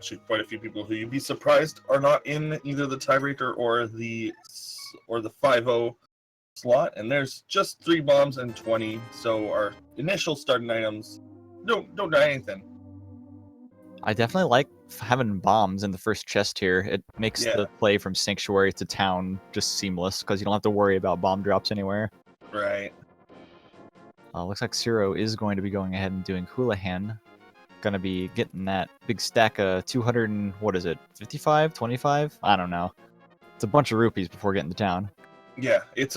actually quite a few people who you'd be surprised are not in either the tiebreaker or the 5-0 slot. And there's just 3 bombs and 20, so our initial starting items don't die anything. I definitely like having bombs in the first chest here. It makes the play from Sanctuary to town just seamless because you don't have to worry about bomb drops anywhere. Right. Looks like Cero is going to be going ahead and doing Houlihan. Gonna be getting that big stack of 200 and what is it, 55, 25? I don't know. It's a bunch of rupees before getting to town. Yeah, it's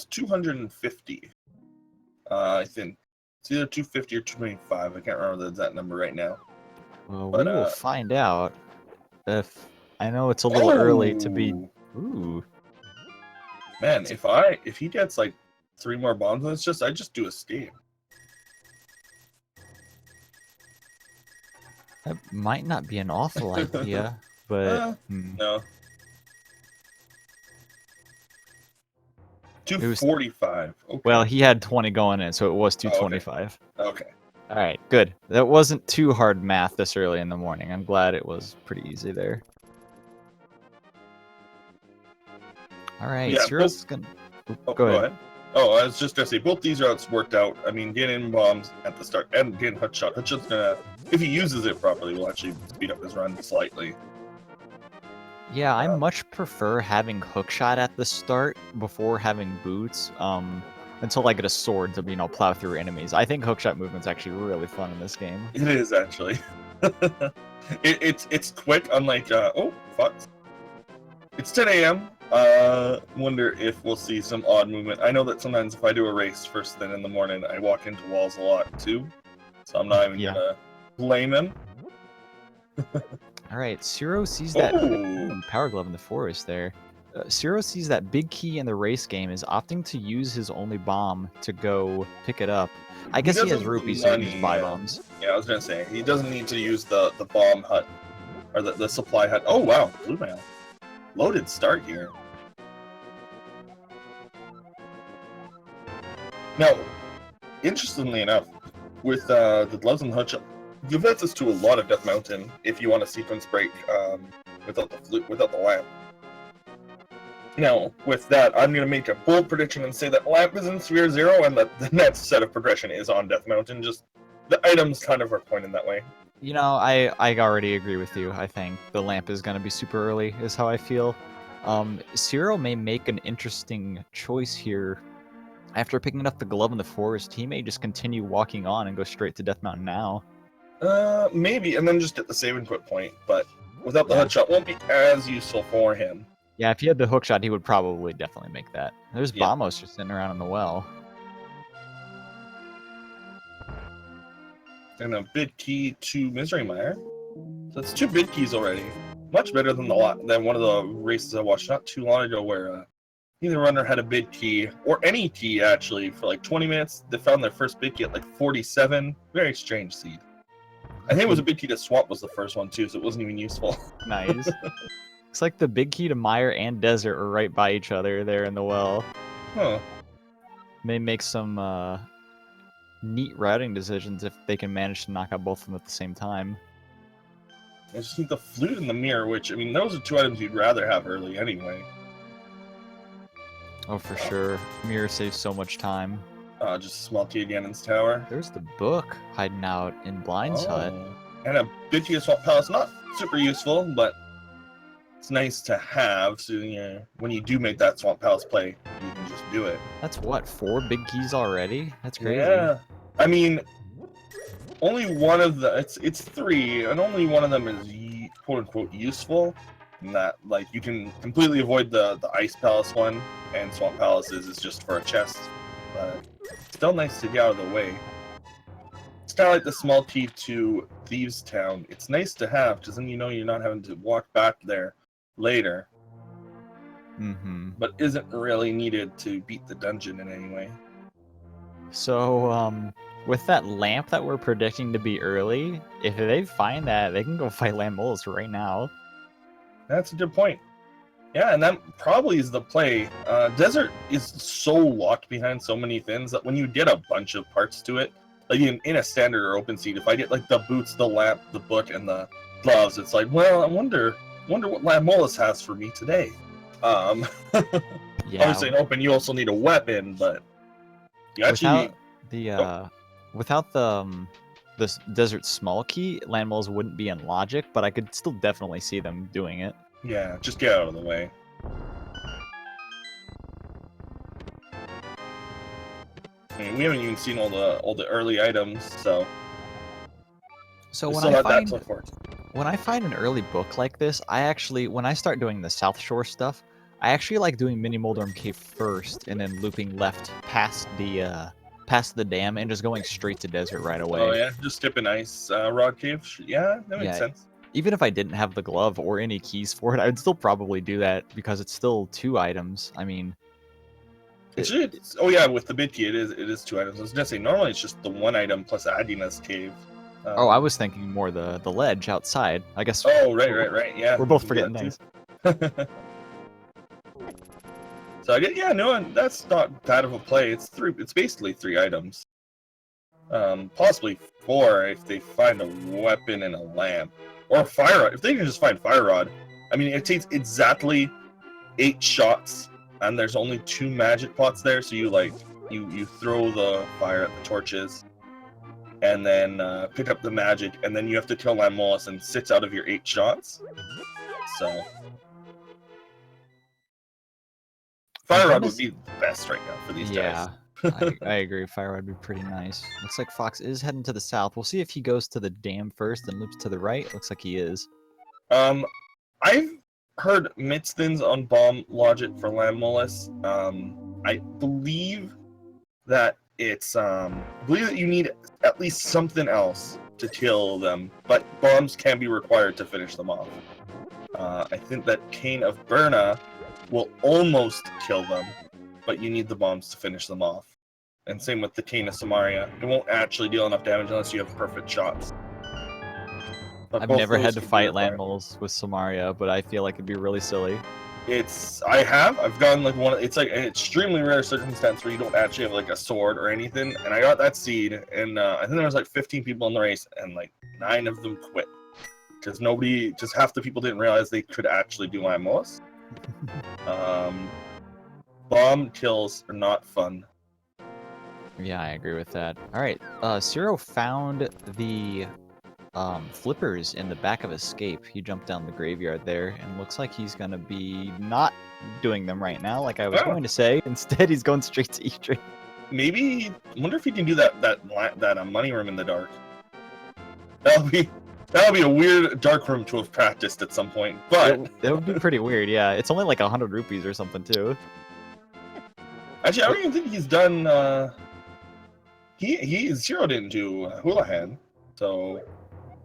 250. I think it's either 250 or 225. I can't remember the exact number right now. Well, we will find out. If I know it's a little early to be. Ooh. Man, if he gets like 3 more bombs, I just do escape. That might not be an awful idea, but no. 245. Okay. Well, he had 20 going in, so it was 225. Okay. All right, good. That wasn't too hard math this early in the morning. I'm glad it was pretty easy there. All right, Cero's gonna. Go ahead. Oh, I was just gonna say both these routes worked out. I mean, getting bombs at the start and getting Hookshot. Hookshot's gonna, if he uses it properly, will actually speed up his run slightly. Yeah, I much prefer having Hookshot at the start before having boots. Until I get a sword to plow through enemies. I think Hookshot movement's actually really fun in this game. It is actually. it's quick, unlike Fox. It's 10 a.m. Wonder if we'll see some odd movement. I know that sometimes if I do a race first thing in the morning, I walk into walls a lot too. So I'm not even gonna blame him. All right, Cero sees that Power Glove in the forest there. Cero sees that big key in the race game is opting to use his only bomb to go pick it up. I guess he has rupees, so he can just buy bombs. Yeah, I was gonna say he doesn't need to use the bomb hut or the supply hut. Oh wow, blue mail. Loaded start here. Now, interestingly enough, with the gloves and the hook, you've access to a lot of Death Mountain if you want a sequence break without the lamp. Now, with that, I'm going to make a bold prediction and say that lamp is in Sphere 0 and that the next set of progression is on Death Mountain. Just the items kind of are pointed that way. I already agree with you. I think the lamp is going to be super early, is how I feel. Cero may make an interesting choice here. After picking up the glove in the forest, he may just continue walking on and go straight to Death Mountain now. Maybe, and then just get the save and quit point, but without the hookshot won't be as useful for him. Yeah, if he had the hookshot, he would probably definitely make that. There's Bamos just sitting around in the well. And a bid key to Misery Mire. So it's 2 bid keys already. Much better than one of the races I watched not too long ago where either runner had a bid key, or any key actually, for like 20 minutes. They found their first bid key at like 47. Very strange seed. I think it was a bid key to Swamp was the first one too, so it wasn't even useful. Nice. Looks like the big key to Mire and Desert are right by each other there in the well. Huh. May make some neat routing decisions if they can manage to knock out both of them at the same time. I just need the flute and the mirror, which, I mean, those are 2 items you'd rather have early anyway. Oh, for sure. Mirror saves so much time. Just a small key at Ganon's tower. There's the book hiding out in Blind's hut. And a bid key to Swamp Palace. Not super useful, but it's nice to have, so when you do make that Swamp Palace play, you can just do it. That's what, 4 big keys already? That's crazy. Yeah. I mean, only one of the... It's 3, and only one of them is quote-unquote useful. And that, like, you can completely avoid the Ice Palace one, and Swamp Palace is just for a chest. But still nice to get out of the way. It's kind of like the small key to Thieves' Town. It's nice to have, because then you're not having to walk back there later. But isn't really needed to beat the dungeon in any way. So, with that lamp that we're predicting to be early, if they find that, they can go fight Lammolas right now. That's a good point. Yeah, and that probably is the play. Desert is so locked behind so many things that when you get a bunch of parts to it, Like in a standard or open seed, if I get like the boots, the lamp, the book, and the gloves, it's like, well, I wonder what Lamolus has for me today. Yeah. Obviously, in open, you also need a weapon, but you actually Without this desert small key, landmills wouldn't be in logic, but I could still definitely see them doing it. yeah, just get out of the way. I mean, we haven't even seen all the early items, so So we when still I have that find so far. when I find an early book like this, when I start doing the South Shore stuff, I actually like doing Mini Moldorm Cave first and then looping left past the dam and just going straight to desert right away. Oh yeah, just skipping ice rod cave. Yeah, that makes Yeah. sense. Even if I didn't have the glove or any keys for it, I'd still probably do that because it's still 2 items. I mean, Oh yeah, with the bid key, it is 2 items. I was gonna say normally it's just the 1 item plus Adina's cave. oh, I was thinking more the ledge outside. I guess. Oh right. Yeah, We're both we can forgetting do that things. too. So I get, yeah, no, that's not bad of a play. It's basically 3 items. Possibly 4 if they find a weapon and a lamp. Or a fire rod. If they can just find fire rod. I mean, it takes exactly 8 shots, and there's only 2 magic pots there, so you throw the fire at the torches, and then pick up the magic, and then you have to kill Lamolus and 6 out of your 8 shots. So fire rod would be the best right now for these guys. I agree. Fire would be pretty nice. Looks like Fox is heading to the south. We'll see if he goes to the dam first and loops to the right. Looks like he is. I've heard mixed things on bomb logic for Lamolus. I believe that you need at least something else to kill them, but bombs can be required to finish them off. I think that Cane of Berna will almost kill them, but you need the bombs to finish them off. And same with the Cane of Samaria. It won't actually deal enough damage unless you have perfect shots. But I've never had to fight landmills with Samaria, but I feel like it'd be really silly. I've gotten like it's like an extremely rare circumstance where you don't actually have like a sword or anything, and I got that seed, and I think there was like 15 people in the race, and like 9 of them quit. Because half the people didn't realize they could actually do Lamolus. Bomb kills are not fun. Yeah, I agree with that. Alright, Cero found the flippers in the back of Escape. He jumped down the graveyard there, and looks like he's gonna be not doing them right now, like I was going to say. Instead, he's going straight to Eastern. Maybe, I wonder if he can do that money room in the dark. That'll be a weird dark room to have practiced at some point, but it would be pretty weird. Yeah, it's only like 100 rupees or something too. Actually, I don't even think he's done. Cero didn't do Houlihan, so.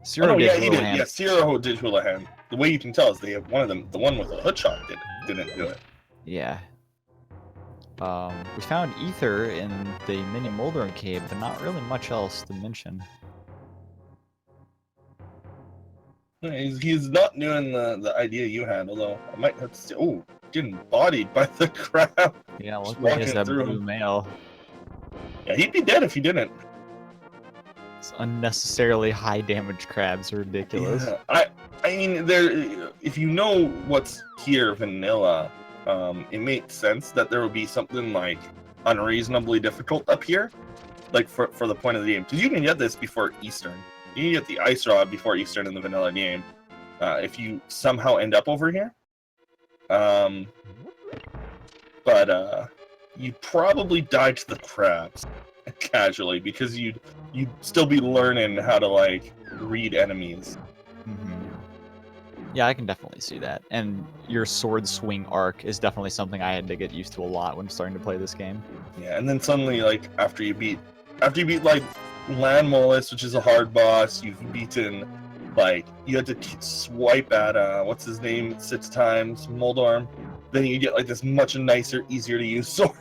Cero did he Houlihan. did. Yeah, Cero did Houlihan. The way you can tell is they have one of them. The one with the hood shot didn't do it. Yeah. We found Ether in the Mini Moldorm Cave, but not really much else to mention. He's not doing the idea you had, although I might have to say, oh, getting bodied by the crab. Yeah, look like he has that blue mail. Yeah, he'd be dead if he didn't. It's unnecessarily high damage crabs are ridiculous. Yeah, I mean, if you know what's here, vanilla, it makes sense that there would be something like unreasonably difficult up here, like for the point of the game, because you can get this before Eastern. You can get the Ice Rod before Eastern in the vanilla game. If you somehow end up over here. But you'd probably die to the crabs casually, because you'd still be learning how to like read enemies. Yeah, I can definitely see that. And your sword swing arc is definitely something I had to get used to a lot when starting to play this game. Yeah, and then suddenly, like after you beat like Lamolus, which is a hard boss, you've beaten, like, you had to swipe at what's his name 6 times, Moldorm. Then you get like this much nicer, easier to use sword.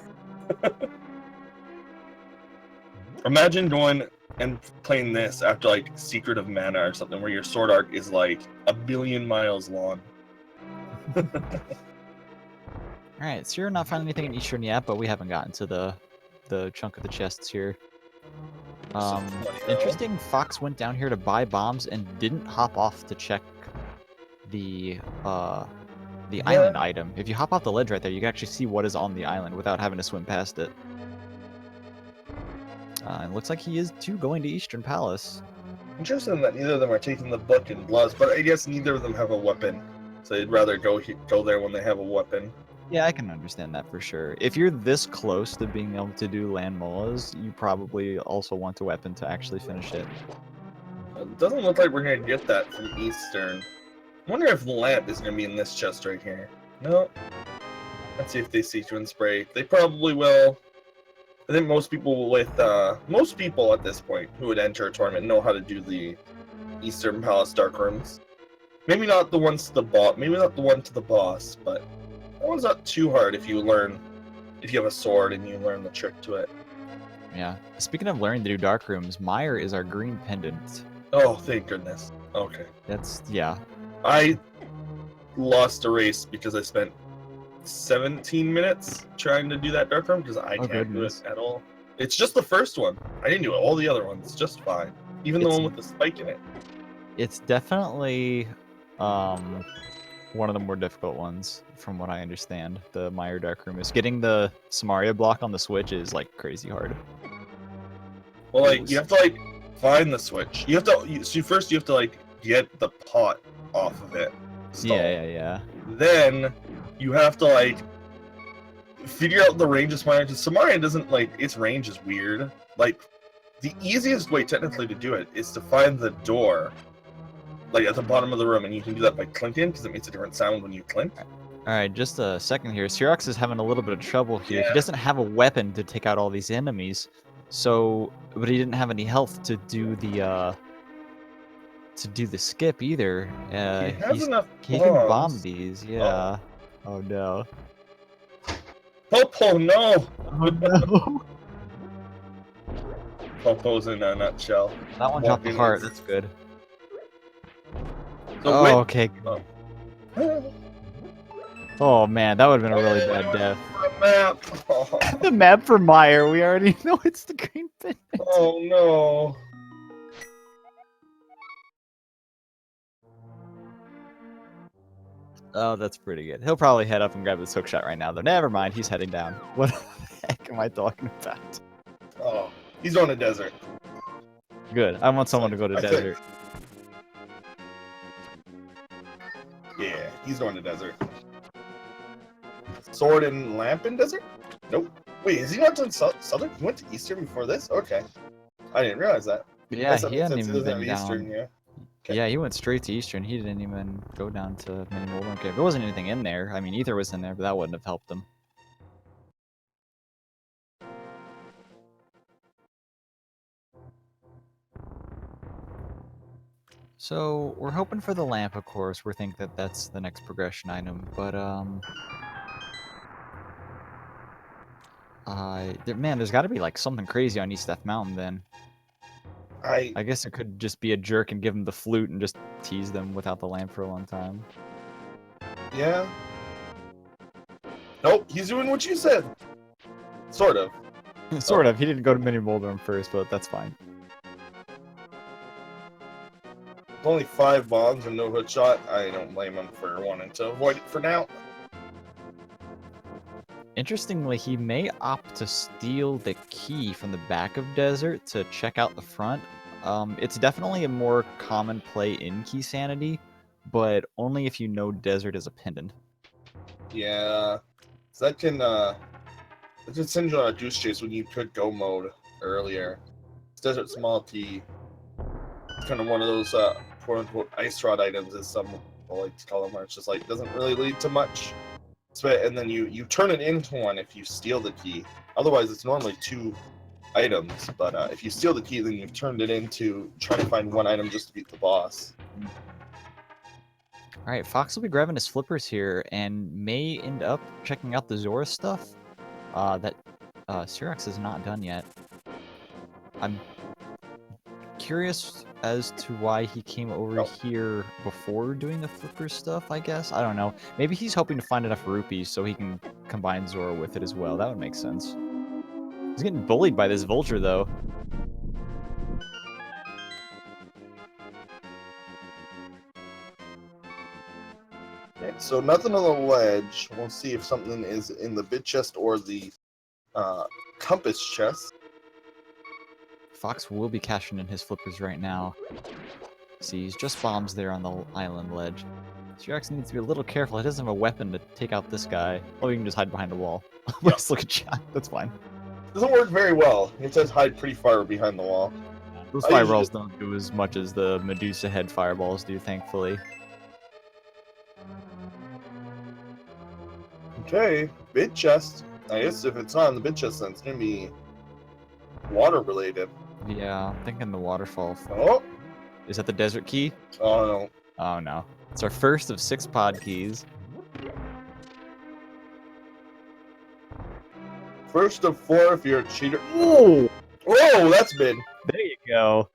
Imagine going and playing this after like Secret of Mana or something, where your sword arc is like 1 billion miles long. Alright, so you're not finding anything in Eastern yet, but we haven't gotten to the chunk of the chests here. Interesting. Fox went down here to buy bombs and didn't hop off to check the island item. If you hop off the ledge right there, you can actually see what is on the island without having to swim past it. It looks like he is too going to Eastern Palace. Interesting that neither of them are taking the book and gloves, but I guess neither of them have a weapon, so they'd rather go there when they have a weapon. Yeah, I can understand that for sure. If you're this close to being able to do land molas, you probably also want a weapon to actually finish it. It doesn't look like we're gonna get that from Eastern. I wonder if the lamp is gonna be in this chest right here. No. Let's see if they sequence spray. They probably will. I think most people at this point who would enter a tournament know how to do the Eastern Palace Dark Rooms. Maybe not the ones to the boss. Maybe not the one to the boss, but that one's not too hard if you have a sword and you learn the trick to it. Yeah. Speaking of learning to do dark rooms, Meyer is our green pendant. Oh, thank goodness. Okay. Yeah. I lost a race because I spent 17 minutes trying to do that dark room because I can't do it at all. It's just the first one. I didn't do all the other ones just fine. Even the one with the spike in it. It's definitely one of the more difficult ones, from what I understand. The Meyer Dark Room is getting the Samaria block on the switch is like crazy hard. Well, like you have to like find the switch. You have to first you have to like get the pot off of it. Yeah. Then you have to like figure out the range of Samaria, because Samaria doesn't like its range is weird. Like the easiest way technically to do it is to find the door like at the bottom of the room, and you can do that by clinking because it makes a different sound when you clink. Alright, just a second here. CeroX is having a little bit of trouble here. Yeah. He doesn't have a weapon to take out all these enemies, but he didn't have any health to do the skip either. He has enough he can bomb bombs. these, yeah. Oh no. Popo, no! Oh no. Popo's in a nutshell. That one dropped the heart, that's good. So okay. Oh man, that would have been a really bad death. The map. Oh. The map for Meyer, we already know it's the green pendant. Oh no. Oh, that's pretty good. He'll probably head up and grab this hook shot right now, though. Never mind, he's heading down. What the heck am I talking about? Oh, he's on a desert. Good. I want someone to go to desert. Yeah, he's going to desert. Sword and lamp in desert? Nope. Wait, has he not done southern? He went to eastern before this? Okay. I didn't realize that. Yeah, he hadn't even been down. Eastern, yeah. Okay. Yeah, he went straight to eastern. He didn't even go down to mini Moldorm Cave. There wasn't anything in there. I mean, ether was in there, but that wouldn't have helped him. So, we're hoping for the lamp, of course. We think that that's the next progression item, but, man, there's gotta be, like, something crazy on East Death Mountain, then. I guess it could just be a jerk and give him the flute and just tease them without the lamp for a long time. Yeah. Nope, he's doing what you said. Sort of. Sort of. He didn't go to mini Moldorm first, but that's fine. Only 5 bombs and no hood shot. I don't blame him for wanting to avoid it for now. Interestingly, he may opt to steal the key from the back of Desert to check out the front. It's definitely a more common play in Keysanity, but only if you know Desert is a pendant. Yeah. So that can send you on a goose chase when you could go mode earlier. Desert Small T. It's kind of one of those quote-unquote ice rod items, as some people like to call them, where it's just like doesn't really lead to much. And then you turn it into one if you steal the key. Otherwise, it's normally 2 items. But if you steal the key, then you've turned it into trying to find 1 item just to beat the boss. All right, Fox will be grabbing his flippers here and may end up checking out the Zora stuff that CeroX is not done yet. I'm curious as to why he came over here before doing the flipper stuff, I guess. I don't know. Maybe he's hoping to find enough rupees so he can combine Zora with it as well. That would make sense. He's getting bullied by this vulture, though. Okay, so nothing on the ledge. We'll see if something is in the bid chest or the compass chest. Fox will be cashing in his flippers right now. See, he's just bombs there on the island ledge. CeroX needs to be a little careful. He doesn't have a weapon to take out this guy. Oh, you can just hide behind a wall. Yep. Just look at shot. That's fine. Doesn't work very well. It says hide pretty far behind the wall. Those I fireballs usually- don't do as much as the Medusa head fireballs do, thankfully. Okay, bid chest. I guess if it's not in the bid chest, then it's gonna be water related. Yeah, I'm thinking the waterfall. Oh, Is that the desert key? oh no. Oh no. It's our first of 6 pod keys. First of 4 if you're a cheater. Ooh! Whoa, that's bid. There you go.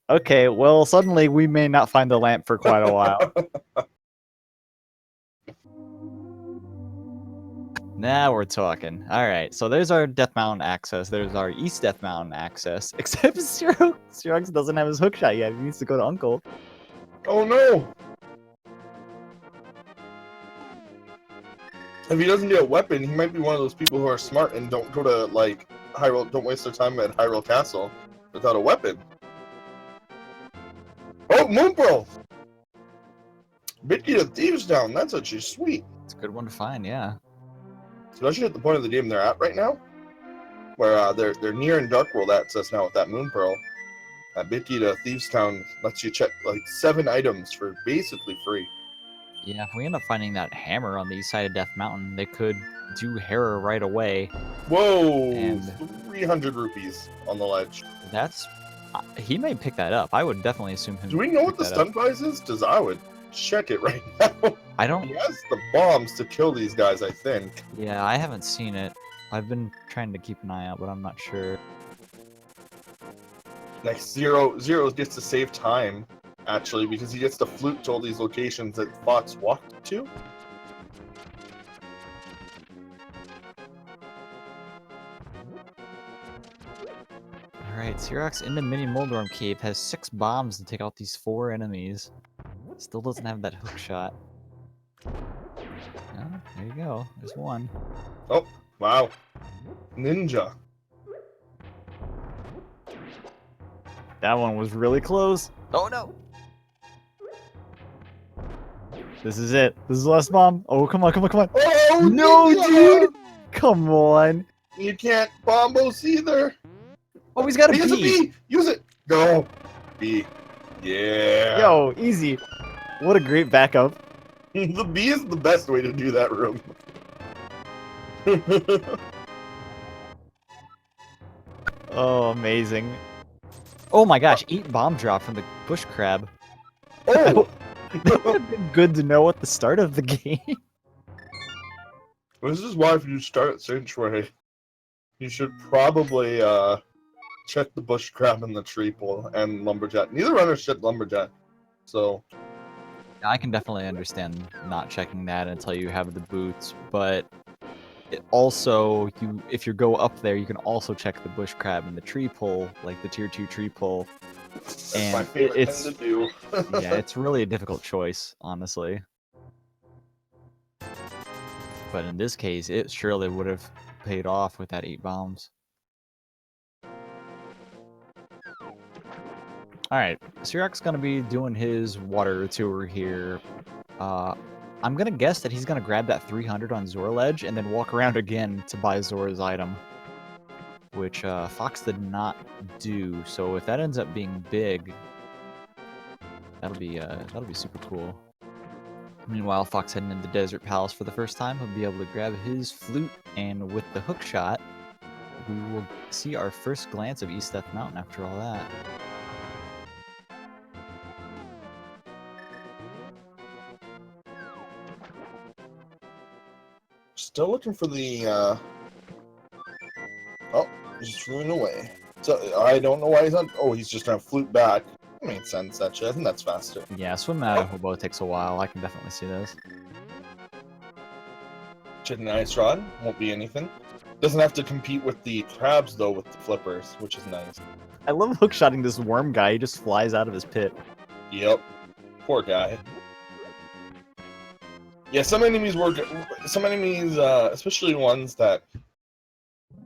Okay, well, suddenly we may not find the lamp for quite a while. Now we're talking. Alright, so there's our Death Mountain access. There's our East Death Mountain access. Except CeroX doesn't have his hookshot yet. He needs to go to Uncle. Oh no! If he doesn't get a weapon, he might be one of those people who are smart and don't go to, like, Hyrule, don't waste their time at Hyrule Castle without a weapon. Oh, Moon Pearl! Mickey the Thieves Down, that's actually sweet. It's a good one to find, yeah. Especially at the point of the game they're at right now, where they're near in Dark World access now with that Moon Pearl. That Mickey to Thieves Town lets you check, like, 7 items for basically free. Yeah, if we end up finding that hammer on the east side of Death Mountain, they could do Hera right away. Whoa! And 300 rupees on the ledge. That's... he may pick that up. I would definitely assume him. Do we know what the pick that up. stun prize is? Because I would check it right now. I don't... He has the bombs to kill these guys, I think. Yeah, I haven't seen it. I've been trying to keep an eye out, but I'm not sure. Like, Zero gets to save time, actually, because he gets to flute to all these locations that Fox walked to. Alright, CeroX in the mini Moldorm cave has 6 bombs to take out these 4 enemies. Still doesn't have that hook shot. Oh, there you go. There's one. Oh, wow. Ninja. That one was really close. Oh no! This is it. This is the last bomb. Oh, come on, come on, come on. Oh, No, Ninja! dude! Come on. You can't bombos either. Oh, he's got a He has a B. B! Use it! Go! B. Yeah. Yo, easy. What a great backup. The B is the best way to do that room. Oh, amazing. Oh my gosh, 8 bomb drop from the bush crab. Oh! That would have been good to know at the start of the game. This is why if you start at Sanctuary, you should probably check the bush crab and the tree pole and lumberjack. Neither runner should lumberjack. So I can definitely understand not checking that until you have the boots, but it also, if you go up there, you can also check the bush crab and the tree pole, like the tier 2 tree pole. that's And my favorite it's thing to do. yeah, it's really a difficult choice, honestly. But in this case, it surely would have paid off with that 8 bombs. Alright, CeroX gonna be doing his water tour here. I'm gonna guess that he's gonna grab that 300 on Zora Ledge and then walk around again to buy Zora's item. Which Fox did not do, so if that ends up being big, that'll be super cool. Meanwhile, Fox heading into Desert Palace for the first time, he'll be able to grab his flute, and with the hook shot, we will see our first glance of East Death Mountain after all that. Still looking for the oh, he's flew away. So I don't know why he's on. Oh, he's just gonna flute back. That makes sense, actually. I think that's faster. Yeah, swimming out of Hobo takes a while. I can definitely see this. Chicken Ice Rod won't be anything. Doesn't have to compete with the crabs though with the flippers, which is nice. I love hookshotting this worm guy. He just flies out of his pit. Yep. Poor guy. Yeah, some enemies work. Some enemies, especially ones that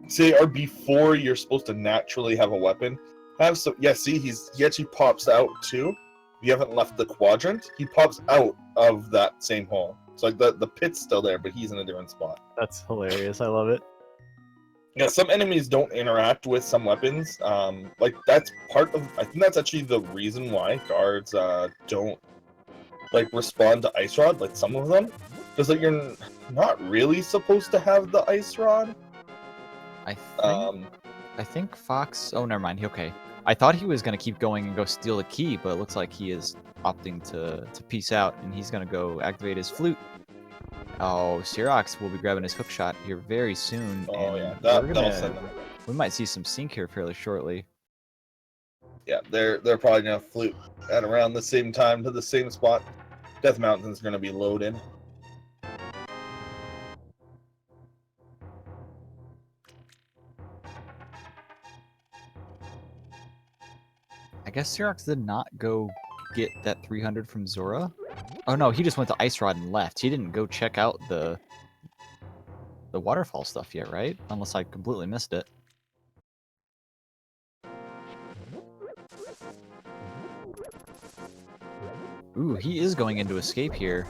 say are before you're supposed to naturally have a weapon. Have some. Yeah, see, he actually pops out too. You haven't left the quadrant. He pops out of that same hole. So like the pit's still there, but he's in a different spot. That's hilarious. I love it. Yeah, some enemies don't interact with some weapons. Like that's part of. I think that's actually the reason why guards don't like respond to ice rod. Like some of them, because like you're not really supposed to have the ice rod. I think Fox. Oh, never mind. Okay. I thought he was gonna keep going and go steal the key, but it looks like he is opting to peace out, and he's gonna go activate his flute. Oh, CeroX will be grabbing his hookshot here very soon. Oh and yeah, that'll send them. We might see some sync here fairly shortly. Yeah, they're probably gonna flute at around the same time to the same spot. Death Mountain's gonna be loaded. I guess CeroX did not go get that 300 from Zora. Oh no, he just went to Ice Rod and left. He didn't go check out the waterfall stuff yet, right? Unless I completely missed it. Ooh, he is going into escape here.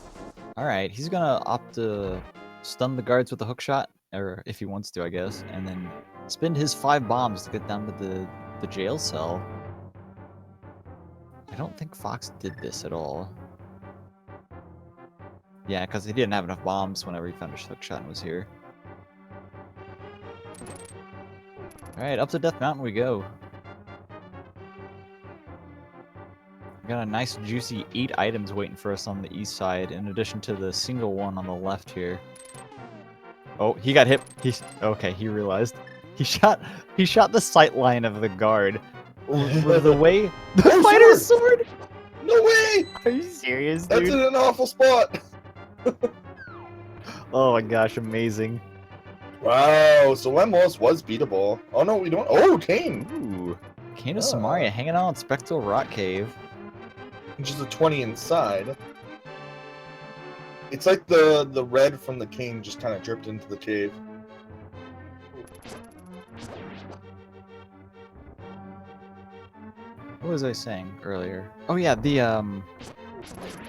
Alright, he's gonna opt to stun the guards with the hookshot, or if he wants to, I guess, and then spend his 5 bombs to get down to the jail cell. I don't think Fox did this at all. Yeah, because he didn't have enough bombs whenever he found his hookshot and was here. Alright, up to Death Mountain we go. We got a nice juicy 8 items waiting for us on the east side, in addition to the single one on the left here. Oh, he got hit. Okay, he realized. He shot the sight line of the guard with the way the fighter's sword. No way! Are you serious, dude? That's in an awful spot. Oh my gosh, amazing. Wow, so Lemos was beatable. Oh no, we don't. Oh, Kane! Ooh. Kane of Samaria hanging out on Spectral Rock Cave. Which is a 20 inside. It's like the red from the Kane just kind of dripped into the cave. What was I saying earlier? Oh yeah,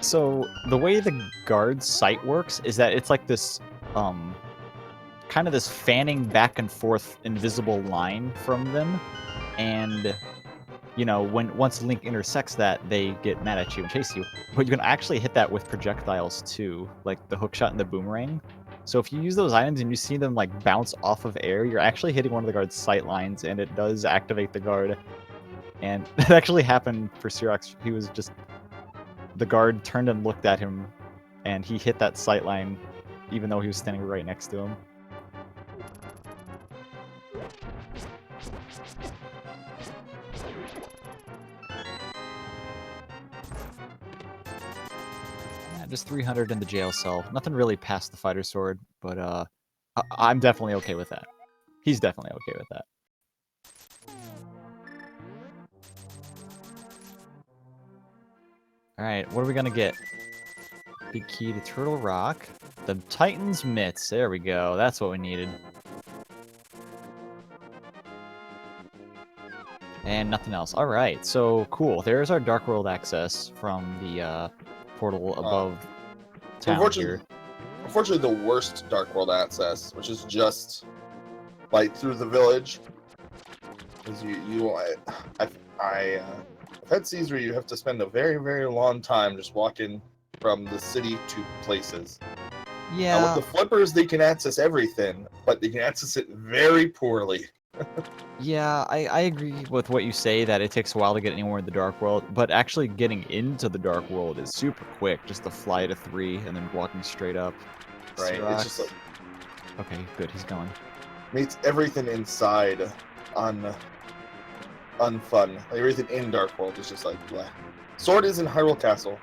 so the way the guard's sight works is that it's like this kind of this fanning back and forth invisible line from them, and you know, once Link intersects that, they get mad at you and chase you. But you can actually hit that with projectiles too, like the hookshot and the boomerang. So if you use those items and you see them like bounce off of air, you're actually hitting one of the guard's sight lines, and it does activate the guard. And that actually happened for CeroX. He was just... The guard turned and looked at him, and he hit that sight line, even though he was standing right next to him. Yeah, just 300 in the jail cell. Nothing really past the fighter sword, but I'm definitely okay with that. He's definitely okay with that. Alright, what are we gonna get? Big key to Turtle Rock. The Titan's Mitts. There we go. That's what we needed. And nothing else. Alright, so cool. There's our Dark World access from the portal above town here. Unfortunately, the worst Dark World access, which is just like through the village, is I've had seas where you have to spend a very, very long time just walking from the city to places. Yeah. Now, with the flippers, they can access everything, but they can access it very poorly. Yeah, I agree with what you say, that it takes a while to get anywhere in the Dark World, but actually getting into the Dark World is super quick. Just to fly to 3 and then walking straight up. Right, CeroX. it's just like... Okay, good, he's going. Makes everything inside unfun. Like, everything in Dark World is just like, bleh. Sword is in Hyrule Castle.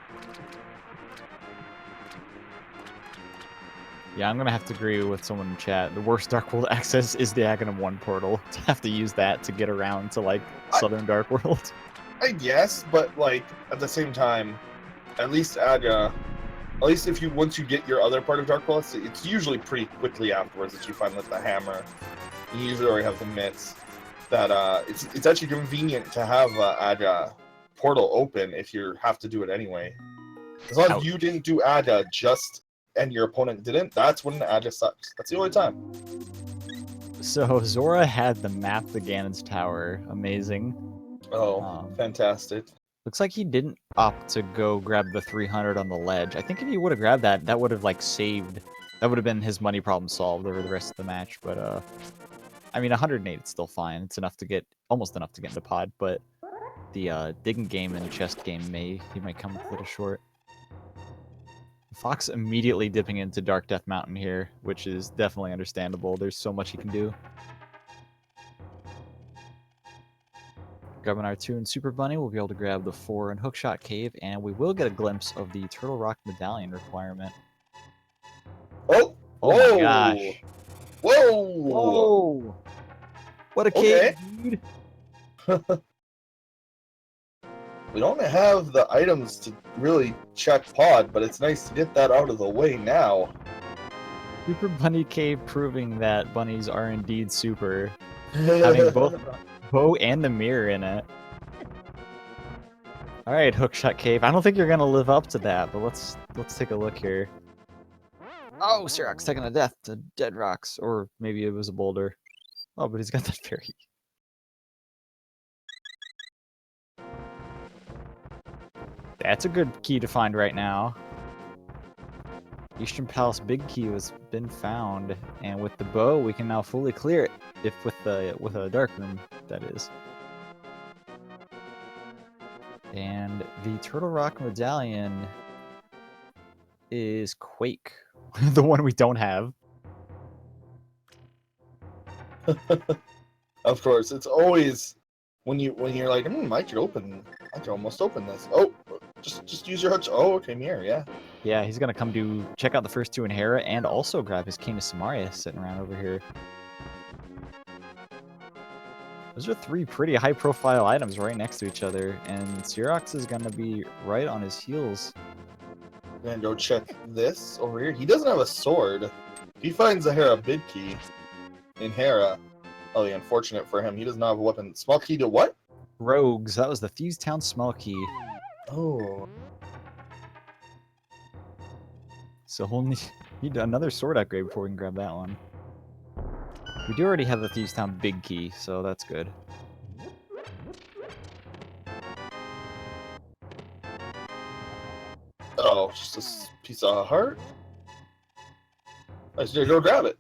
Yeah, I'm gonna have to agree with someone in chat. The worst Dark World access is the Aghanim 1 portal. To have to use that to get around to, like, Southern Dark World. I guess, but, like, at the same time, at least Aga At least if once you get your other part of Dark World, it's usually pretty quickly afterwards that you find like the hammer. You usually already have the mitts. That it's actually convenient to have Ada portal open if you have to do it anyway. As long as you didn't do Ada and your opponent didn't, that's when Ada sucks. That's the only time. So Zora had the map to Ganon's tower. Amazing. Oh, fantastic. Looks like he didn't opt to go grab the 300 on the ledge. I think if he would have grabbed that, that would have like saved. That would have been his money problem solved over the rest of the match. But I mean, 108 is still fine. It's enough to get almost enough to get into pod. But the digging game and chest game he might come a little short. Fox immediately dipping into Dark Death Mountain here, which is definitely understandable. There's so much he can do. Grabbing our 2 and Super Bunny, we'll be able to grab the 4 and Hookshot Cave, and we will get a glimpse of the Turtle Rock Medallion requirement. Oh! Oh my gosh! Whoa! Whoa! What a cave, dude! We don't have the items to really check pod, but it's nice to get that out of the way now. Super Bunny Cave proving that bunnies are indeed super. Having both bow and the mirror in it. Alright, Hookshot Cave. I don't think you're gonna live up to that, but let's take a look here. Oh, CeroX taking a death to dead rocks. Or maybe it was a boulder. Oh, but he's got that fairy. That's a good key to find right now. Eastern Palace Big Key has been found, and with the bow, we can now fully clear it. If with a dark room, that is. And the Turtle Rock Medallion is Quake, the one we don't have. Of course, it's always when you're like, I could almost open this. Oh, just use your hutch. Oh, okay, mirror, yeah. Yeah, he's gonna come check out the first 2 in Hera, and also grab his King of Samaria sitting around over here. Those are 3 pretty high-profile items right next to each other, and CeroX is gonna be right on his heels. I'm gonna go check this over here. He doesn't have a sword. He finds a Hera big key in Hera. Oh, the unfortunate for him, he does not have a weapon. Small key to what? Rogues. That was the Thieves Town small key. Oh. So we'll need another sword upgrade before we can grab that one. We do already have the Thieves Town big key, so that's good. Oh, just a piece of heart? I should go grab it.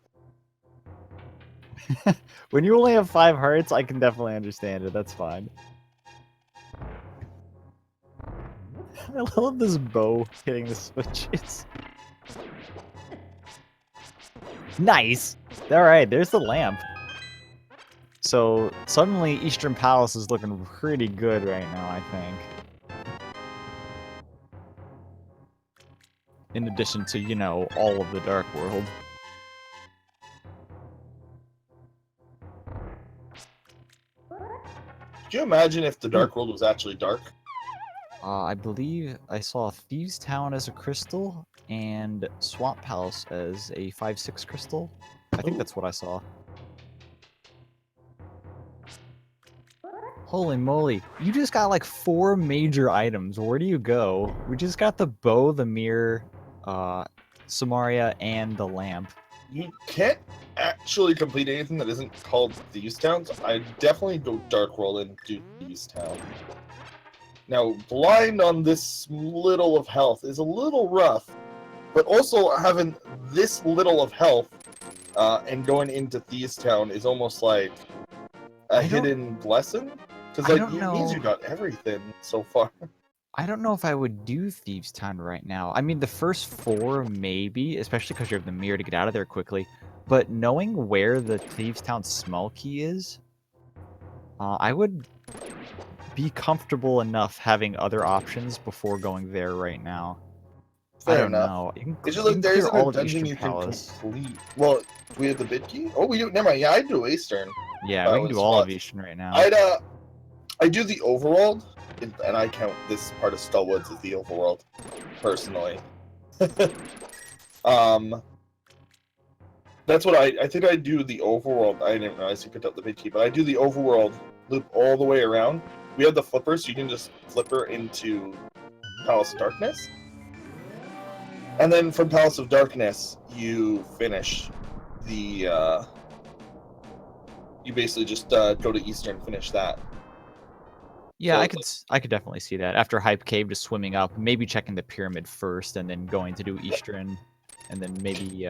When you only have 5 hearts, I can definitely understand it. That's fine. I love this bow hitting the switches. Nice! Alright, there's the lamp. So, suddenly Eastern Palace is looking pretty good right now, I think. In addition to, you know, all of the Dark World. Could you imagine if the Dark World was actually dark? I believe I saw Thieves Town as a crystal, and Swamp Palace as a 5/6 crystal. I think that's what I saw. Holy moly, you just got like 4 major items. Where do you go? We just got the bow, the mirror, Samaria, and the lamp. You can't actually complete anything that isn't called Thieves Town. So I definitely go Dark World and do Thieves Town. Now, blind on this little of health is a little rough, but also having this little of health and going into Thieves Town is almost like a hidden blessing. Because like, it means you got everything so far. I don't know if I would do Thieves Town right now. I mean, the first 4 maybe, especially because you have the mirror to get out of there quickly. But knowing where the Thieves Town small key is, I would be comfortable enough having other options before going there right now. Fair I don't enough. know. It's just like there isn't a dungeon you can complete. Well, we have the bid key? Oh, we do. Never mind. Yeah, I'd do Eastern. Yeah, we can do all of Eastern right now. I do the overworld, and I count this part of Skullwoods as the overworld, personally. That's what I think I do the overworld. I didn't realize you picked up the big key, but I do the overworld loop all the way around. We have the flipper, so you can just flipper into Palace of Darkness. And then from Palace of Darkness, you finish the, you basically just go to Eastern and finish that. Yeah, So, I could definitely see that. After Hype Cave, just swimming up, maybe checking the pyramid first, and then going to do Eastern, and then maybe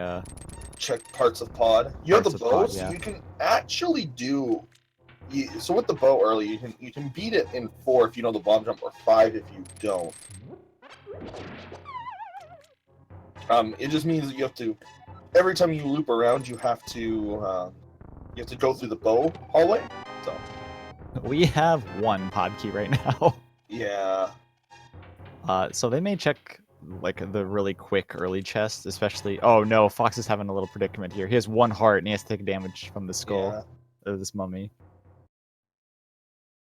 check parts of Pod. You have the parts of bow, Pod, so yeah. you can actually do. So with the bow early, you can beat it in 4 if you know the bomb jump, or 5 if you don't. It just means that you have to. Every time you loop around, you have to go through the bow hallway. So We have one pod key right now. yeah. So they may check like the really quick early chest, especially. Oh no, Fox is having a little predicament here. He has 1 heart and he has to take damage from the skull of this mummy.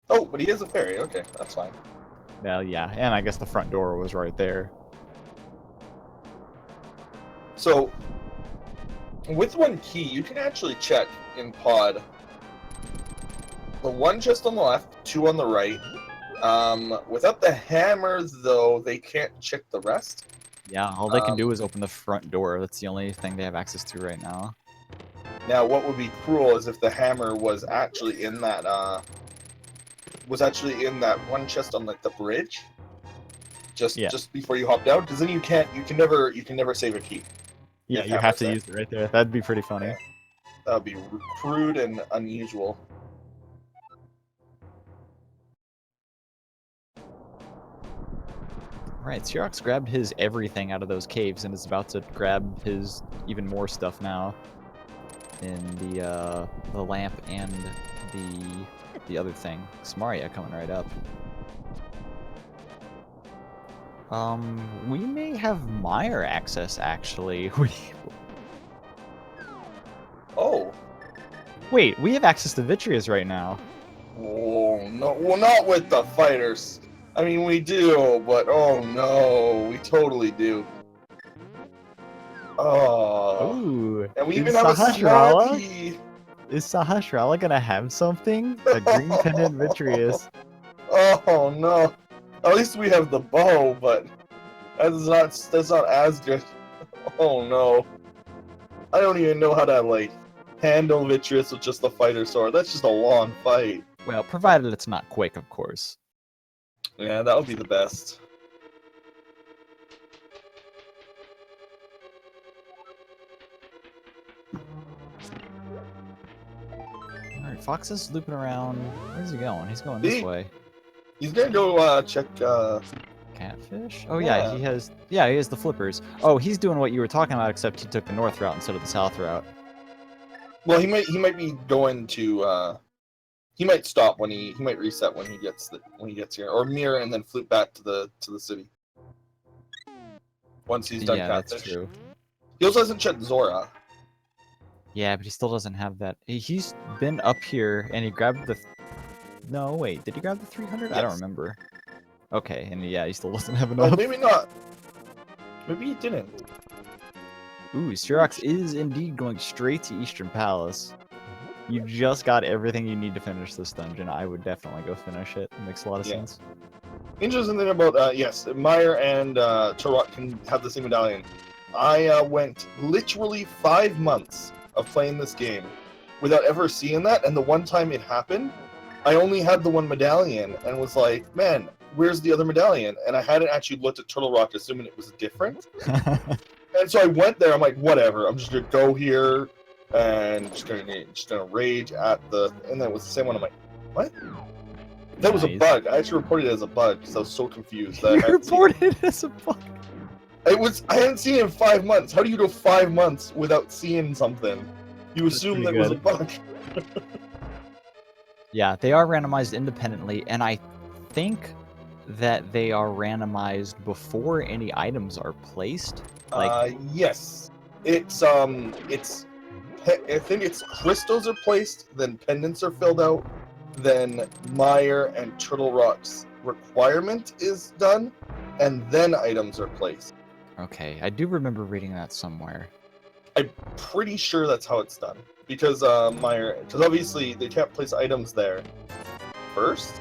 Oh, but he is a fairy. Okay, that's fine. Well, yeah, and I guess the front door was right there. So with 1 key, you can actually check in Pod. The 1 chest on the left, 2 on the right. Without the hammers, though, they can't check the rest. Yeah, all they can do is open the front door. That's the only thing they have access to right now. Now, what would be cruel is if the hammer was actually in that 1 chest on like the bridge, just before you hopped out, because then you can never save a key. Yeah, you have to use it right there. That'd be pretty funny. Yeah. That would be crude and unusual. Right, CeroX grabbed his everything out of those caves and is about to grab his even more stuff now. In the lamp and the other thing. Smaria coming right up. We may have Meyer access actually. Oh. Wait, we have access to Vitreous right now. Oh no! Well, not with the fighters. I mean, we do, but oh no, we totally do. Oh. Ooh. And we even have a Smarpy. Is Sahasrara gonna have something? A green pendant Vitreous. Oh no. At least we have the bow, but that's not as good. Oh no. I don't even know how to like handle Vitreous with just the fighter sword. That's just a long fight. Well, provided it's not quick, of course. Yeah, that would be the best. Alright, Fox is looping around. Where's he going? He's going this way. He's gonna go check Catfish? Oh yeah, he has the flippers. Oh, he's doing what you were talking about, except he took the north route instead of the south route. Well, he might be going to he might stop when he might reset when he gets here, or mirror and then flip back to the city. Once he's done Catfish. That's true. He also hasn't checked Zora. Yeah, but he still doesn't have that. He's been up here and he grabbed the. No, wait, did he grab the 300? Yes. I don't remember. Okay, and yeah, he still doesn't have enough. Oh, maybe not. Maybe he didn't. Ooh, CeroX is indeed going straight to Eastern Palace. You just got everything you need to finish this dungeon. I would definitely go finish it. It makes a lot of sense. Interesting thing about, yes, Meyer and CeroX can have the same medallion. I went literally 5 months of playing this game without ever seeing that, and the one time it happened, I only had the 1 medallion and was like, man, where's the other medallion? And I hadn't actually looked at Turtle Rock assuming it was different. And so I went there, I'm like, whatever, I'm just gonna go here and just gonna rage at the, and then it was the same one. I'm like, what? That was a bug. I actually reported it as a bug because I was so confused. That You reported it as a bug? I hadn't seen it in 5 months. How do you go 5 months without seeing something? You assume that it was a bug. Yeah, they are randomized independently, and I think that they are randomized before any items are placed. Like, yes, I think it's crystals are placed, then pendants are filled out, then Meyer and Turtle Rock's requirement is done, and then items are placed. Okay, I do remember reading that somewhere. I'm pretty sure that's how it's done. Because obviously they can't place items there first.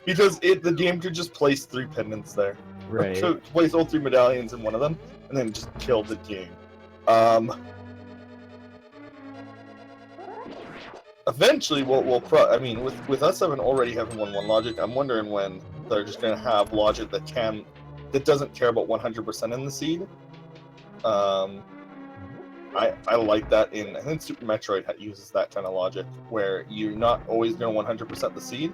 Because the game could just place 3 pendants there. Right. Could place all 3 medallions in one of them, and then just kill the game. Eventually, I mean, with us already having 1-1 logic, I'm wondering when they're just gonna have logic that doesn't care about 100% in the seed. I like that I think Super Metroid uses that kind of logic where you're not always going to 100% the seed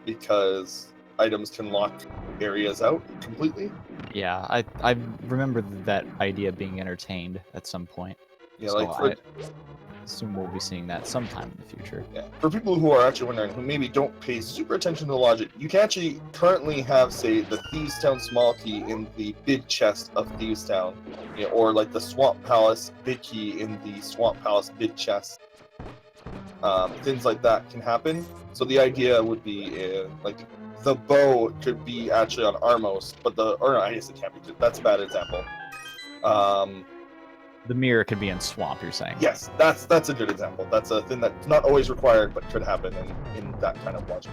because items can lock areas out completely. Yeah, I remember that idea being entertained at some point. Yeah, so I assume we'll be seeing that sometime in the future. Yeah. For people who are actually wondering, who maybe don't pay super attention to the logic, you can actually currently have, say, the Thieves Town small key in the big chest of Thieves Town, or like the Swamp Palace big key in the Swamp Palace big chest. Things like that can happen. So the idea would be, like, the bow could be actually on Armos, but I guess it can't be. That's a bad example. The mirror could be in Swamp, you're saying? Yes, that's a good example. That's a thing that's not always required, but could happen in that kind of logic.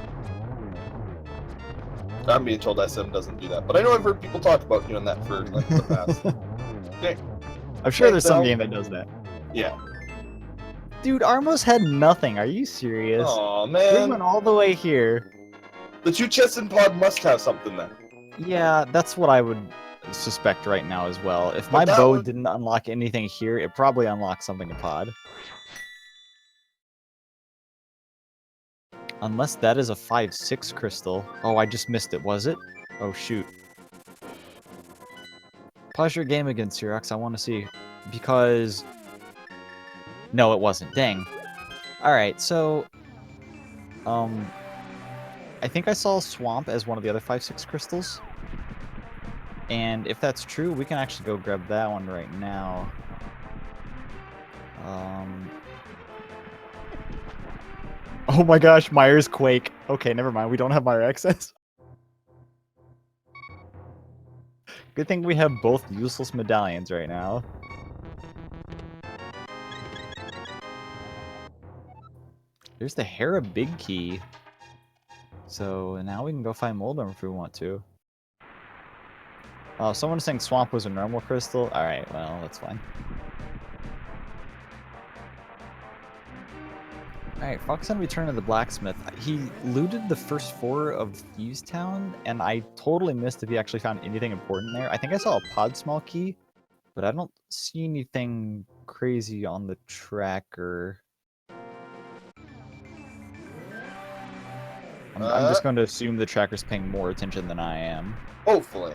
I'm being told SM doesn't do that, but I know I've heard people talk about doing that for like the past. Okay. I'm sure there's some game that does that. Yeah. Dude, Armos had nothing. Are you serious? Aw, We man. went all the way here. The 2 chests in pod must have something then. Yeah, that's what I would suspect right now as well. If my bow didn't unlock anything here, it probably unlocked something in pod. Unless that is a 5-6 crystal. Oh, I just missed it, was it? Oh, shoot. Pause your game again, CeroX. I want to see. Because... No, it wasn't. Dang. Alright, so... I think I saw Swamp as one of the other 5-6 crystals. And if that's true, we can actually go grab that one right now. Oh my gosh, Myers Quake. Okay, never mind. We don't have Myers access. Good thing we have both useless medallions right now. There's the Hera Big Key. So now we can go find Moldorm if we want to. Oh, someone's saying Swamp was a normal crystal? Alright, well, that's fine. Alright, Fox on Return of the Blacksmith. He looted the first 4 of Thieves Town, and I totally missed if he actually found anything important there. I think I saw a pod small key, but I don't see anything crazy on the tracker. I'm just going to assume the tracker's paying more attention than I am. Hopefully.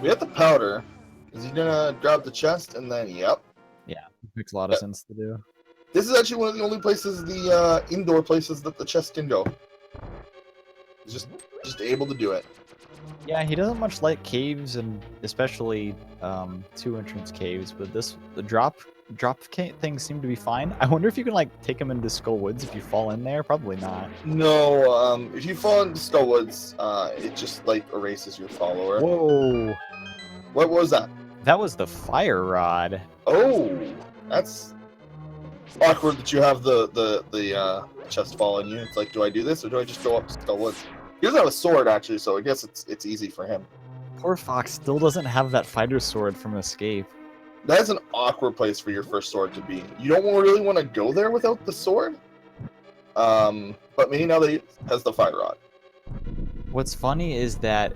We have the powder. Is he gonna grab the chest and then, yep. Yeah, makes a lot of sense to do. This is actually one of the only places, the indoor places that the chest can go. He's just able to do it. Yeah, he doesn't much like caves, and especially 2 entrance caves, but the drop things seem to be fine. I wonder if you can like take him into Skull Woods if you fall in there. Probably not. No, if you fall into Skull Woods, it just like erases your follower. Whoa! What was that? That was the fire rod. Oh, that's awkward that you have the chest fall on you. It's like, do I do this or do I just go up Skull Woods? He doesn't have a sword actually, so I guess it's easy for him. Poor Fox still doesn't have that fighter sword from Escape. That's an awkward place for your first sword to be. You don't really want to go there without the sword. But maybe now that he has the fire rod. What's funny is that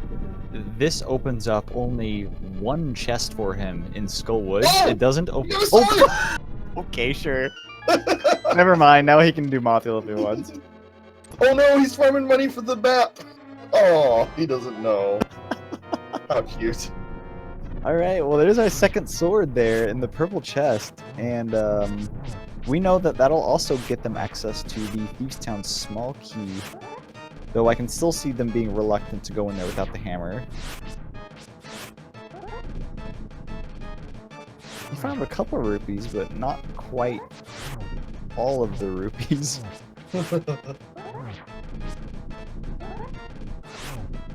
this opens up only 1 chest for him in Skull Woods. Oh! It doesn't open. Oh! Okay, sure. Never mind. Now he can do Mothula if he wants. Oh no, he's farming money for the map. Oh, he doesn't know. How cute. Alright, well there's our second sword there in the purple chest, and we know that that'll also get them access to the Thieves Town small key, though I can still see them being reluctant to go in there without the hammer. We found a couple of rupees, but not quite all of the rupees.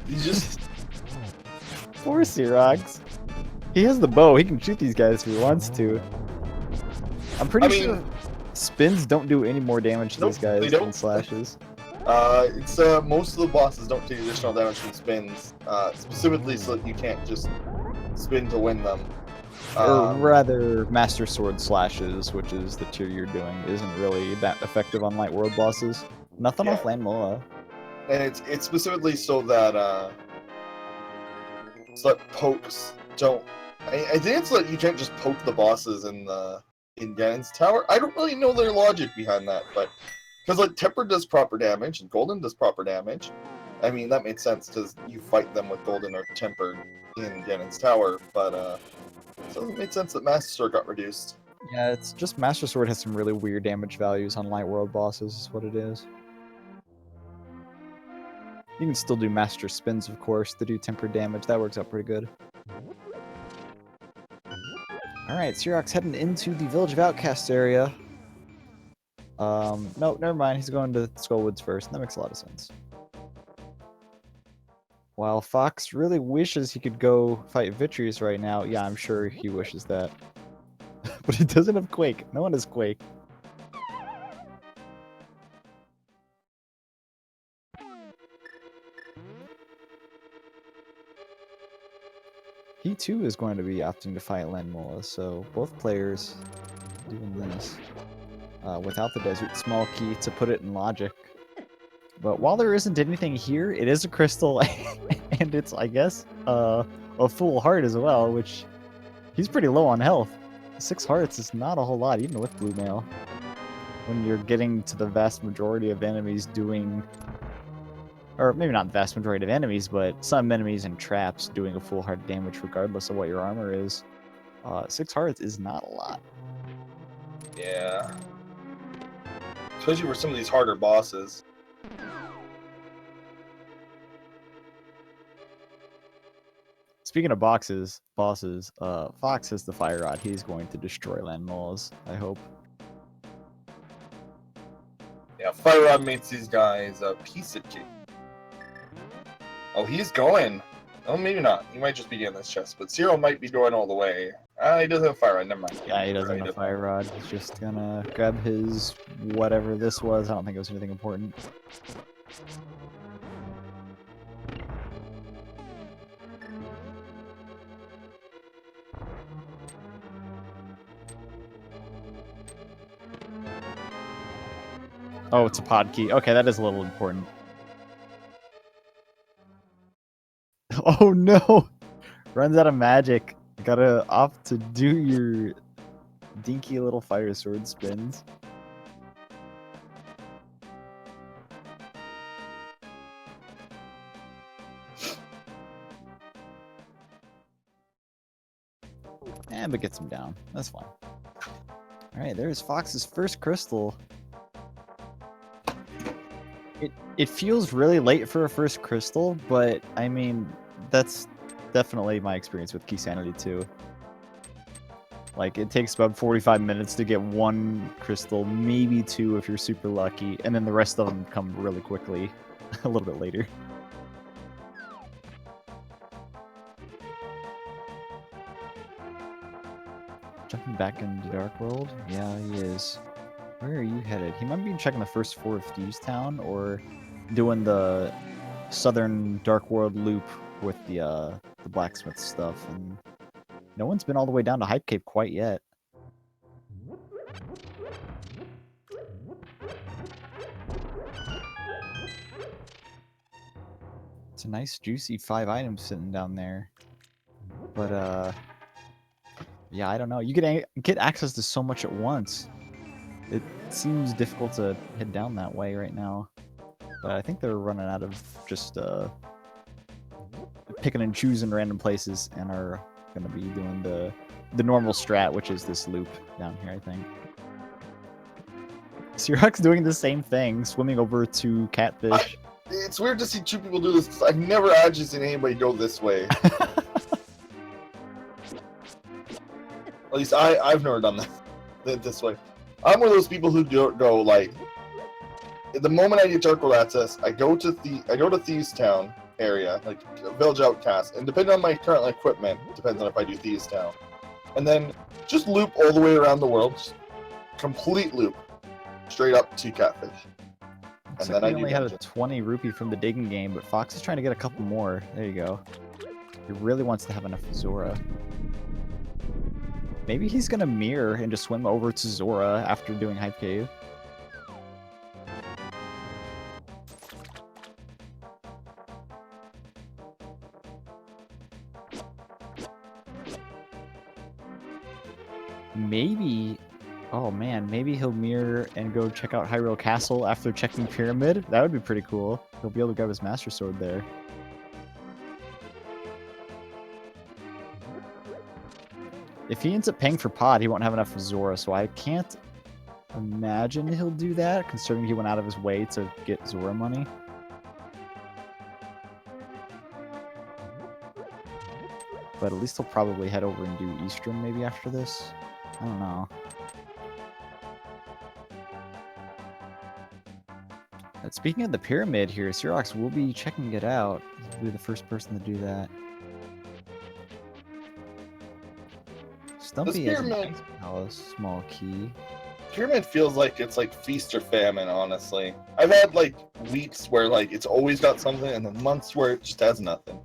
He's just Poor CeroX. He has the bow. He can shoot these guys if he wants to. I'm pretty sure spins don't do any more damage to these guys they than don't. slashes. It's most of the bosses don't take additional damage from spins, specifically so that you can't just spin to win them. Or rather, Master Sword slashes, which is the tier you're doing, isn't really that effective on Light World bosses. Nothing off Landmola. And it's specifically so that pokes don't. I think it's like you can't just poke the bosses in Ganon's tower. I don't really know their logic behind that, but because like Tempered does proper damage and Golden does proper damage. I mean that makes sense because you fight them with Golden or Tempered in Ganon's tower, but so it makes sense that Master Sword got reduced. Yeah, it's just Master Sword has some really weird damage values on Light World bosses, is what it is. You can still do Master Spins, of course, to do tempered damage. That works out pretty good. Alright, CeroX heading into the Village of Outcasts area. No, never mind. He's going to Skullwoods first. That makes a lot of sense. While Fox really wishes he could go fight Vitreous right now. Yeah, I'm sure he wishes that. But he doesn't have Quake. No one has Quake. He too is going to be opting to fight Landmola, so both players doing this. Without the Desert Small Key to put it in logic. But while there isn't anything here, it is a crystal, and it's, I guess, a full heart as well, which he's pretty low on health. 6 hearts is not a whole lot, even with Blue Mail. When you're getting to the vast majority of enemies doing... Or maybe not the vast majority of enemies, but some enemies and traps doing a full heart damage regardless of what your armor is. 6 hearts is not a lot. Yeah. Especially for some of these harder bosses. Speaking of bosses, Fox has the Fire Rod. He's going to destroy Landmolas, I hope. Yeah, Fire Rod makes these guys a piece of cake. Oh, he's going. Oh, maybe not. He might just be getting this chest, but Zero might be going all the way. He doesn't have Fire Rod, never mind. Yeah, he doesn't have Fire Rod. He's just gonna grab his whatever this was. I don't think it was anything important. Oh, it's a pod key. Okay, that is a little important. Oh no! Runs out of magic. Gotta opt to do your dinky little fire sword spins. And but gets him down. That's fine. Alright, there's Fox's first crystal. It feels really late for a first crystal, but I mean, that's definitely my experience with Keysanity too. Like, it takes about 45 minutes to get 1 crystal, maybe 2 if you're super lucky, and then the rest of them come really quickly, a little bit later. Jumping back into Dark World? Yeah, he is. Where are you headed? He might be checking the first 4 of Thieves Town, or doing the southern Dark World loop with the blacksmith stuff, and no one's been all the way down to Hype Cape quite yet. It's a nice juicy 5 items sitting down there, but yeah, I don't know. You get access to so much at once. It seems difficult to head down that way right now. But I think they're running out of just picking and choosing random places and are going to be doing the normal strat, which is this loop down here, I think. CeroX doing the same thing, swimming over to Catfish. It's weird to see 2 people do this. I've never actually seen anybody go this way. At least I've never done that this way. I'm one of those people who don't go like the moment I get Dark World access, I go to Thieves Town area, like Village Outcast, and depending on my current equipment, depends on if I do Thieves Town, and then just loop all the way around the world, just complete loop, straight up to Catfish. Looks And like then we I only do had a dungeon. 20 rupee from the digging game, but Fox is trying to get a couple more. There you go. He really wants to have enough Zora. Maybe he's gonna mirror and just swim over to Zora after doing Hype Cave. Maybe, oh man, maybe he'll mirror and go check out Hyrule Castle after checking Pyramid. That would be pretty cool. He'll be able to grab his Master Sword there. If he ends up paying for Pod, he won't have enough for Zora, so I can't imagine he'll do that, considering he went out of his way to get Zora money. But at least he'll probably head over and do Eastern maybe after this. I don't know. But speaking of the pyramid here, CeroX will be checking it out. He'll be the first person to do that. Stumpy has an pyramid- Ice Palace, small key. Pyramid feels like it's like feast or famine, honestly. I've had like weeks where like it's always got something, and then months where it just has nothing.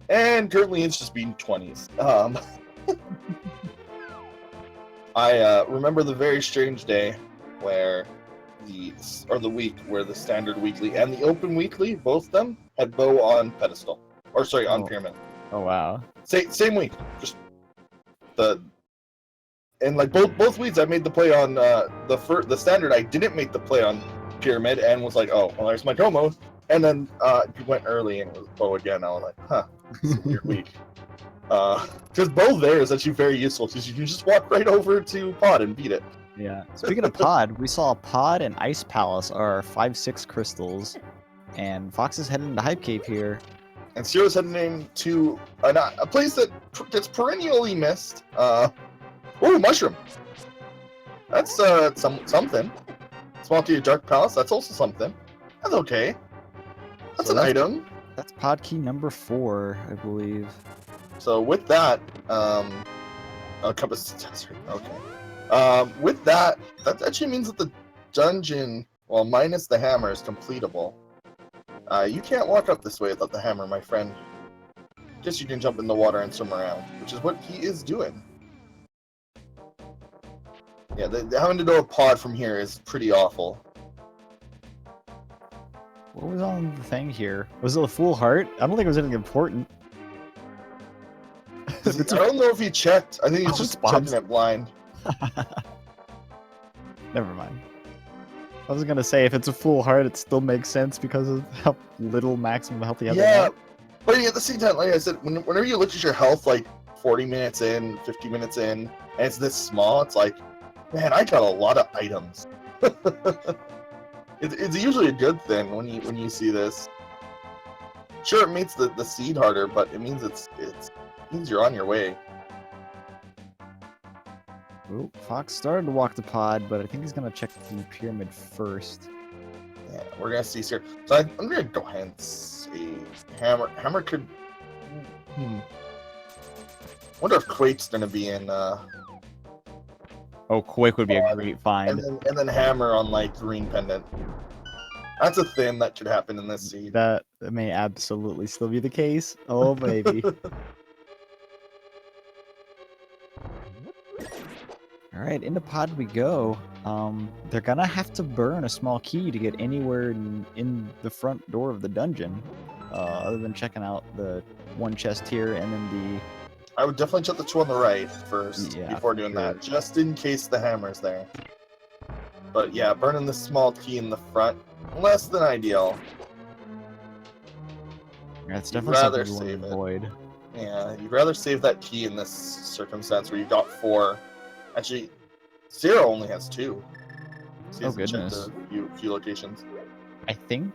And currently it's just been 20s. I remember the very strange day where the week where the standard weekly and the open weekly, both of them had bow on pedestal, or sorry, on pyramid. Oh wow. Same week, just and like both weeks I made the play on the standard. I didn't make the play on pyramid and was like, oh well, there's my promo. And then you went early and it was bow again. I was like, huh, this is a weird week. Because bow there is actually very useful because you can just walk right over to Pod and beat it. Yeah. Speaking of Pod, we saw Pod and Ice Palace are 5/6 crystals, and Fox is heading to Hype Cave here. And Zero's heading to a place that gets perennially missed. Oh, mushroom. That's something. Small key of Dark Palace. That's also something. That's okay. That's an item. That's Pod key number 4, I believe. So with that, Compass Desert. Okay. With that actually means that the dungeon, well, minus the hammer, is completable. You can't walk up this way without the hammer, my friend. Guess you can jump in the water and swim around, which is what he is doing. Yeah, having to do a pod from here is pretty awful. What was on the thing here? Was it a full heart? I don't think it was anything important. I don't know if he checked. I think he's Oh, just bombs. checking it blind. Never mind. I was gonna say, if it's a full heart, it still makes sense because of how little maximum health he has. Yeah, but at the same time, like I said, whenever you look at your health, like 40 minutes in, 50 minutes in, and it's this small, it's like, man, I got a lot of items. It's usually a good thing when you see this. Sure, it makes the seed harder, but it means it means you're on your way. Ooh, Fox started to walk the pod, but I think he's gonna check the pyramid first. Yeah, we're gonna see here. So I'm gonna go ahead and see hammer. Hammer could. Wonder if Quake's gonna be in. Oh, Quake would be a great find. And then hammer on like green pendant. That's a thing that could happen in this seed. That may absolutely still be the case. Oh, baby. All right, into pod we go. They're gonna have to burn a small key to get anywhere in the front door of the dungeon, other than checking out the one chest here and then the. I would definitely check the two on the right first before doing sure. that, just in case the hammer's there. But yeah, burning the small key in the front, less than ideal. Yeah, it's definitely something rather you want save to it. avoid. Yeah, you'd rather save that key in this circumstance where you got 4. Actually, Zero only has 2. So he Oh, hasn't checked goodness. a few locations. I think.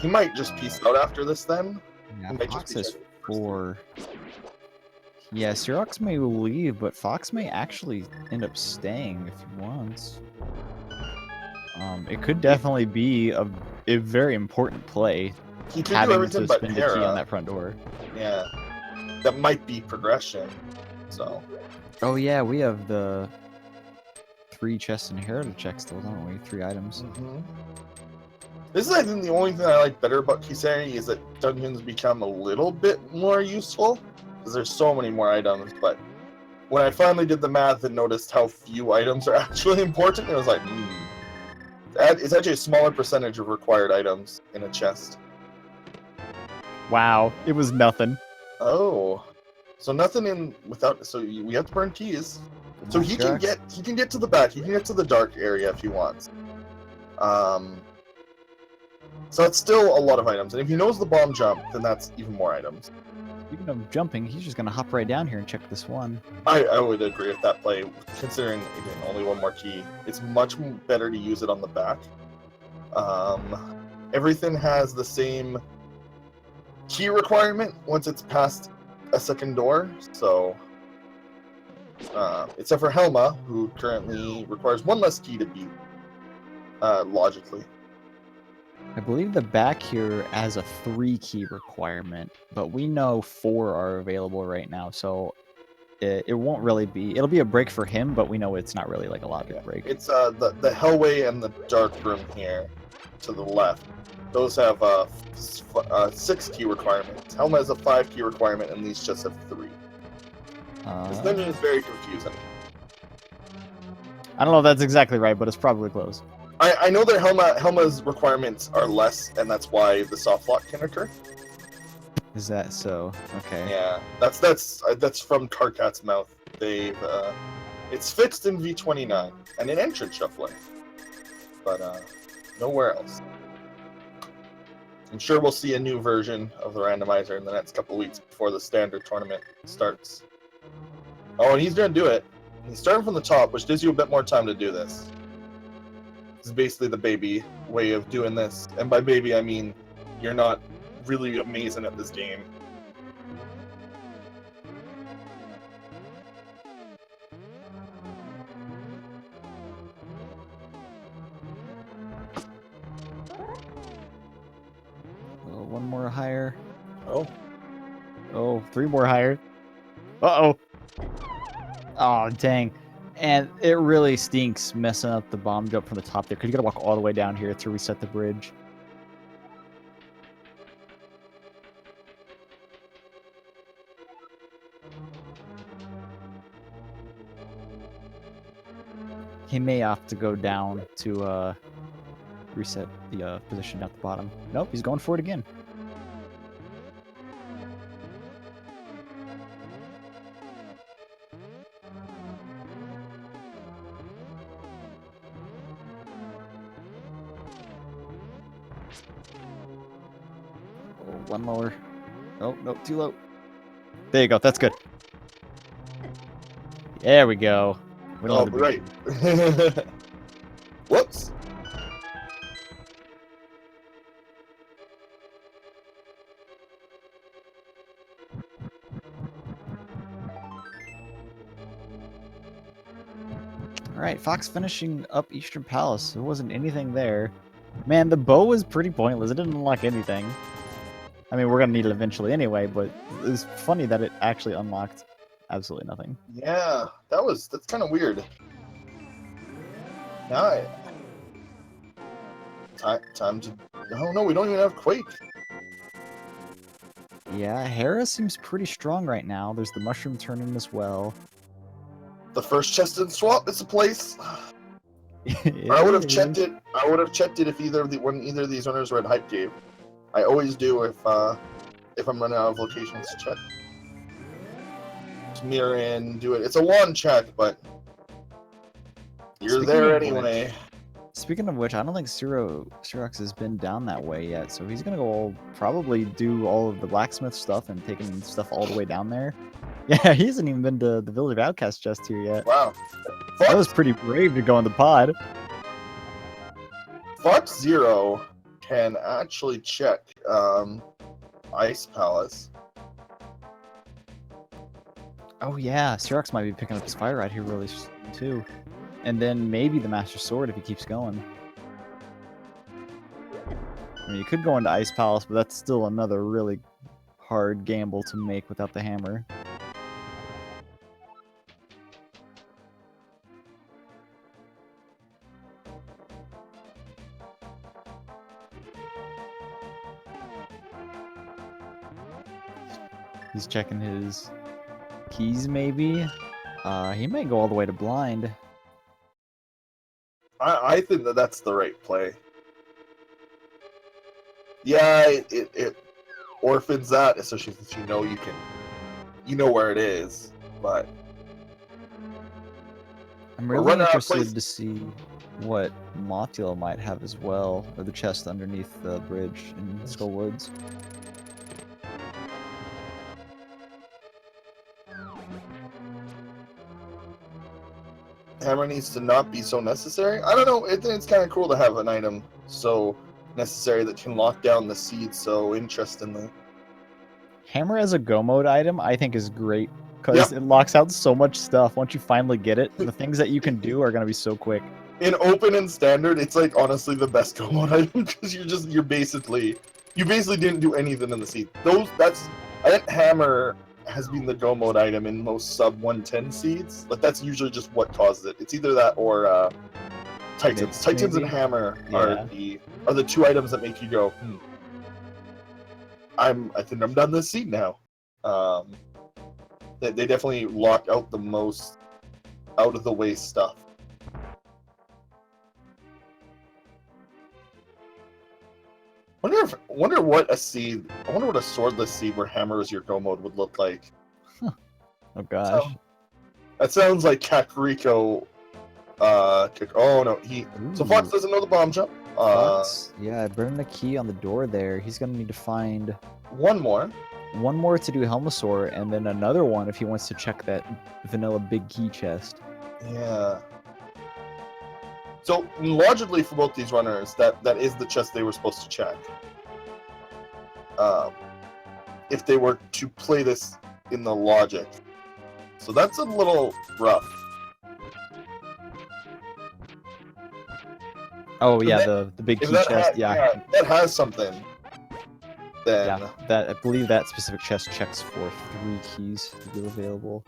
He might just piece out after this then. Yeah, He might Fox just be has checking first. 4. Yeah, CeroX may leave, but Fox may actually end up staying if he wants. It could definitely be a very important play. He could do Having everything to but spend a key on Hera. that front door. Yeah, that might be progression. So. Oh yeah, we have the 3 chests in Hera to check still, don't we? 3 items. Mm-hmm. This is, I think, the only thing I like better about Keysanity is that dungeons become a little bit more useful because there's so many more items. But when I finally did the math and noticed how few items are actually important, it was like, it's actually a smaller percentage of required items in a chest. Wow, it was nothing. Oh, so nothing in without. So we have to burn keys. So he can get to the back. He can get to the dark area if he wants. So it's still a lot of items, and if he knows the bomb jump, then that's even more items. Speaking of jumping, he's just gonna hop right down here and check this one. I would agree with that play, considering, again, only one more key. It's much better to use it on the back. Everything has the same key requirement once it's past a second door, so... except for Helma, who currently requires one less key to beat, logically. I believe the back here has a 3 key requirement, but we know 4 are available right now, so it won't really be... It'll be a break for him, but we know it's not really like a lot of break. It's the Hellway and the Dark Room here to the left. Those have 6 key requirements. Helma has a 5 key requirement, and these just have 3. This dungeon is very confusing. I don't know if that's exactly right, but it's probably close. I know that Helma's requirements are less, and that's why the soft lock can occur. Is that so? Okay. Yeah, that's from Karkat's mouth. They've it's fixed in V29 and in entrance shuffling, but nowhere else. I'm sure we'll see a new version of the randomizer in the next couple weeks before the standard tournament starts. Oh, and he's gonna do it. He's starting from the top, which gives you a bit more time to do this. This is basically the baby way of doing this, and by baby I mean you're not really amazing at this game. Oh, 1 more higher. Oh. Oh, 3 more higher. Uh-oh. Oh, dang. And it really stinks messing up the bomb jump from the top there, because you gotta walk all the way down here to reset the bridge. He may have to go down to reset the position at the bottom. Nope, he's going for it again. Oh, 1 lower. Oh, no, too low. There you go, that's good. There we go. We don't Oh, have to right. Whoops. Alright, Fox finishing up Eastern Palace. There wasn't anything there. Man, the bow was pretty pointless. It didn't unlock anything. I mean, we're gonna need it eventually anyway, but it was funny that it actually unlocked absolutely nothing. Yeah, that's kind of weird. Now time to... Oh no, we don't even have Quake. Yeah, Hera seems pretty strong right now. There's the mushroom turning as well. The first chest in swap is a place. I would have checked it. I would have checked it if when either of these owners were at Hype Cave. I always do if I'm running out of locations to check. Just mirror in, do it. It's a wand check, but you're there anyway. Speaking of which, I don't think CeroX has been down that way yet, so he's gonna go probably do all of the blacksmith stuff and taking stuff all the way down there. Yeah, he hasn't even been to the Village of Outcasts just here yet. Wow. That was pretty brave to go in the pod. FoxZerro can actually check Ice Palace. Oh yeah, CeroX might be picking up his fire rod here really soon too. And then maybe the Master Sword if he keeps going. I mean, you could go into Ice Palace, but that's still another really hard gamble to make without the hammer. He's checking his keys, maybe. He might go all the way to blind. I think that that's the right play. Yeah, it orphans that, especially since you know where it is. But I'm Or really run out of interested place. to see what Mothula might have as well, or the chest underneath the bridge in Skull Woods. hammer needs to not be so necessary. I don't know. I think it's kind of cool to have an item so necessary that can lock down the seed so interestingly. Hammer as a go mode item, I think, is great because it locks out so much stuff. Once you finally get it, the things that you can do are gonna be so quick. In open and standard, it's like honestly the best go mode item because you basically didn't do anything in the seed. I think hammer has been the go mode item in most sub 110 seeds. Like that's usually just what causes it. It's either that or Titans. Mix, Titans maybe? and hammer Yeah. are the two items that make you go, I think I'm done this seed now. They definitely lock out the most out of the way stuff. Wonder what a swordless seed where hammer is your go mode would look like. Oh gosh. That sounds like Kakariko. Oh no, so Fox Ooh. doesn't know the bomb jump. Fox, yeah, burn the key on the door there. He's gonna need to find One more to do Helmasaur, and then another one if he wants to check that vanilla big key chest. Yeah. So logically for both these runners, that is the chest they were supposed to check. If they were to play this in the logic. So that's a little rough. Oh yeah, the big key chest. Yeah. That has something. Then Yeah, that I believe that specific chest checks for 3 keys to be available.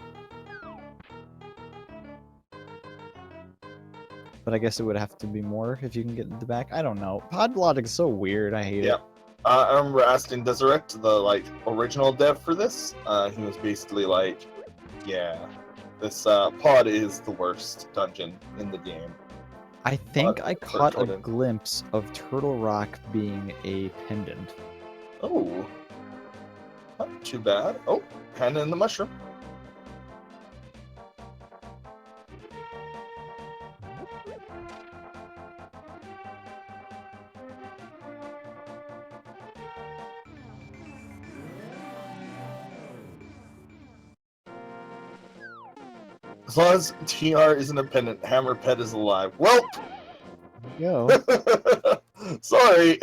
But I guess it would have to be more if you can get in the back. I don't know. Pod logic is so weird. I hate it. I remember asking DeserEct, the original dev for this. He was basically like, "Yeah, this pod is the worst dungeon in the game." I think I caught a Totem. glimpse of Turtle Rock being a pendant. Oh, not too bad. Oh, hand in the mushroom. As long as TR isn't a pendant, Hammer Pet is alive. Well, Yo. sorry.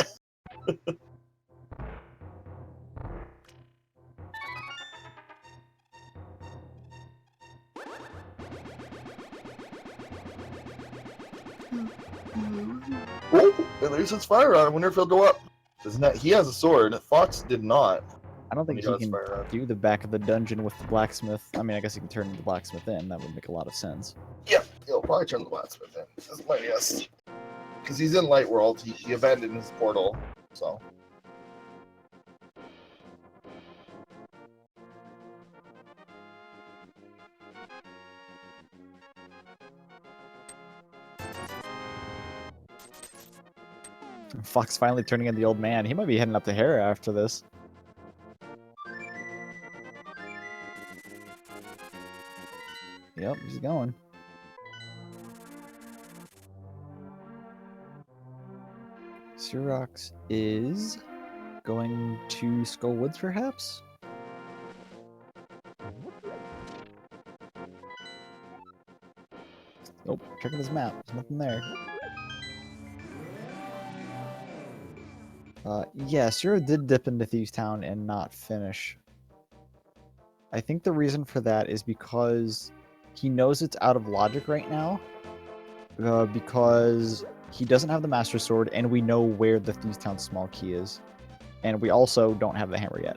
Oh, at least it's fire on. I wonder if he'll go up. Doesn't that? He has a sword. Fox did not. I don't think he can do the back of the dungeon with the blacksmith. I mean, I guess he can turn the blacksmith in. That would make a lot of sense. Yeah, he'll probably turn the blacksmith in. That's my guess. Because he's in Light World. He abandoned his portal, so. Fox finally turning in the old man. He might be heading up to Hera after this. Yep, he's going. CeroX is going to Skull Woods, perhaps? Nope, checking his map. There's nothing there. Yeah, Zero did dip into Thieves Town and not finish. I think the reason for that is because he knows it's out of logic right now. Because he doesn't have the Master Sword, and we know where the Thieves Town small key is. And we also don't have the hammer yet.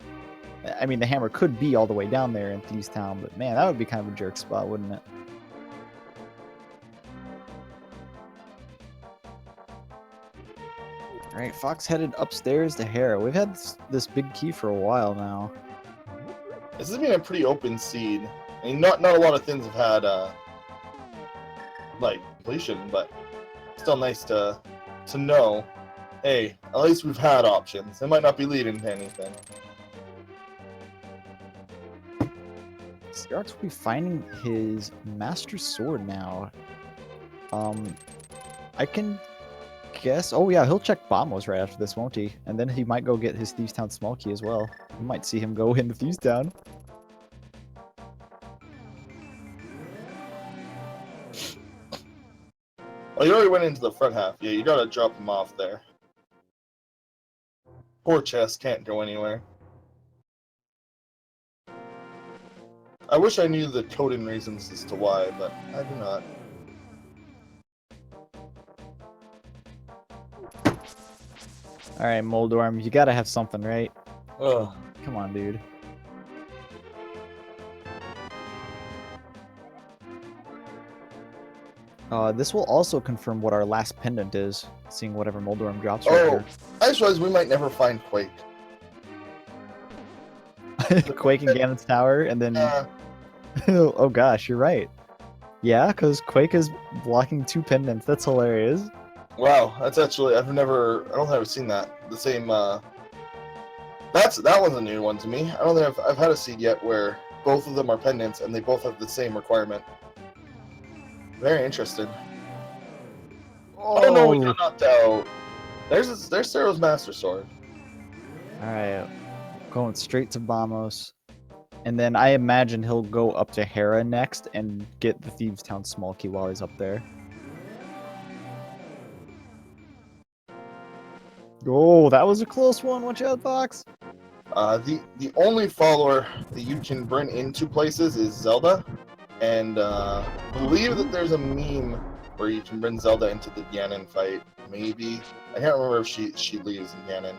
I mean, the hammer could be all the way down there in Thieves Town, but man, that would be kind of a jerk spot, wouldn't it? Alright, Fox headed upstairs to Hera. We've had this big key for a while now. This has been a pretty open seed. I mean, not a lot of things have had, like, completion, but still nice to know, hey, at least we've had options. It might not be leading to anything. CeroX will be finding his Master Sword now. I can guess. Oh yeah, he'll check Bombos right after this, won't he? And then he might go get his Thieves Town small key as well. We might see him go into Thieves Town. Oh, you already went into the front half. Yeah, you gotta drop him off there. Poor chest can't go anywhere. I wish I knew the coding reasons as to why, but I do not. Alright, Moldorm, you gotta have something, right? Ugh. Come on, dude. This will also confirm what our last pendant is, seeing whatever Moldorm drops right Oh, here. I just realized we might never find Quake. Quake in Ganon's Tower, and then... oh gosh, you're right. Yeah, because Quake is blocking 2 pendants. That's hilarious. Wow, that's actually, I don't think I've seen that. The same, that one's a new one to me. I don't think I've had a seed yet where both of them are pendants and they both have the same requirement. Very interesting. Oh no, we got knocked out. There's Cero's Master Sword. Alright, going straight to Bamos. And then I imagine he'll go up to Hera next and get the Thieves Town small key while he's up there. Oh, that was a close one. Watch out, Fox. The only follower that you can bring into places is Zelda, and I believe that there's a meme where you can bring Zelda into the Ganon fight. Maybe I can't remember if she leaves in Ganon.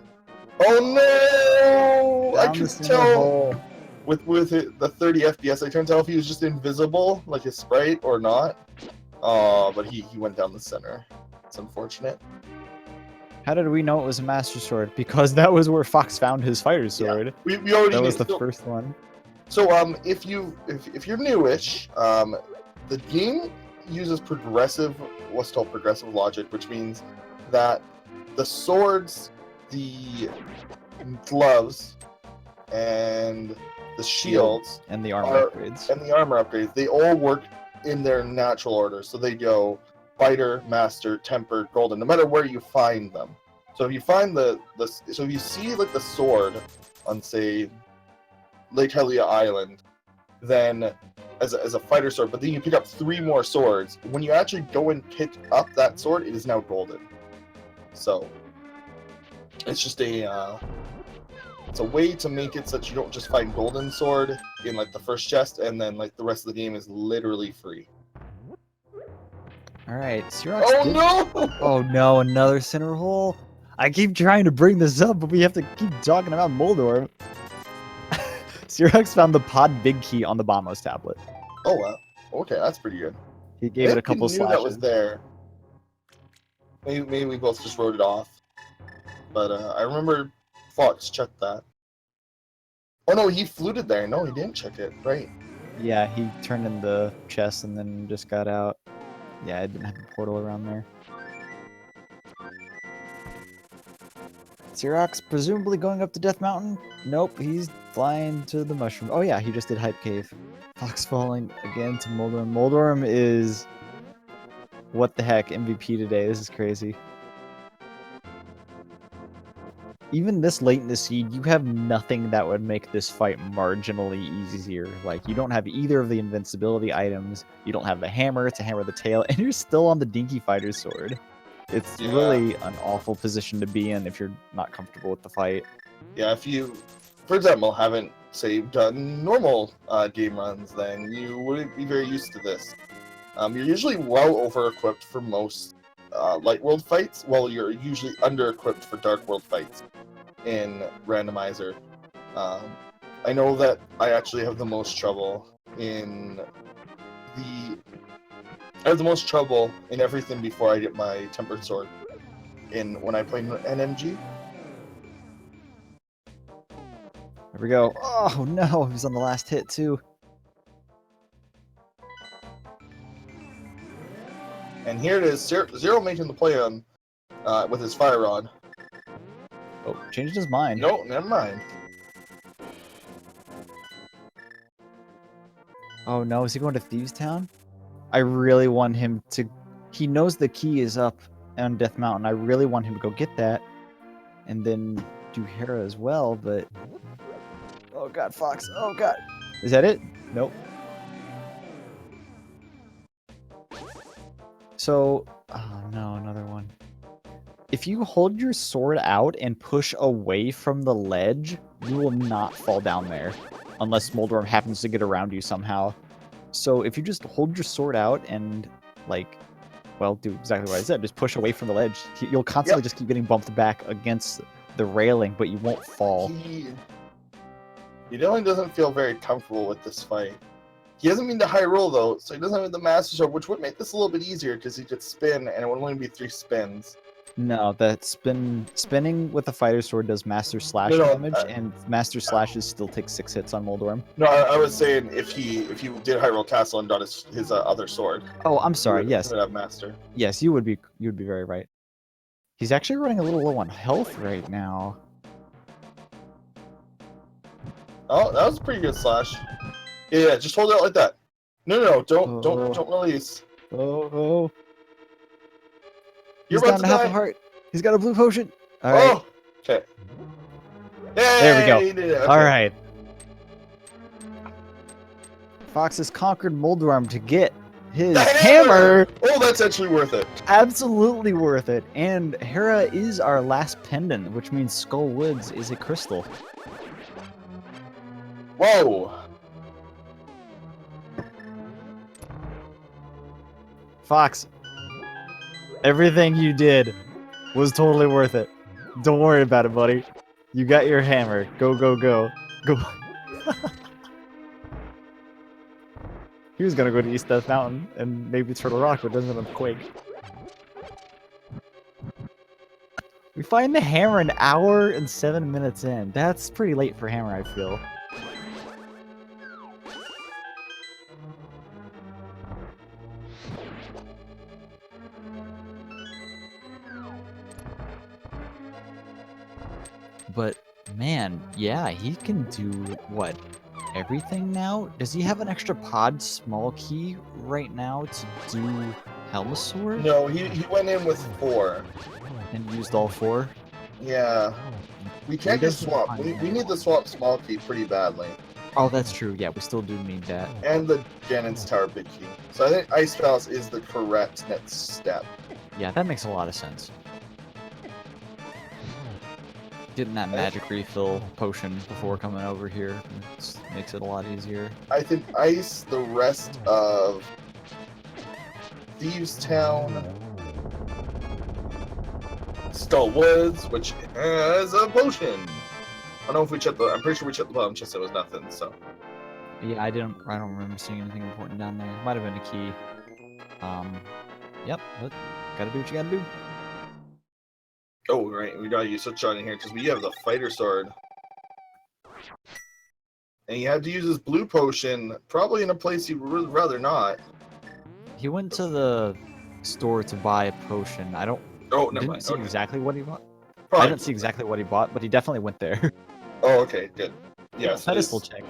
Oh no! I could tell with the 30 FPS. I couldn't tell if he was just invisible, like his sprite, or not. But he went down the center. It's unfortunate. How did we know it was a Master Sword? Because that was where Fox found his Fighter Sword. Yeah, we already that was the first one. So if you're newish, the game uses what's called progressive logic, which means that the swords, the gloves, and the shields and the armor upgrades they all work in their natural order. So they go Fighter, Master, Tempered, Golden, no matter where you find them. So if you find so if you see like the sword on, say, Lake Hylia Island, then as a fighter sword, but then you pick up 3 more swords. When you actually go and pick up that sword, it is now golden. So it's just it's a way to make it so that you don't just find golden sword in like the first chest, and then like the rest of the game is literally free. Alright, CeroX. Oh no! Oh no, another center hole. I keep trying to bring this up, but we have to keep talking about Moldorm. CeroX found the pod big key on the Bamos tablet. Oh wow. Okay, that's pretty good. He gave it a couple slashes. That was there. Maybe we both just wrote it off. But I remember Fox checked that. Oh no, he fluted there. No, he didn't check it. Right. Yeah, he turned in the chest and then just got out. Yeah, I didn't have a portal around there. CeroX presumably going up to Death Mountain? Nope, he's flying to the mushroom. Oh yeah, he just did Hype Cave. Fox falling again to Moldorm. Moldorm is... what the heck, MVP today. This is crazy. Even this late in the seed, you have nothing that would make this fight marginally easier. Like, you don't have either of the invincibility items, you don't have the hammer to hammer the tail, and you're still on the Dinky Fighter's sword. It's really an awful position to be in if you're not comfortable with the fight. Yeah, if you, for example, haven't, say, done normal game runs, then you wouldn't be very used to this. You're usually well over-equipped for most light world fights, while you're usually under-equipped for dark world fights in Randomizer. I know that I actually have the most trouble in everything before I get my tempered sword when I play NMG. There we go. Oh no, he's on the last hit too. And here it is, Zero making the play on with his fire rod. Oh, changed his mind. No, never mind. Oh no, is he going to Thieves Town? I really want him to... He knows the key is up on Death Mountain. I really want him to go get that. And then do Hera as well, but... Oh god, Fox. Oh god. Is that it? Nope. So... Oh no, another one. If you hold your sword out and push away from the ledge, you will not fall down there. Unless Smoldworm happens to get around you somehow. So if you just hold your sword out and, like, well, do exactly what I said, just push away from the ledge, you'll constantly just keep getting bumped back against the railing, but you won't fall. He definitely doesn't feel very comfortable with this fight. He doesn't mean to high roll, though, so he doesn't have the Master Sword, which would make this a little bit easier, because he could spin, and it would only be 3 spins. No, that spinning with the fighter sword does Master Slash damage, and Master Slashes still take 6 hits on Moldorm. No, I was saying if he did high roll castle and got his other sword. Oh, I'm sorry. Yes. He would have Master. Yes, you would be very right. He's actually running a little low on health right now. Oh, that was a pretty good slash. Yeah, just hold it out like that. No, don't release. Oh. You're He's about down to to half die. a heart. He's got a blue potion. All right. Oh, okay. There we go. He did it. Okay. All right. Fox has conquered Moldorm to get his hammer. Oh, that's actually worth it. Absolutely worth it. And Hera is our last pendant, which means Skull Woods is a crystal. Whoa. Fox, everything you did was totally worth it. Don't worry about it, buddy. You got your hammer. Go. He was gonna go to East Death Mountain and maybe Turtle Rock, but doesn't have Quake. We find the hammer an hour and 7 minutes in. That's pretty late for hammer, I feel. But man, yeah, he can do what? Everything now? Does he have an extra pod small key right now to do Helmasaur? No, he went in with 4. And used all 4? Yeah. We can't get swap. We need the swap small key pretty badly. Oh, that's true. Yeah, we still do need that. And the Ganon's Tower big key. So I think Ice Palace is the correct next step. Yeah, that makes a lot of sense. Getting that magic refill potion before coming over here makes it a lot easier. I think Ice, the rest of Thieves Town, Skull Woods, which has a potion. I don't know if we checked I'm pretty sure we checked the bottom chest. It was nothing. So. Yeah, I don't remember seeing anything important down there. Might have been a key. Yep. But gotta do what you gotta do. Oh, right, we gotta use Switch on in here because we have the fighter sword. And you have to use this blue potion, probably in a place you'd rather not. He went to the store to buy a potion. I don't... Oh, never didn't mind. see Okay. exactly what he bought. Probably. I didn't see exactly what he bought, but he definitely went there. Oh, okay, good. Yes. Pedestal check.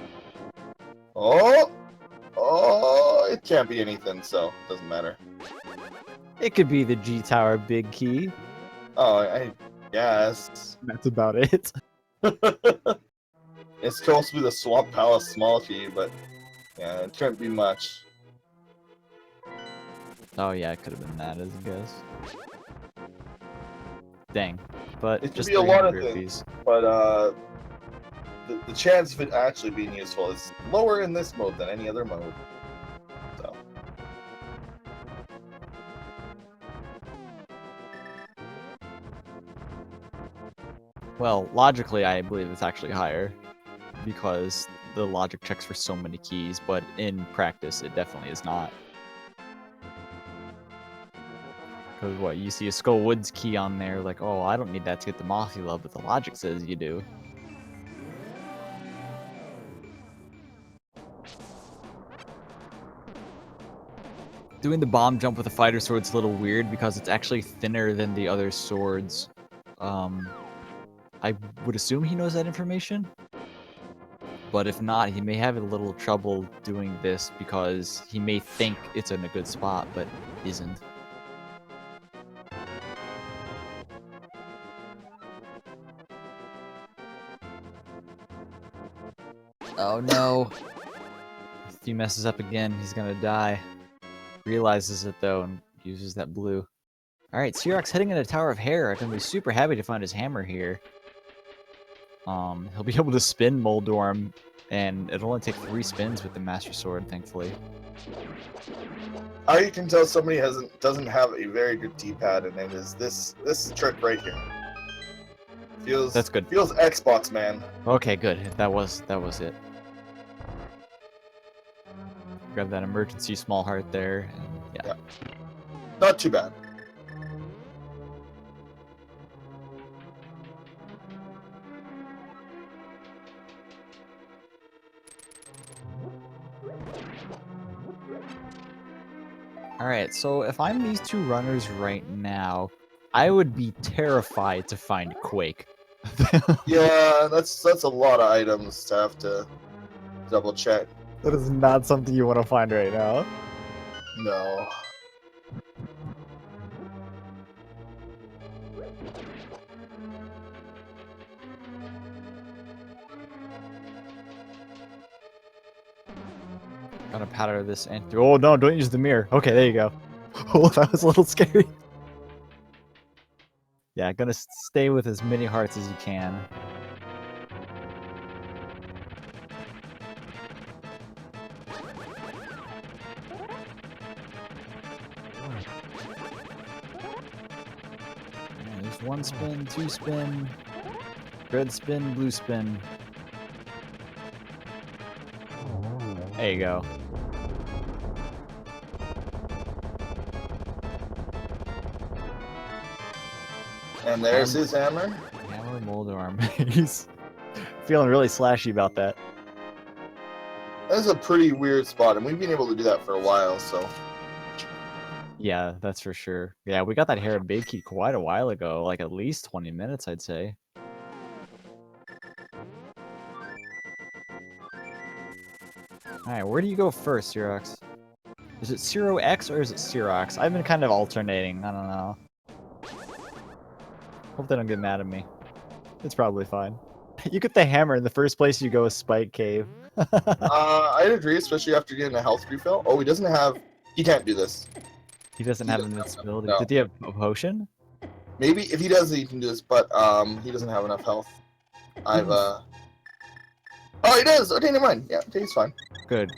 Oh, it can't be anything, so it doesn't matter. It could be the G Tower big key. Oh, I guess. That's about it. It's supposed to be the Swamp Palace small key, but yeah, it couldn't be much. Oh yeah, it could have been that as a guess. Dang. But It could just be a lot of 300 things, rupees. but the chance of it actually being useful is lower in this mode than any other mode. So. Well, logically, I believe it's actually higher because the logic checks for so many keys, but in practice, it definitely is not. Because what, you see a Skull Woods key on there, like, oh, I don't need that to get the Mothula, but the logic says you do. Doing the bomb jump with a fighter sword's a little weird because it's actually thinner than the other swords. I would assume he knows that information. But if not, he may have a little trouble doing this because he may think it's in a good spot, but isn't. Oh no. If he messes up again, he's gonna die. Realizes it though and uses that blue. Alright, CeroX heading into Tower of Hair. I'm gonna be super happy to find his hammer here. He'll be able to spin Moldorm, and it'll only take 3 spins with the Master Sword, thankfully. I can tell somebody doesn't have a very good D-pad, and it is this trick right here. That's good. Feels Xbox, man. Okay, good. That was it. Grab that emergency small heart there, and yeah. Not too bad. Alright, so if I'm these 2 runners right now, I would be terrified to find Quake. Yeah, that's a lot of items to have to double check. That is not something you want to find right now. No. Gonna powder this and oh no, don't use the mirror. Okay, there you go. Oh, that was a little scary. Yeah, gonna stay with as many hearts as you can. And there's 1 spin, 2 spin, red spin, blue spin. There you go. And there's his hammer. Hammer Moldorm. He's feeling really slashy about that. That's a pretty weird spot, and we've been able to do that for a while, so. Yeah, that's for sure. Yeah, we got that hair big key quite a while ago, like at least 20 minutes, I'd say. Alright, where do you go first, CeroX? Is it CeroX or is it CeroX? I've been kind of alternating, I don't know. Hope they don't get mad at me. It's probably fine. You get the hammer in the first place you go is Spike Cave. I'd agree, especially after getting a health refill. Oh, he can't do this. He doesn't have invincibility. No. Did he have a potion? Maybe if he does, he can do this, but he doesn't have enough health. Oh, he does. Okay, never mind. Yeah, okay, he's fine. Good.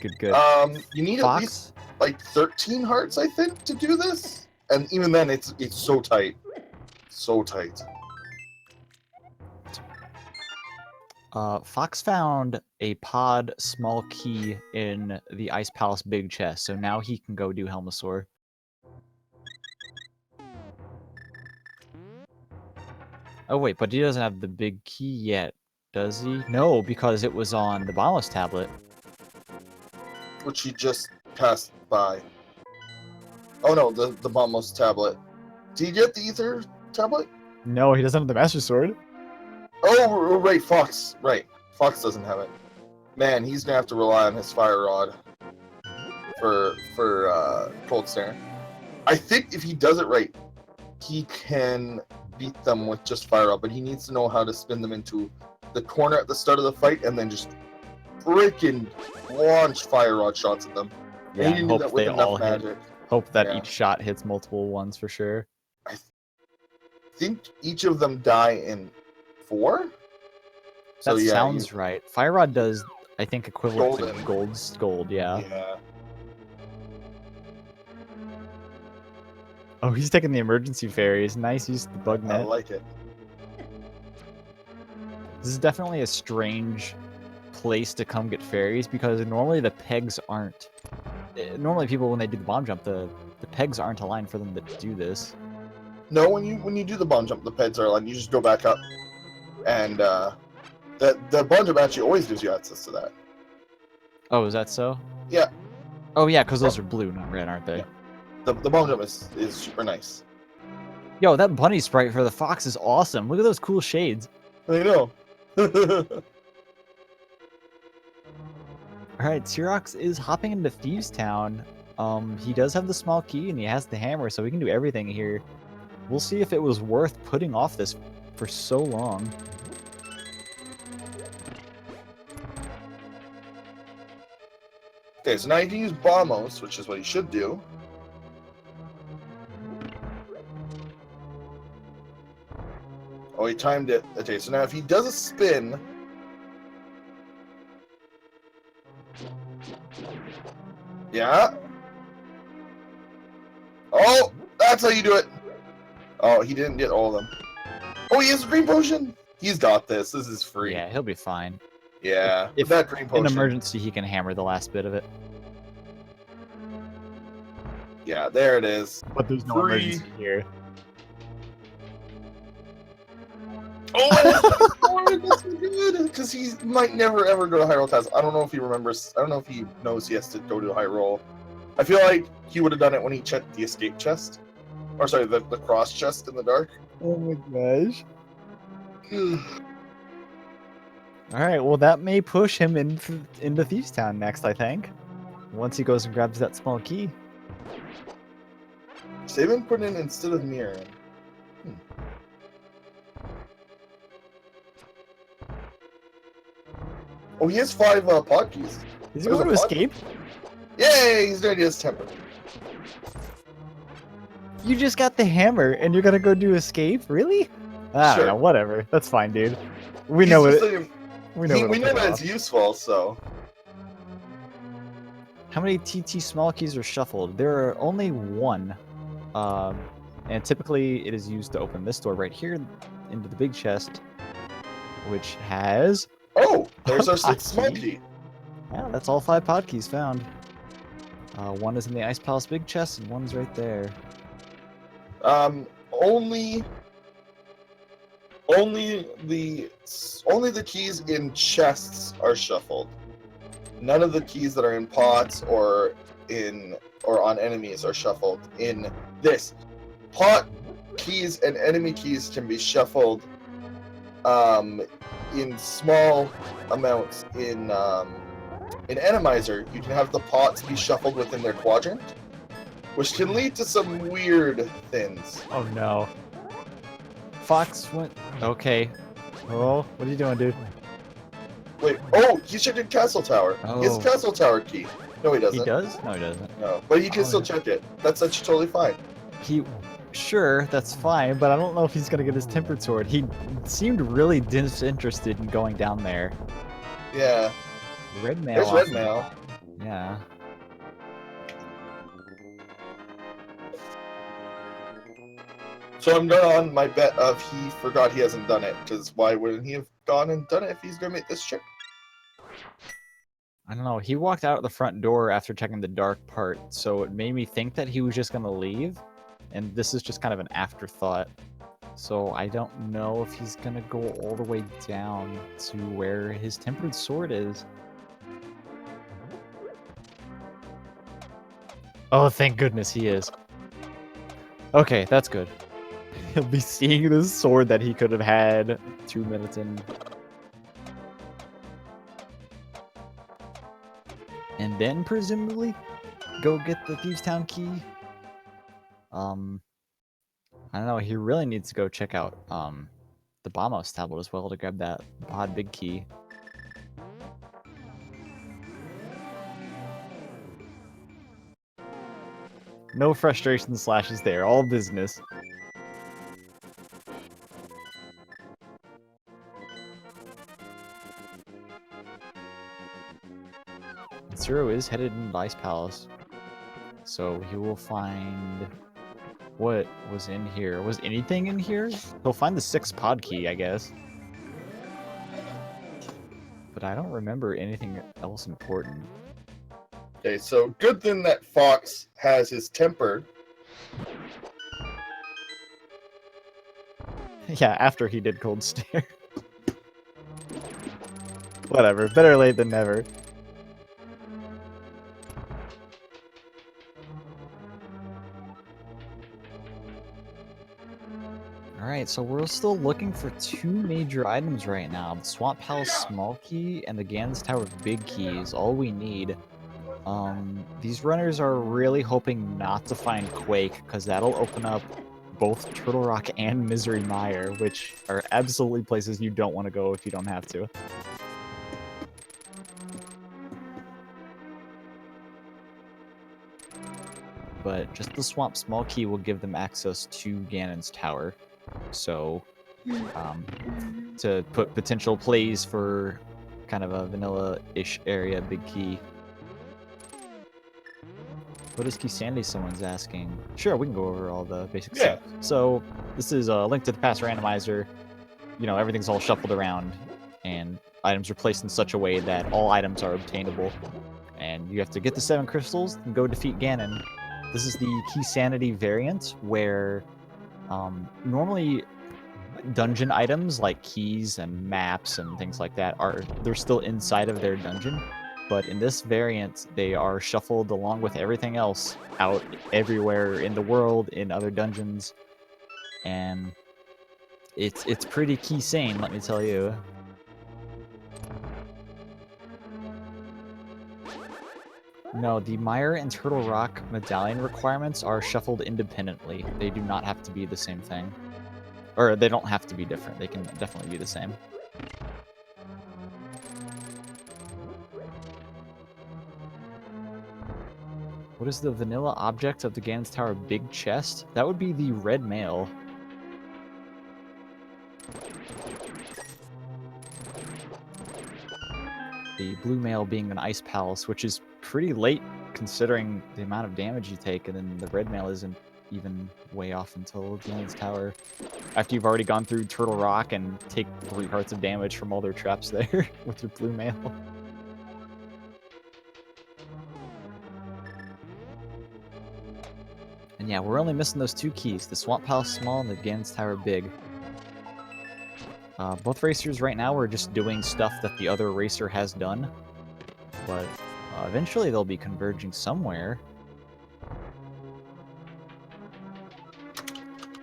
You need Fox? at least like 13 hearts, I think, to do this, and even then, it's so tight, so tight. Fox found a pod small key in the Ice Palace big chest, so now he can go do Helmasaur. Oh wait, but he doesn't have the big key yet, does he? No, because it was on the Bombos tablet. Which he just passed by. Oh no, the Bombos tablet. Did you get the Ether tablet? No, he doesn't have the Master Sword. Oh, right, Fox. Right. Fox doesn't have it. Man, he's gonna have to rely on his Fire Rod for Cold Snare. I think if he does it right, he can beat them with just Fire Rod, but he needs to know how to spin them into the corner at the start of the fight and then just freaking launch Fire Rod shots at them. Yeah, and he can do that with enough magic. Hope that each shot hits multiple ones for sure. I think each of them die in 4? That sounds right. Fire Rod does, I think, equivalent to gold, yeah. Yeah. Oh, he's taking the emergency fairies. Nice use of the bug net. I like it. This is definitely a strange place to come get fairies because normally the pegs aren't. Normally people when they do the bomb jump, the pegs aren't aligned for them to do this. No, when you do the bomb jump, the pegs are aligned. You just go back up, and the bomb jump actually always gives you access to that. Oh, is that so? Yeah. Oh yeah, because those are blue, not red, aren't they? Yeah. The bomb jump is super nice. Yo, that bunny sprite for the fox is awesome. Look at those cool shades. I know. Alright, CeroX is hopping into Thieves Town. He does have the small key and he has the hammer, so we can do everything here. We'll see if it was worth putting off this for so long. Okay, so now you can use Bombos, which is what you should do. Oh, he timed it. Okay, so now if he does a spin... Yeah. Oh, that's how you do it. Oh, he didn't get all of them. Oh, he has a green potion. He's got this. This is free. Yeah, he'll be fine. Yeah, If that green potion. in emergency, he can hammer the last bit of it. Yeah, there it is. But there's no Free. emergency here. Oh, that's good. Because he might never ever go to high roll test. I don't know if he remembers. I don't know if he knows he has to go to high roll. I feel like he would have done it when he checked the escape chest, or sorry, the cross chest in the dark. Oh my gosh. Alright, well that may push him into Thieves Town next, I think. Once he goes and grabs that small key. Save and put in instead of mirroring. Oh, he has 5 pod keys. Is he There's going a to pod- escape? Yay! He's ready to his temper. You just got the hammer and you're gonna go do escape? Really? I Sure. don't know, whatever. That's fine, dude. We He's know just it. like- We know, we know that it's useful, so. How many TT small keys are shuffled? There are only 1. And typically it is used to open this door right here into the big chest, which has... Oh, there's our Pod 6th small key. key. Yeah, that's all 5 pod keys found. 1 is in the Ice Palace big chest, and 1's right there. Only the keys in chests are shuffled. None of the keys that are in pots or on enemies are shuffled in this. Pot keys and enemy keys can be shuffled in small amounts. In Randomizer, you can have the pots be shuffled within their quadrant, which can lead to some weird things. Oh no. Fox went... Okay. Oh, what are you doing, dude? Wait, oh, he should do Castle Tower. He has Oh. Castle Tower key. No, he doesn't. He does? No, he doesn't. No, but he can Oh, still yeah. check it. That's actually totally fine. He... Sure, that's fine, but I don't know if he's gonna get his Tempered Sword. He seemed really disinterested in going down there. Yeah. Red mail. There's red awesome. mail. Yeah. So I'm going on my bet of he forgot he hasn't done it, because why wouldn't he have gone and done it if he's going to make this trip? I don't know. He walked out the front door after checking the dark part, so it made me think that he was just gonna leave. And this is just kind of an afterthought. So I don't know if he's gonna go all the way down to where his Tempered Sword is. Oh, thank goodness he is. Okay, that's good. He'll be seeing this sword that he could have had 2 minutes in. And then presumably go get the Thieves Town key. I don't know, he really needs to go check out the Bombos tablet as well to grab that pod big key. No frustration slashes there, all business. Zero is headed into Ice Palace, so he will find what was in here. Was anything in here? He'll find the 6th pod key, I guess. but I don't remember anything else important. Okay, so good thing that Fox has his temper. Yeah, after he did Cold Stare. Whatever, better late than never. Alright, so we're still looking for two major items right now. The Swamp Palace Small Key and the Ganon's Tower Big Key is all we need. These runners are really hoping not to find Quake, because that'll open up both Turtle Rock and Misery Mire, which are absolutely places you don't want to go if you don't have to. But just the Swamp Small Key will give them access to Ganon's Tower. So, to put potential plays for kind of a vanilla-ish area, Big Key. What is Keysanity, someone's asking? Sure, we can go over all the basic stuff. So, this is a Link to the Past randomizer. You know, everything's all shuffled around, and items are placed in such a way that all items are obtainable. And you have to get the 7 crystals and go defeat Ganon. This is the Keysanity variant, where normally dungeon items like keys and maps and things like that they're still inside of their dungeon, but in this variant they are shuffled along with everything else out everywhere in the world in other dungeons, and it's pretty Keysane, let me tell you. No, the Mire and Turtle Rock medallion requirements are shuffled independently. They do not have to be the same thing. Or they don't have to be different. They can definitely be the same. What is the vanilla object of the Ganon's Tower big chest? That would be the red mail. The blue mail being an ice palace, which is pretty late considering the amount of damage you take, and then the red mail isn't even way off until Ganon's Tower. After you've already gone through Turtle Rock and take 3 hearts of damage from all their traps there with your blue mail. And yeah, we're only missing those 2 keys, the Swamp Palace Small and the Ganon's Tower Big. Both racers right now are just doing stuff that the other racer has done, but eventually they'll be converging somewhere.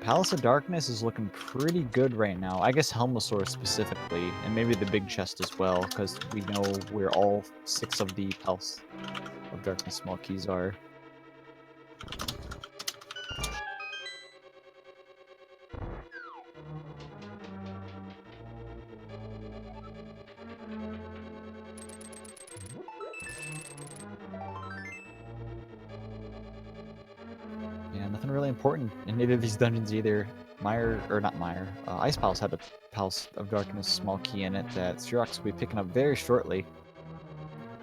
Palace of Darkness is looking pretty good right now. I guess Helmosaur specifically, and maybe the big chest as well, because we know where all 6 of the Palace of Darkness small keys are. Nothing really important in either of these dungeons either. Ice Palace had a Palace of Darkness small key in it that CeroX will be picking up very shortly.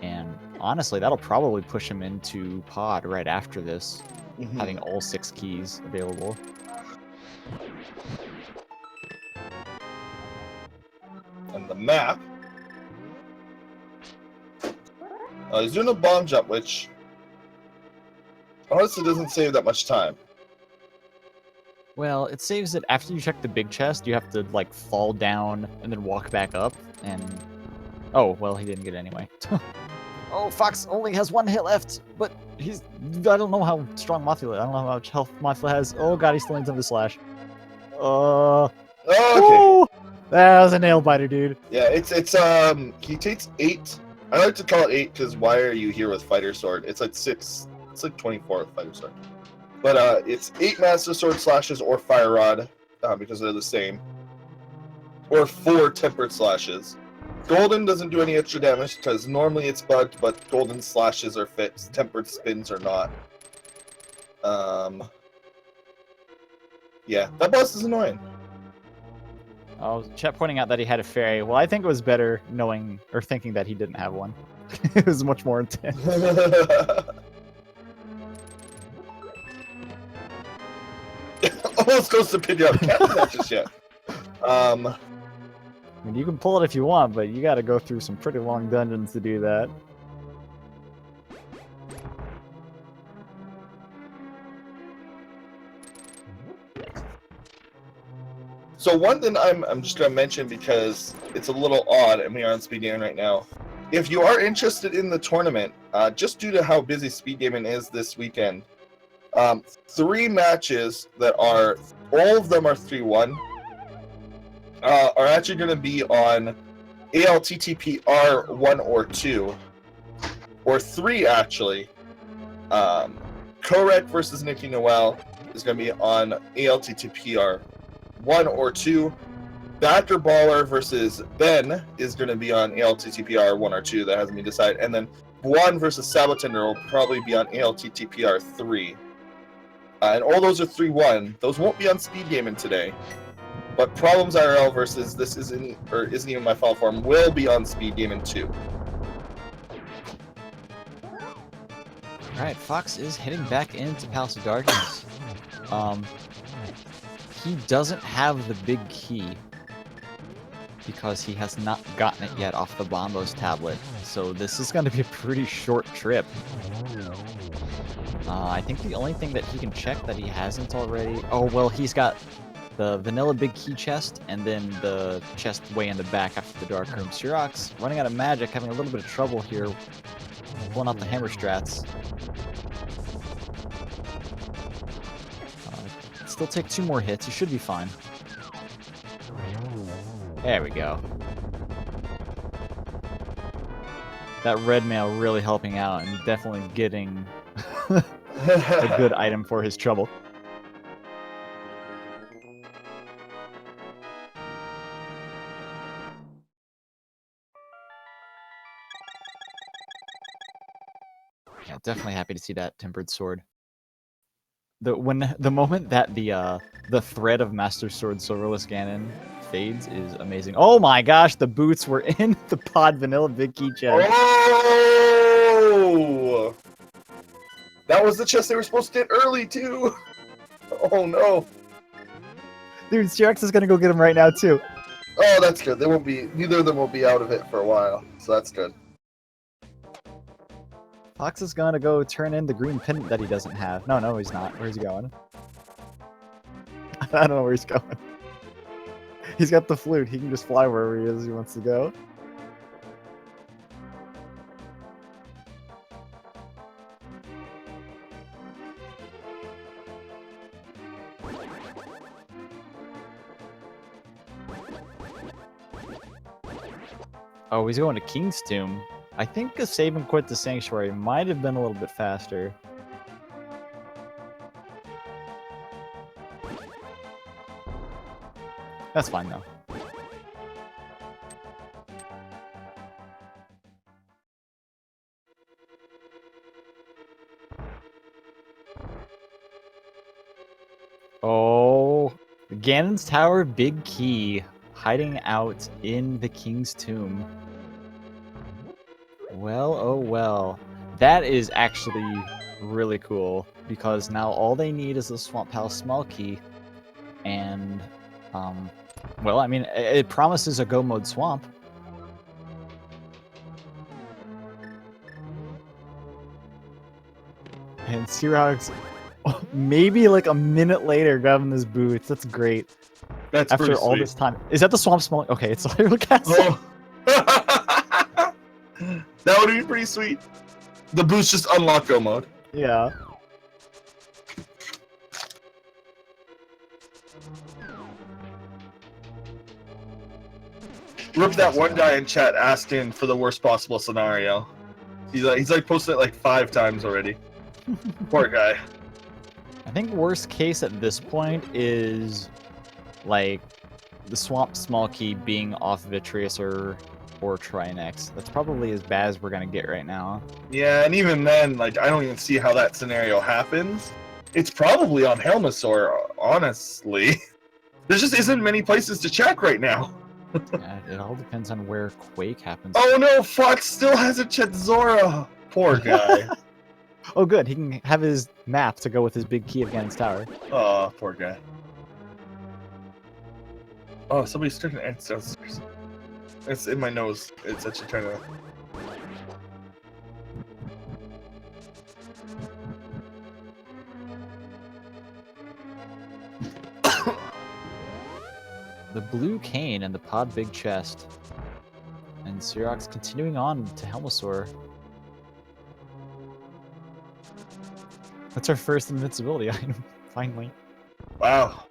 And honestly, that'll probably push him into Pod right after this, having all 6 keys available. And the map. He's doing a bomb jump, which honestly doesn't save that much time. Well, it saves it after you check the big chest. You have to, like, fall down and then walk back up, and... Oh, well, he didn't get it anyway. Oh, Fox only has 1 hit left, but he's... I don't know how strong Mothula is. I don't know how much health Mothula has. Oh, God, he's still into the slash. Oh, okay. Oh, that was a nail biter, dude. Yeah, he takes 8. I like to call it 8 because why are you here with Fighter Sword? It's like 6. It's like 24 with Fighter Sword. But it's 8 Master Sword slashes or Fire Rod, because they're the same. Or 4 Tempered Slashes. Golden doesn't do any extra damage because normally it's bugged, but Golden Slashes are fixed. Tempered Spins are not. Yeah, that boss is annoying. Oh, chat pointing out that he had a fairy. Well, I think it was better knowing or thinking that he didn't have one. It was much more intense. Almost goes to pin you up. Can't do that just yet. I mean, you can pull it if you want, but you gotta go through some pretty long dungeons to do that. So one thing I'm just gonna mention because it's a little odd, and we are on speed gaming right now. If you are interested in the tournament, just due to how busy speed gaming is this weekend, 3 matches that are all of them are 3-1 are actually going to be on ALTTPR 1 or 2, or 3 actually. Korek versus Nikki Noel is going to be on ALTTPR 1 or 2. Backer Baller versus Ben is going to be on ALTTPR 1 or 2. That hasn't been decided. And then Buon versus Sabotender will probably be on ALTTPR 3. And all those are 3-1. Those won't be on speed gaming today. But Problems IRL versus This Isn't Even My Fault Form will be on speed gaming too. Alright, Fox is heading back into Palace of Darkness. He doesn't have the big key because he has not gotten it yet off the Bombos tablet. So this is going to be a pretty short trip. I think the only thing that he can check that he hasn't already... Oh, well, he's got the vanilla big key chest and then the chest way in the back after the dark room. CeroX running out of magic, having a little bit of trouble here, pulling out the hammer strats. Still take 2 more hits. He should be fine. There we go. That red mail really helping out and definitely getting a good item for his trouble. Yeah, definitely happy to see that tempered sword. The moment that the thread of Master Sword Silverless Ganon fades is amazing. Oh my gosh, the boots were in the pod vanilla big key chest. Oh! That was the chest they were supposed to get early too. Oh no. Dude, CeroX is gonna go get him right now too. Oh, that's good. They won't be. Neither of them will be out of it for a while, so that's good. Fox is gonna go turn in the green pendant that he doesn't have. No, he's not. Where's he going? I don't know where he's going. He's got the flute. He can just fly wherever he is he wants to go. Oh, he's going to King's Tomb. I think a save and quit the Sanctuary might have been a little bit faster. That's fine, though. Oh, Ganon's Tower Big Key hiding out in the King's Tomb. Well, oh well. That is actually really cool, because now all they need is the Swamp Palace small key, and, well, I mean, it promises a Go Mode Swamp. And CeroX, maybe like a minute later, grabbing his boots. That's great. That's after pretty all sweet. this time. Is that the Swamp Small? Okay, it's Hyrule Castle. Oh. That would be pretty sweet. The boots just unlock Go Mode. Yeah. Rip that one guy in chat asking for the worst possible scenario. He's like posted it like 5 times already. Poor guy. I think worst case at this point is like the Swamp Small Key being off Vitreous or Trinex. That's probably as bad as we're gonna get right now. Yeah, and even then, like, I don't even see how that scenario happens. It's probably on Helmasaur, honestly. There just isn't many places to check right now. Yeah, it all depends on where Quake happens. Oh no, Fox still hasn't checked Zora. Poor guy. Oh good, he can have his map to go with his big key of Ganon's Tower. Oh, poor guy. Oh, somebody's starting to ants downstairs. It's in my nose. It's actually trying to. The blue cane and the pod big chest. And CeroX continuing on to Helmosaur. That's our first invincibility item, finally. Wow.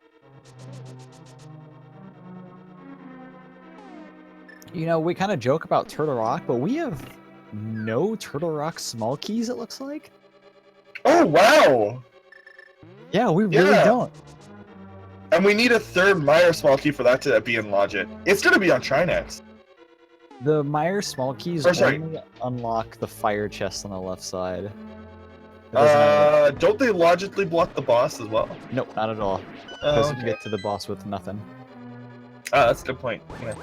You know, we kind of joke about Turtle Rock, but we have no Turtle Rock small keys, it looks like. Oh, wow. Yeah, we really don't. And we need a third Meyer small key for that to be in Logic. It's going to be on Trinex. The Meyer small keys Or, sorry. only unlock the fire chest on the left side. It doesn't have Don't they logically block the boss as well? Nope, not at all. Oh, Because you okay. get to the boss with nothing. Ah, that's a good point. Yeah.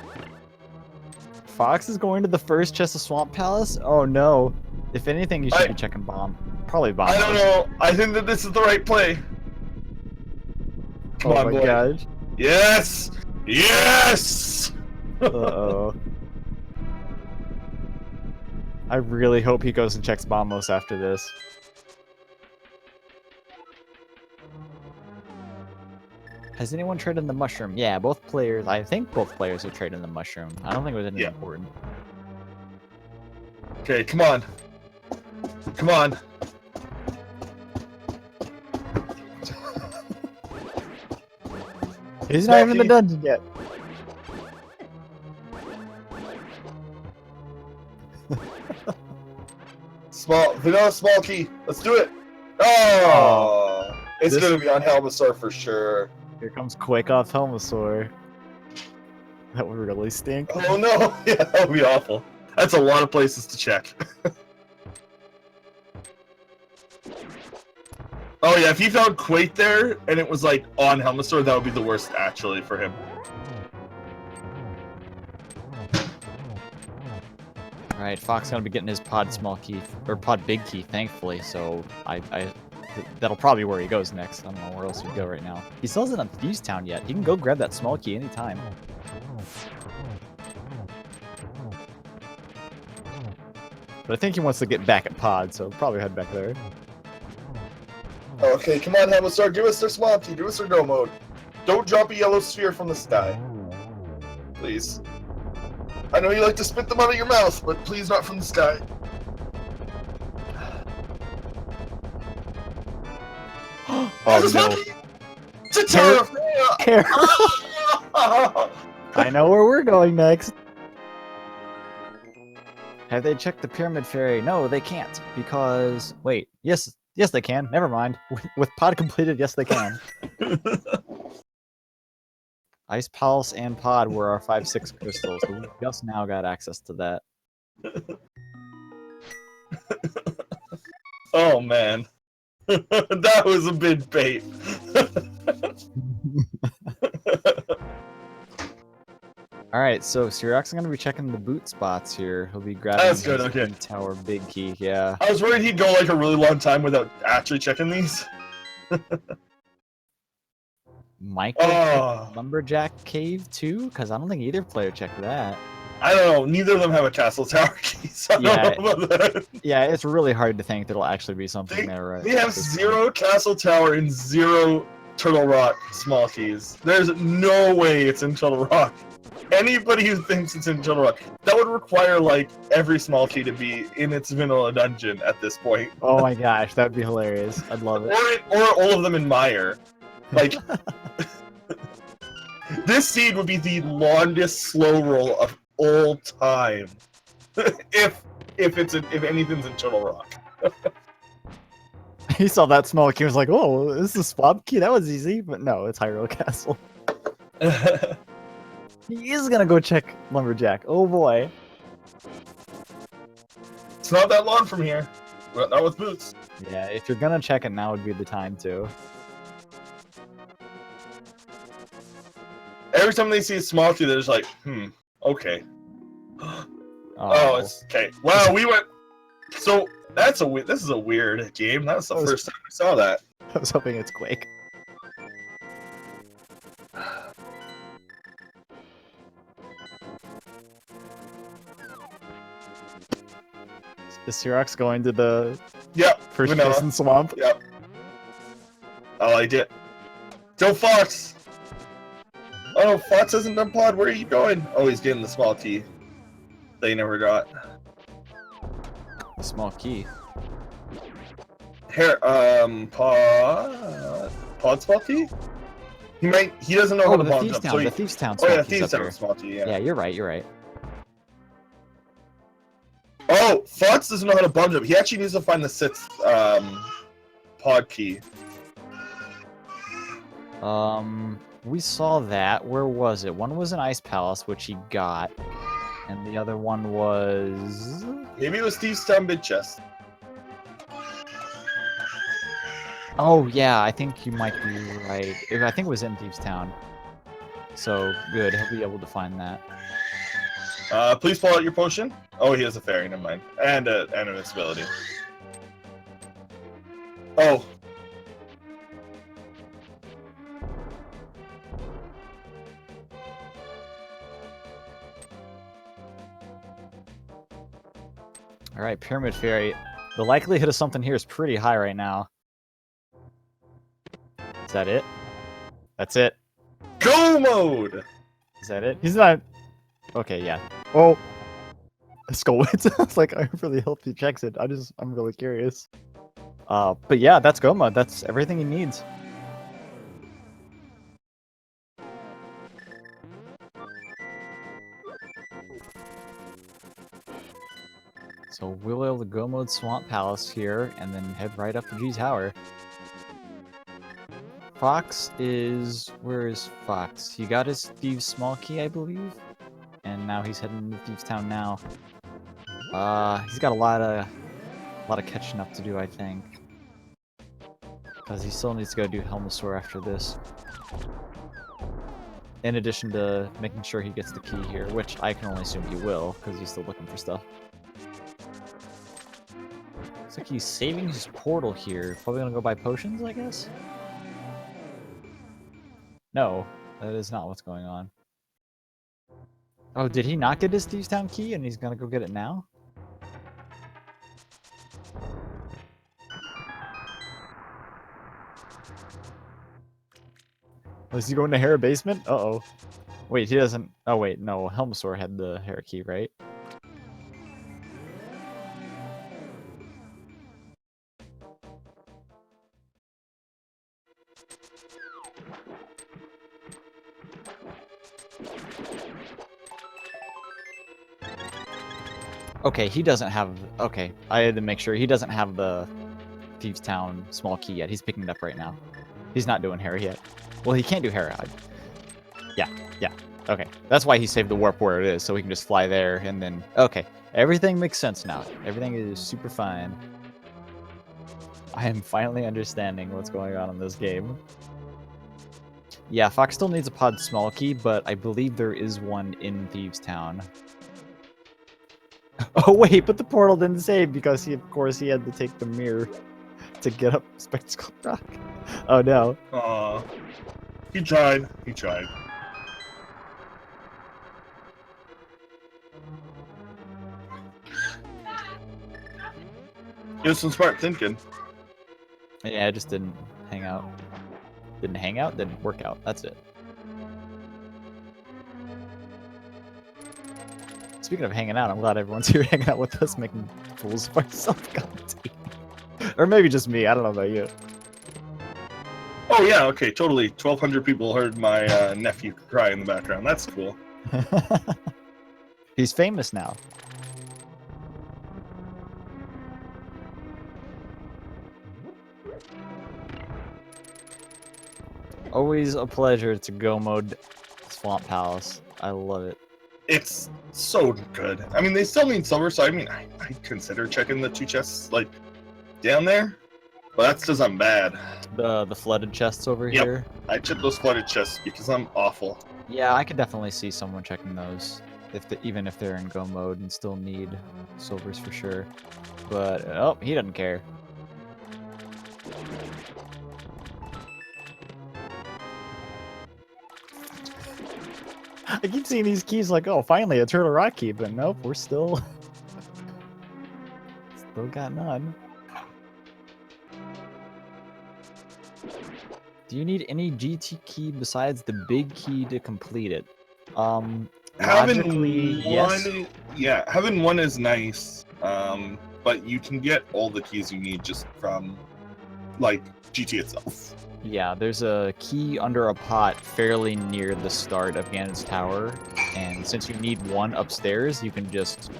Fox is going to the first chest of Swamp Palace? Oh no. If anything, you should be checking Bomb. Probably Bomb. I don't know. I think that this is the right play. Come on, my boy. gosh. Yes! Yes! Uh-oh. I really hope he goes and checks Bombos after this. Has anyone traded the mushroom? Yeah, both players. I think both players have traded the mushroom. I don't think it was anything important. Okay, come on. Come on. He's not even in the dungeon yet. Vanilla small key. Let's do it. Oh! It's This- gonna be on Helmasaur for sure. Here comes Quake off Helmosaur. That would really stink. Oh no! Yeah, that would be awful. That's a lot of places to check. Oh yeah, if he found Quake there and it was like on Helmasaur, that would be the worst actually for him. Alright, Fox gonna be getting his pod small key, or pod big key, thankfully, so that'll probably be where he goes next. I don't know where else he'd go right now. He still hasn't on Fuse Town yet. He can go grab that small key anytime. But I think he wants to get back at pod, so probably head back there. Okay, come on Helmasaur, give us their small key, give us their go mode. Don't drop a yellow sphere from the sky. Please. I know you like to spit them out of your mouth, but please not from the sky. Oh no. It's a terror! I know where we're going next. Have they checked the Pyramid Fairy? No, they can't, because... Wait, yes they can, never mind. With pod completed, yes they can. Ice Palace and Pod were our 5-6 crystals, so we just now got access to that. Oh man. That was a big bait. Alright, so CeroX is going to be checking the boot spots here. He'll be grabbing That's good, his okay. Tower big key, yeah. I was worried he'd go like a really long time without actually checking these. Michael Oh. Lumberjack Cave too? Because I don't think either player checked that. I don't know, neither of them have a castle tower key, so I don't know about that. Yeah, it's really hard to think there'll actually be something there, right? They have 0 castle tower and 0 Turtle Rock small keys. There's no way it's in Turtle Rock. Anybody who thinks it's in Turtle Rock, that would require like every small key to be in its vanilla dungeon at this point. Oh my gosh, that'd be hilarious. I'd love it. Or all of them in Meyer. Like, this seed would be the longest slow roll of all time. if anything's in Turtle Rock. He saw that small key, was like, "Oh, this is a swap key. That was easy." But no, it's Hyrule Castle. He is gonna go check Lumberjack. Oh boy. It's not that long from here. But not with boots. Yeah, if you're gonna check it, now would be the time to. Every time they see a small key, they're just like, okay. Oh, it's okay. Wow, we went. So this is a weird game. That was the first time we saw that. I was hoping it's Quake. Is CeroX going to the Yep. first Vanilla. place in Swamp? Yep. I liked it. Go Fox! Oh, Fox hasn't done pod. Where are you going? Oh, he's getting the small T. They never got. The small key. Here, pod small T? He doesn't know how to the bomb Thieves jump. Town. So he, The Thieves Town oh small yeah, key's Thieves up Town here. small T, Yeah, you're right. You're right. Oh, Fox doesn't know how to bomb jump. He actually needs to find the 6th pod key. We saw that. Where was it? One was an Ice Palace, which he got, and the other one was. Maybe it was Thieves Town mid chest. Oh yeah, I think you might be right. I think it was in Thieves Town. So good, he'll be able to find that. Please pull out your potion. Oh, he has a fairy. Never mind. And an invincibility. Oh. All right, Pyramid Fairy. The likelihood of something here is pretty high right now. Is that it? That's it. Go mode! Is that it? He's not. Okay, yeah. Oh. Skull. It's like I really hope he checks it. I'm really curious. But yeah, that's go mode. That's everything he needs. So we'll be able to go mode Swamp Palace here, and then head right up to G Tower. Fox is... where is Fox? He got his Thieves Small Key, I believe? And now he's heading to Thieves Town now. He's got a lot of catching up to do, I think. Because he still needs to go do Helmosaur after this. In addition to making sure he gets the key here, which I can only assume he will, because he's still looking for stuff. Looks like he's saving his portal here. Probably gonna go buy potions, I guess? No, that is not what's going on. Oh, did he not get his Thieves Town key and he's gonna go get it now? Was he going to Hera basement? Uh-oh. Wait, he doesn't... Oh, wait, no. Helmosaur had the Hera key, right? Okay, he doesn't have... Okay, I had to make sure. He doesn't have the Thieves Town small key yet. He's picking it up right now. He's not doing Hera yet. Well, he can't do Hera. Yeah. Okay, that's why he saved the warp where it is, so we can just fly there and then... Okay, everything makes sense now. Everything is super fine. I am finally understanding what's going on in this game. Yeah, Fox still needs a pod small key, but I believe there is one in Thieves Town. Oh wait, but the portal didn't save because of course he had to take the mirror to get up Spectacle Rock. Oh no. Aw. He tried. He tried. It was some smart thinking. Yeah, it just didn't hang out. Didn't hang out, didn't work out. That's it. Speaking of hanging out, I'm glad everyone's here hanging out with us, making fools of ourselves. Or maybe just me. I don't know about you. Oh yeah, okay, totally. 1,200 people heard my nephew cry in the background. That's cool. He's famous now. Always a pleasure to go mode Swamp Palace. I love it. It's so good. I mean, they still need silver, so I mean, I consider checking the 2 chests, like, down there. But that's because I'm bad. The flooded chests over Yep. here. I check those flooded chests because I'm awful. Yeah, I could definitely see someone checking those, even if they're in go mode and still need silvers for sure. But oh, he doesn't care. I keep seeing these keys like, oh, finally a Turtle Rock key, but nope, we're still Still got none. Do you need any GT key besides the big key to complete it? Logically, yes. Yeah, having one is nice. But you can get all the keys you need just from, like, GT itself. Yeah, there's a key under a pot fairly near the start of Ganon's tower, and since you need one upstairs, you can just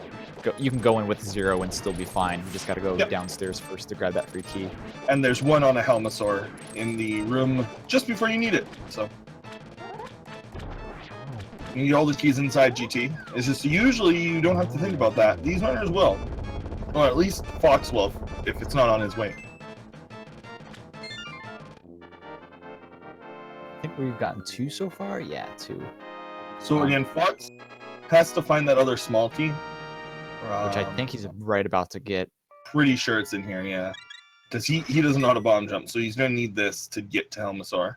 go in with 0 and still be fine. You just gotta go downstairs first to grab that free key. And there's one on a Helmasaur in the room just before you need it. So you need all the keys inside GT. It's just usually you don't have to think about that. These runners will. Or at least Fox will if it's not on his way. I think we've gotten 2 so far? Yeah, 2. So again, Fox has to find that other small key. Which I think he's right about to get. Pretty sure it's in here, yeah. Because he doesn't know how to bomb jump, so he's going to need this to get to Helmasaur.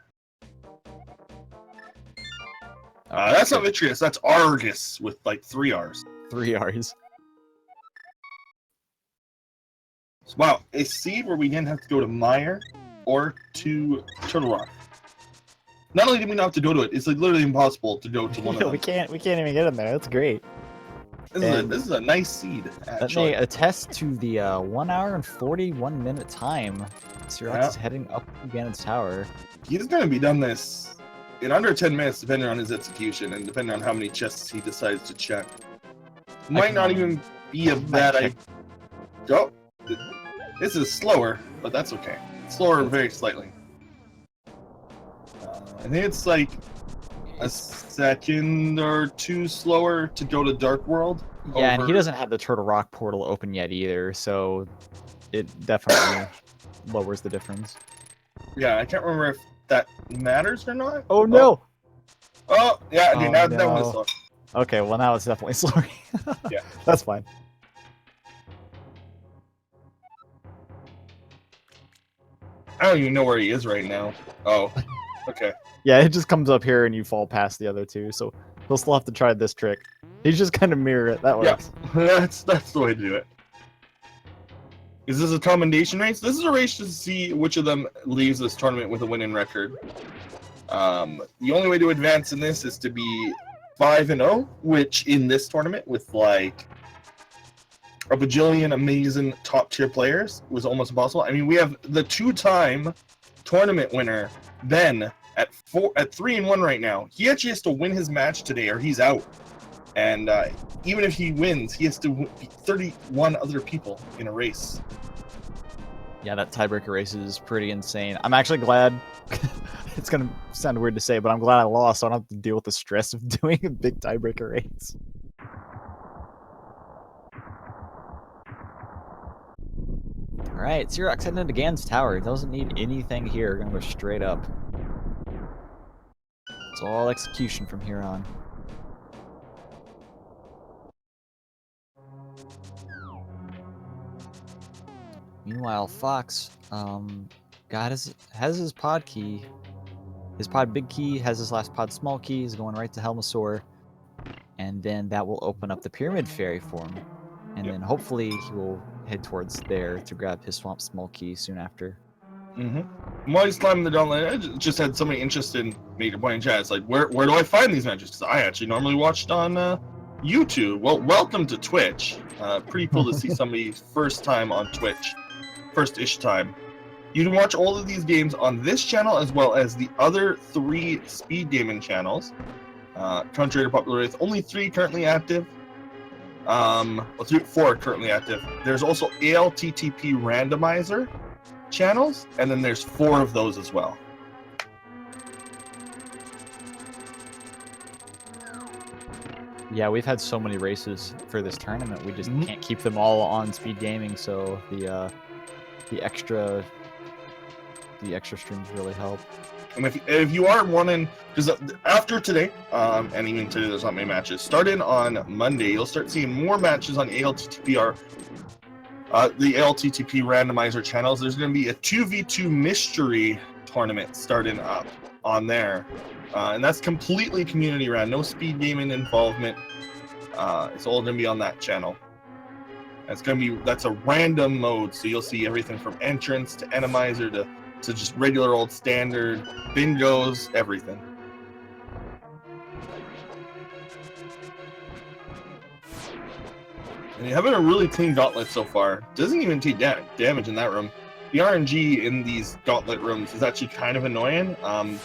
That's not Vitreous, that's Argus with like 3 R's. 3 R's. So, wow, a seed where we didn't have to go to Mire or to Turtle Rock. Not only did we not have to go to it, it's like literally impossible to go to one of them. We can't even get in there. That's great. This is a nice seed, actually. Let me attest to the 1 hour and 41 minute time CeroX is heading up Ganon's tower. He's going to be done this in under 10 minutes, depending on his execution and depending on how many chests he decides to check. Might not even be a bad idea. Oh, this is slower, but that's okay. It's slower very slightly. I think it's like a second or 2 slower to go to Dark World. Yeah, and he doesn't have the Turtle Rock portal open yet either, so it definitely lowers the difference. Yeah, I can't remember if that matters or not. Oh no! Oh, yeah, dude, that one is slow. Okay, well now it's definitely slower. Yeah. That's fine. I don't even know where he is right now. Oh, okay. Yeah, it just comes up here and you fall past the other 2, so he'll still have to try this trick. He's just kind of mirror it. That works. Yeah, that's the way to do it. Is this a commendation race? This is a race to see which of them leaves this tournament with a winning record. The only way to advance in this is to be 5-0, which in this tournament with like a bajillion amazing top tier players was almost impossible. I mean, we have the 2-time tournament winner, Ben, at 3-1 right now. He actually has to win his match today or he's out. And even if he wins, he has to beat 31 other people in a race. Yeah, that tiebreaker race is pretty insane. I'm actually glad. It's going to sound weird to say, but I'm glad I lost, so I don't have to deal with the stress of doing a big tiebreaker race. Alright, CeroX heading into Ganon's tower. Doesn't need anything here. Gonna go straight up. It's all execution from here on. Meanwhile, Fox has his pod key. His pod big key has his last pod small key. He's going right to Helmasaur. And then that will open up the Pyramid Fairy for him. And then hopefully he will head towards there to grab his Swamp Small Key soon after. While he's climbing the gauntlet, I just had somebody interested in Major Point in chat. It's like, where do I find these matches? Because I actually normally watched on YouTube. Well, welcome to Twitch. Pretty cool to see somebody's first time on Twitch. First-ish time. You can watch all of these games on this channel as well as the other 3 speed gaming channels. Contrary to popular faith, only 3 currently active. 4 currently active. There's also ALTTP Randomizer channels, and then there's 4 of those as well. Yeah, we've had so many races for this tournament. We just can't keep them all on speed gaming, so the extra streams really help. And if you are wanting, because after today, and even today there's not many matches, starting on Monday, you'll start seeing more matches on ALTTPR, the ALTTP randomizer channels. There's going to be a 2v2 mystery tournament starting up on there. And that's completely community ran, no speed gaming involvement. It's all going to be on that channel. That's a random mode, so you'll see everything from entrance to Randomizer to just regular old standard, bingos, everything. And you're having a really clean gauntlet so far. Doesn't even take damage in that room. The RNG in these gauntlet rooms is actually kind of annoying.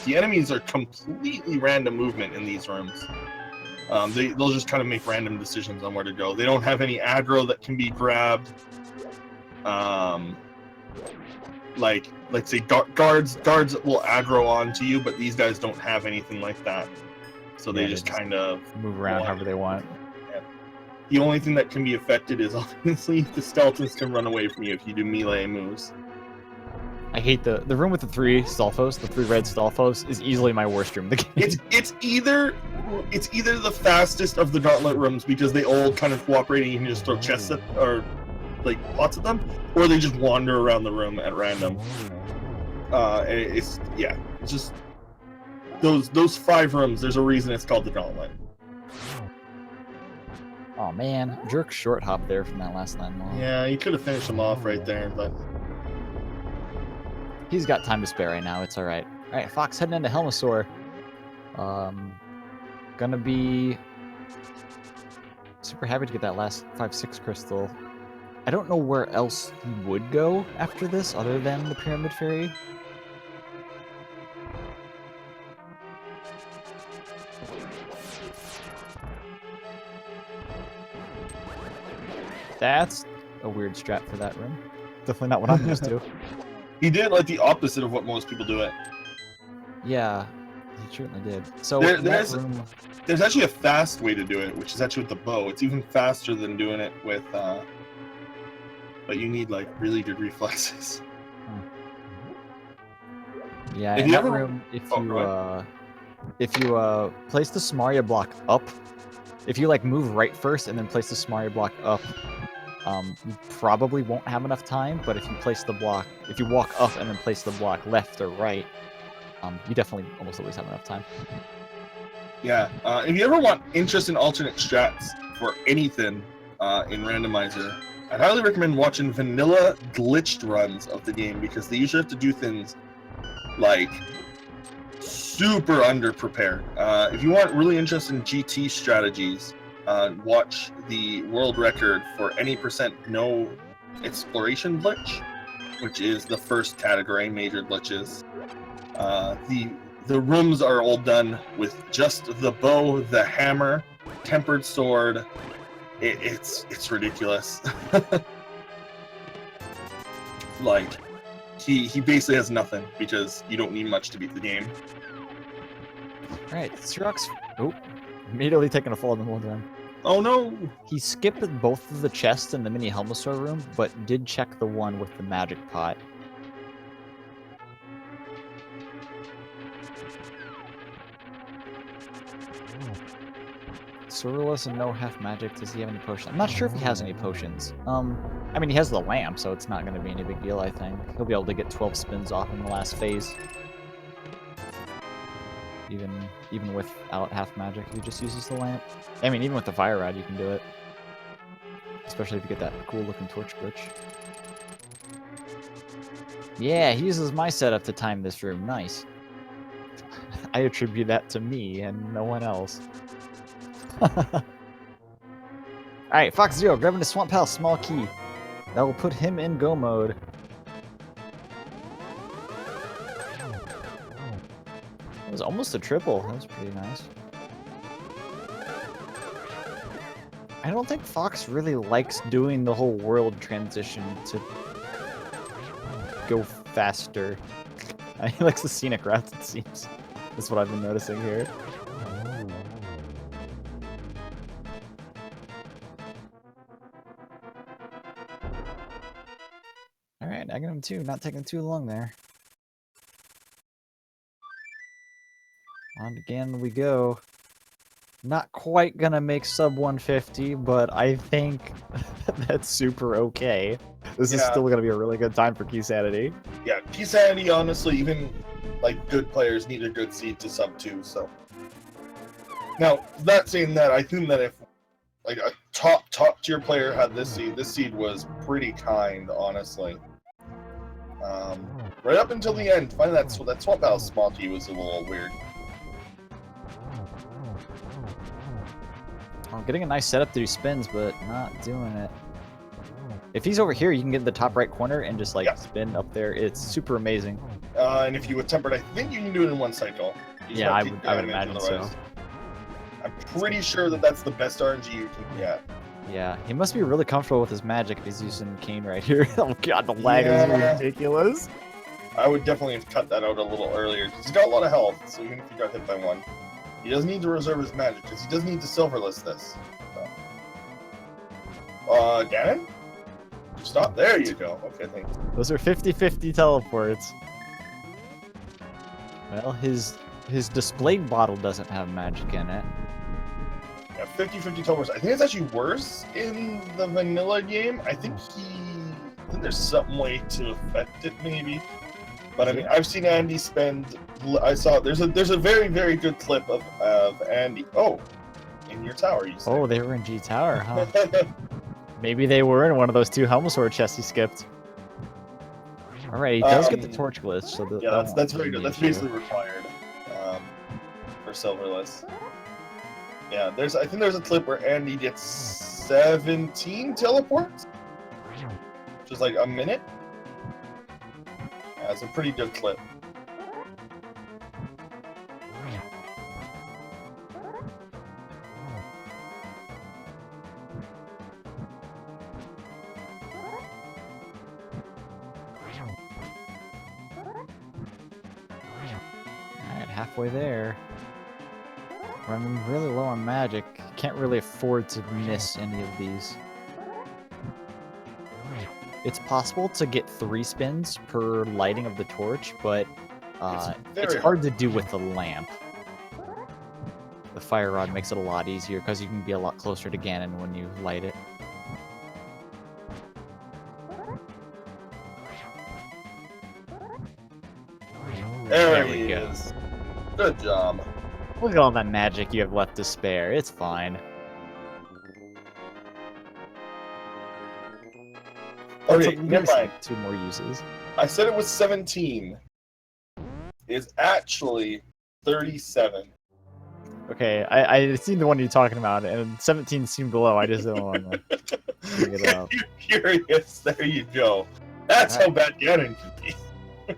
The enemies are completely random movement in these rooms. They'll just kind of make random decisions on where to go. They don't have any aggro that can be grabbed. Like, let's say guards will aggro onto you, but these guys don't have anything like that. So they just kind of move around however they want. Yeah. The only thing that can be affected is obviously the skeletons can run away from you if you do melee moves. I hate the room with the 3 Stalfos, the 3 red Stalfos, is easily my worst room in the game. It's either the fastest of the gauntlet rooms because they all kind of cooperate and you can just throw chests at, or like pots at them, or they just wander around the room at random. It's just those 5 rooms. There's a reason it's called the gauntlet. Oh man, jerk short hop there from that last landmark. Yeah, you could have finished him off right there, but he's got time to spare right now. It's all right. All right, Fox heading into Helmosaur. Gonna be super happy to get that last 5-6 crystal. I don't know where else he would go after this other than the Pyramid Fairy. That's a weird strat for that room. Definitely not what I'm used to. He did like the opposite of what most people do it. Yeah, he certainly did. So there's actually a fast way to do it, which is actually with the bow. It's even faster than doing it with, but you need like really good reflexes. Yeah, in that room, if you place the Samaria block up, if you like move right first and then place the Samaria block up, you probably won't have enough time, but if you walk up and then place the block left or right, you definitely almost always have enough time. Yeah, if you ever want interesting alternate strats for anything in Randomizer, I'd highly recommend watching vanilla glitched runs of the game because they usually have to do things like super underprepared. If you want really interesting GT strategies, watch the world record for any % no exploration glitch, which is the first category, major glitches. The rooms are all done with just the bow, the hammer, tempered sword. It's ridiculous. Like, he basically has nothing because you don't need much to beat the game. Alright, CeroX. Oh, immediately taking a fall in the middle room. Oh no! He skipped both of the chests in the mini Helmosaur room, but did check the one with the magic pot. Sorreless and no half magic. Does he have any potions? I'm not sure if he has any potions. I mean, he has the lamp, so it's not going to be any big deal, I think. He'll be able to get 12 spins off in the last phase. Even without half magic, he just uses the lamp. I mean, even with the fire rod, you can do it. Especially if you get that cool looking torch glitch. Yeah, he uses my setup to time this room. Nice. I attribute that to me and no one else. Alright, FoxZerro grabbing the Swamp Palace small key. That will put him in go mode. It was almost a triple. That was pretty nice. I don't think Fox really likes doing the whole world transition to go faster. He likes the scenic routes, it seems. That's what I've been noticing here. Alright, Ganon 2, not taking too long there. On again we go. Not quite gonna make sub 150, but I think that's super okay. This is still gonna be a really good time for Keysanity. Yeah, Keysanity, honestly, even like good players need a good seed to sub 2, so. Now, not saying that, I think that if like a top tier player had this seed. This seed was pretty kind, honestly. Right up until the end, finding that swap battle small key was a little weird. I'm getting a nice setup through spins, but not doing it. If he's over here, you can get in the top right corner and just like spin up there. It's super amazing. And if you would temper it, I think you can do it in one cycle. Yeah, I would imagine so. I'm pretty sure that that's the best RNG you can get. Yeah, he must be really comfortable with his magic if he's using Kane right here. Oh god, the lag is ridiculous. I would definitely have cut that out a little earlier, because he's got a lot of health, so even if he got hit by one, he doesn't need to reserve his magic, because he does need to silverless this. So. Ganon? Stop, there you go. Okay, thanks. Those are 50-50 teleports. Well, his display bottle doesn't have magic in it. Yeah, 50-50 teleports. I think it's actually worse in the vanilla game. I think there's some way to affect it, maybe. But I mean, I've seen Andy spend. There's a very, very good clip of Andy. Oh, in your tower, you said. Oh, they were in G Tower, huh? Maybe they were in one of those two Helmasaur chests he skipped. Alright, he does get the torch glitch. So yeah, that's very good. That's basically required for silverless. Yeah, I think there's a clip where Andy gets 17 teleports, which is like a minute. Yeah, it's a pretty good clip. Alright, halfway there. Running really low on magic. Can't really afford to miss any of these. It's possible to get 3 spins per lighting of the torch, but it's hard to do with the lamp. The fire rod makes it a lot easier because you can be a lot closer to Ganon when you light it. There he is. Good job. Look at all that magic you have left to spare. It's fine. Okay, never mind. 2 more uses. I said it was 17. It's actually 37. Okay, I seen the one you're talking about, and 17 seemed low. I just don't want to bring it up. You're curious. There you go. That's how bad Ganon can be.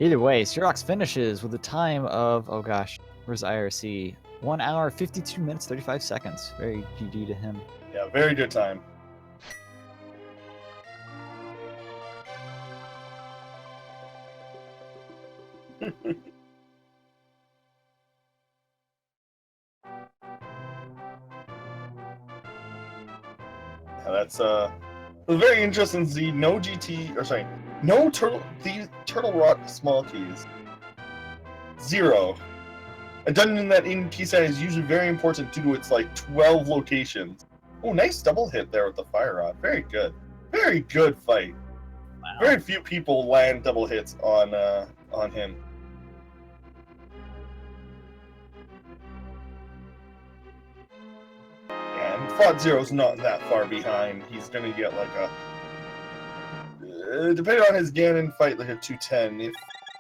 Either way, CeroX finishes with a time of, oh gosh, where's IRC? 1 hour, 52 minutes, 35 seconds. Very GG to him. Yeah, very good time. Yeah, that's very interesting to see. No GT, or sorry, no turtle rock small keys. 0. A dungeon that in Keysanity is usually very important due to its like 12 locations. Oh, nice double hit there with the fire rod. Very good. Very good fight. Wow. Very few people land double hits on him. And FoxZerro's not that far behind. He's gonna get like a, depending on his Ganon fight, like a 210. If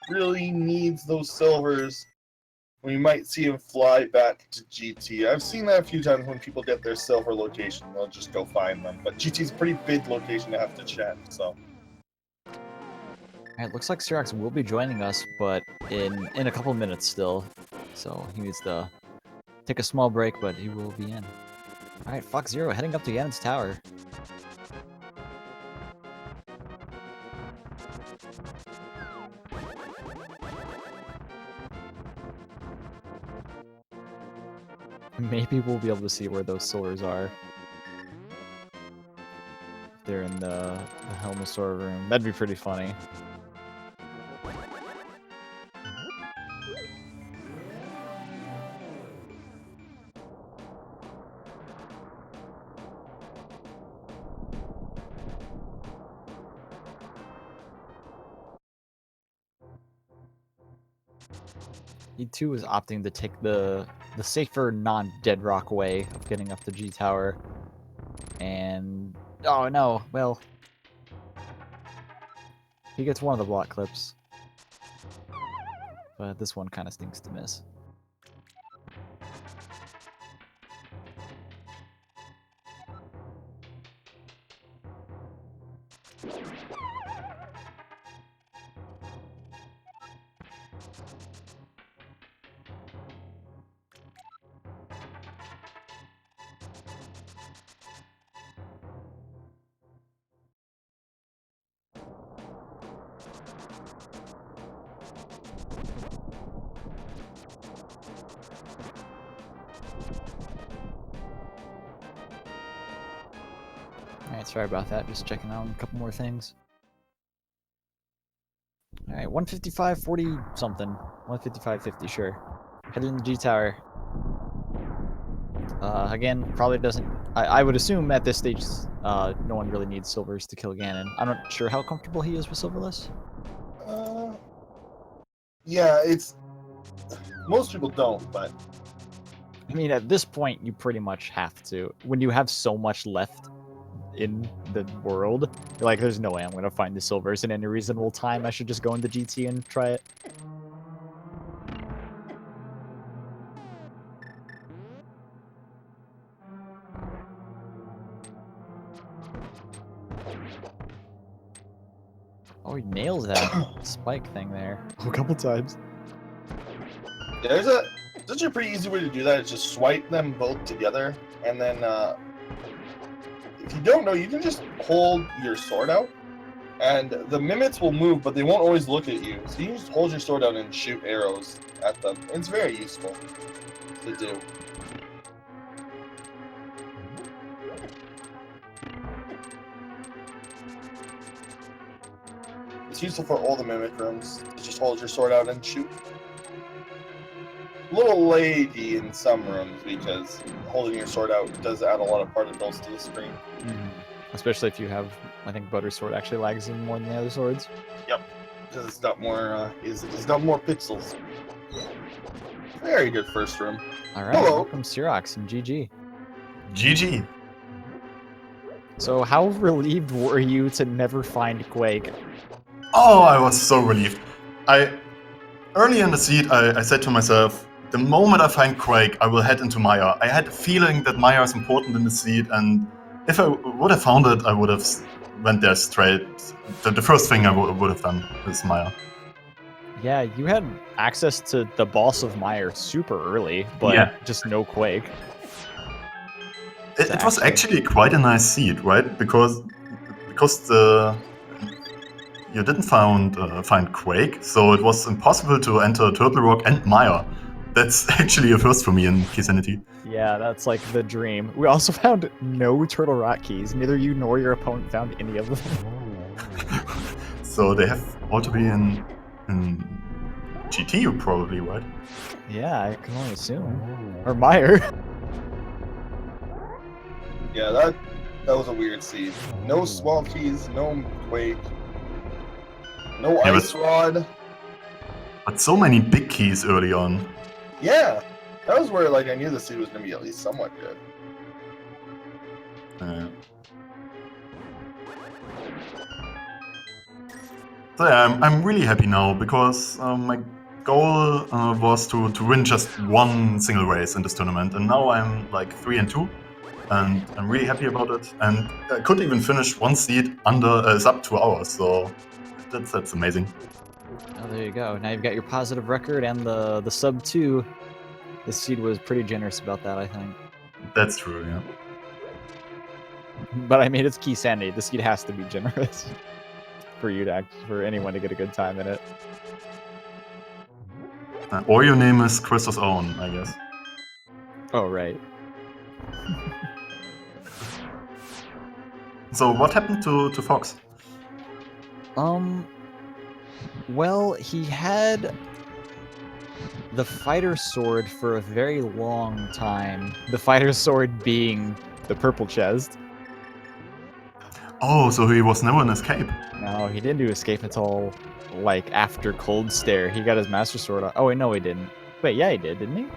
really needs those silvers, we might see him fly back to GT. I've seen that a few times when people get their silver location, they'll just go find them. But GT's a pretty big location to have to check, so. Alright, looks like CeroX will be joining us, but in a couple minutes still. So he needs to take a small break, but he will be in. Alright, FoxZerro heading up to Ganon's tower. Maybe we'll be able to see where those swords are. If they're in the Helmasaur room. That'd be pretty funny. He too is opting to take the safer non-dead rock way of getting up the G Tower. And oh no, well, he gets one of the block clips, but this one kind of stinks to miss. Alright, sorry about that. Just checking out a couple more things. Alright, 155, 40 something. 155, 50, sure. Headed in the G Tower. Again, probably doesn't... I would assume at this stage, no one really needs silvers to kill Ganon. I'm not sure how comfortable he is with silverless. Yeah, it's... Most people don't, but... I mean, at this point, you pretty much have to. When you have so much left in the world, you're like, there's no way I'm going to find the silvers in any reasonable time. I should just go into GT and try it. Oh, he nails that spike thing there a couple times. Yeah, there's a pretty easy way to do that. It's just swipe them both together, and then if you don't know, you can just hold your sword out, and the mimics will move, but they won't always look at you. So you can just hold your sword out and shoot arrows at them. It's very useful to do. It's useful for all the mimic rooms. Just hold your sword out and shoot. A little laggy in some rooms because holding your sword out does add a lot of particles to the screen. Mm-hmm. Especially if you have, I think Butter Sword actually lags even more than the other swords. Yep, because it's got more. It's got more pixels. Very good first room. All right, Hello. welcome CeroX and GG. GG. So how relieved were you to never find Quake? Oh, I was so relieved. Early in the seed, I said to myself, the moment I find Quake, I will head into Maya. I had a feeling that Maya is important in the seed, and if I would have found it, I would have went there straight. The first thing I would have done is Maya. Yeah, you had access to the boss of Meyer super early, but Yeah. just no Quake. It was actually quite a nice seed, right? Because you didn't find Quake, so it was impossible to enter Turtle Rock and Maya. That's actually a first for me in Keysanity. Yeah, that's like the dream. We also found no Turtle Rock keys. Neither you nor your opponent found any of them. So they have all to be in GT, probably, right? Yeah, I can only assume. Or Meyer. Yeah, that was a weird seed. No small keys, no Quake, no Yeah, ice rod. But so many big keys early on. Yeah, that was where like I knew the seed was gonna be at least somewhat good. So yeah, I'm really happy now because my goal was to win just one single race in this tournament, and now I'm like 3-2, and I'm really happy about it. And I could even finish one seed under sub 2 hours, so that's amazing. Oh, there you go. Now you've got your positive record and the sub 2. The seed was pretty generous about that, I think. That's true, yeah. But I mean, it's Keysanity. The seed has to be generous for anyone to get a good time in it. Or your name is Chris's own, I guess. Oh, right. So what happened to Fox? Well, he had the fighter sword for a very long time. The fighter sword being the purple chest. Oh, so he was never in escape. No, he didn't do escape until, like, after Cold Stare. He got his Master Sword on. Oh, wait, no, he didn't. Wait, yeah, he did, didn't he?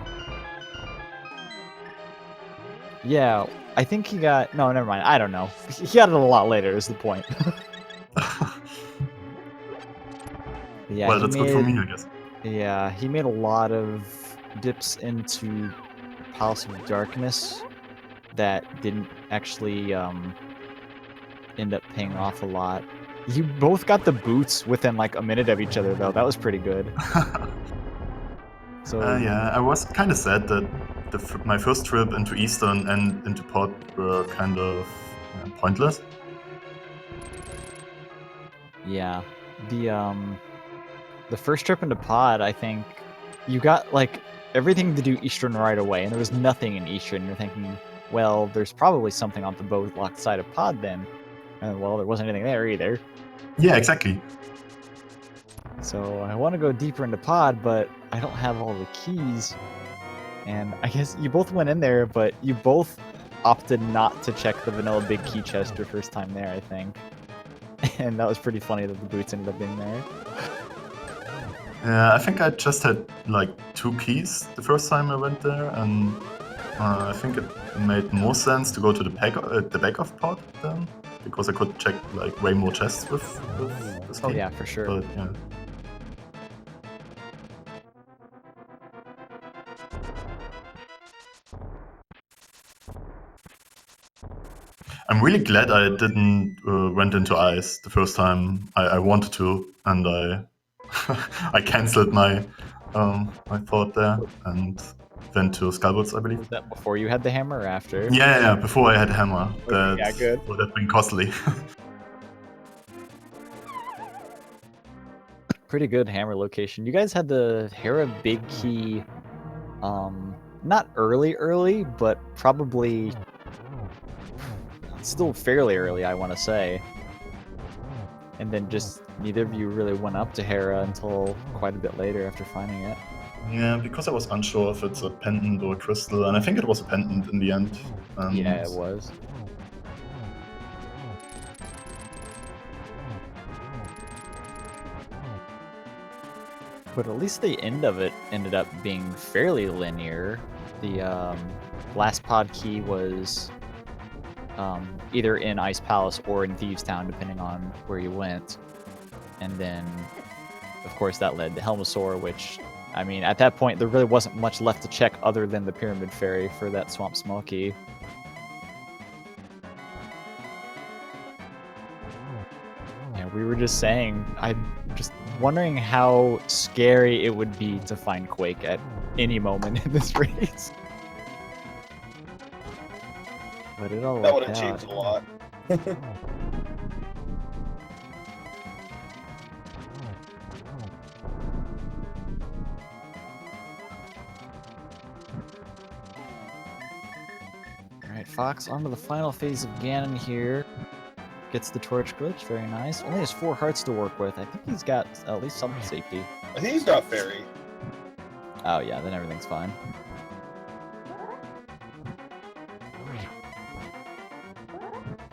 Yeah, I think he got... No, never mind. I don't know. He got it a lot later is the point. Yeah, Well, he that's made, good for me, I guess. Yeah, he made a lot of dips into Palace of Darkness that didn't actually end up paying off a lot. You both got the boots within like a minute of each other, though. That was pretty good. So Yeah, I was kind of sad that my first trip into Eastern and into Pod were kind of pointless. yeah, the first trip into Pod, I think you got like everything to do Eastern right away, and there was nothing in Eastern. You're thinking, well, there's probably something on the boat side of Pod then. And well, there wasn't anything there either. Yeah, exactly. So I want to go deeper into Pod, but I don't have all the keys. And I guess you both went in there, but you both opted not to check the vanilla big key chest your first time there, I think. And that was pretty funny that the boots ended up being there. Yeah, I think I just had like 2 keys the first time I went there, and I think it made more sense to go to the back of Pod then, because I could check like way more chests with this key. Oh yeah, for sure. But yeah. I'm really glad I didn't went into ice the first time I wanted to, and I I cancelled my thought there and went to Skullboots, I believe. Was that before you had the hammer or after? Yeah, before I had hammer. Okay, yeah, good. Would have been costly. Pretty good hammer location. You guys had the Hera big key, not early, but probably still fairly early, I want to say. And then just neither of you really went up to Hera until quite a bit later after finding it. Yeah, because I was unsure if it's a pendant or a crystal, and I think it was a pendant in the end. Yeah, it was. But at least the end of it ended up being fairly linear. The last pod key was either in Ice Palace or in Thieves Town, depending on where you went. And then, of course, that led to Helmasaur, which, I mean, at that point, there really wasn't much left to check other than the Pyramid Fairy for that Swamp Smell key. Yeah, we were just saying, I'm just wondering how scary it would be to find Quake at any moment in this race. But it all That would worked have out. changed a lot. Alright, Fox, on to the final phase of Ganon here. Gets the torch glitch, very nice. Only has 4 hearts to work with. I think he's got at least some safety. I think he's got fairy. Oh yeah, then everything's fine.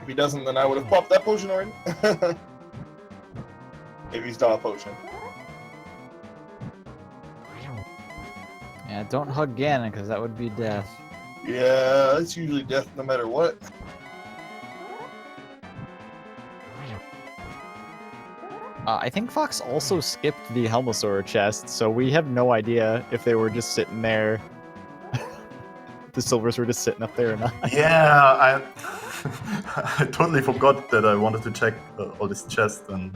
If he doesn't, then I would have popped that potion already. If he's not a potion. Yeah, don't hug Ganon, because that would be death. Yeah, it's usually death no matter what. I think Fox also skipped the Helmasaur chest, so we have no idea if they were just sitting there. The silvers were just sitting up there or not. Yeah, I totally forgot that I wanted to check all this chest and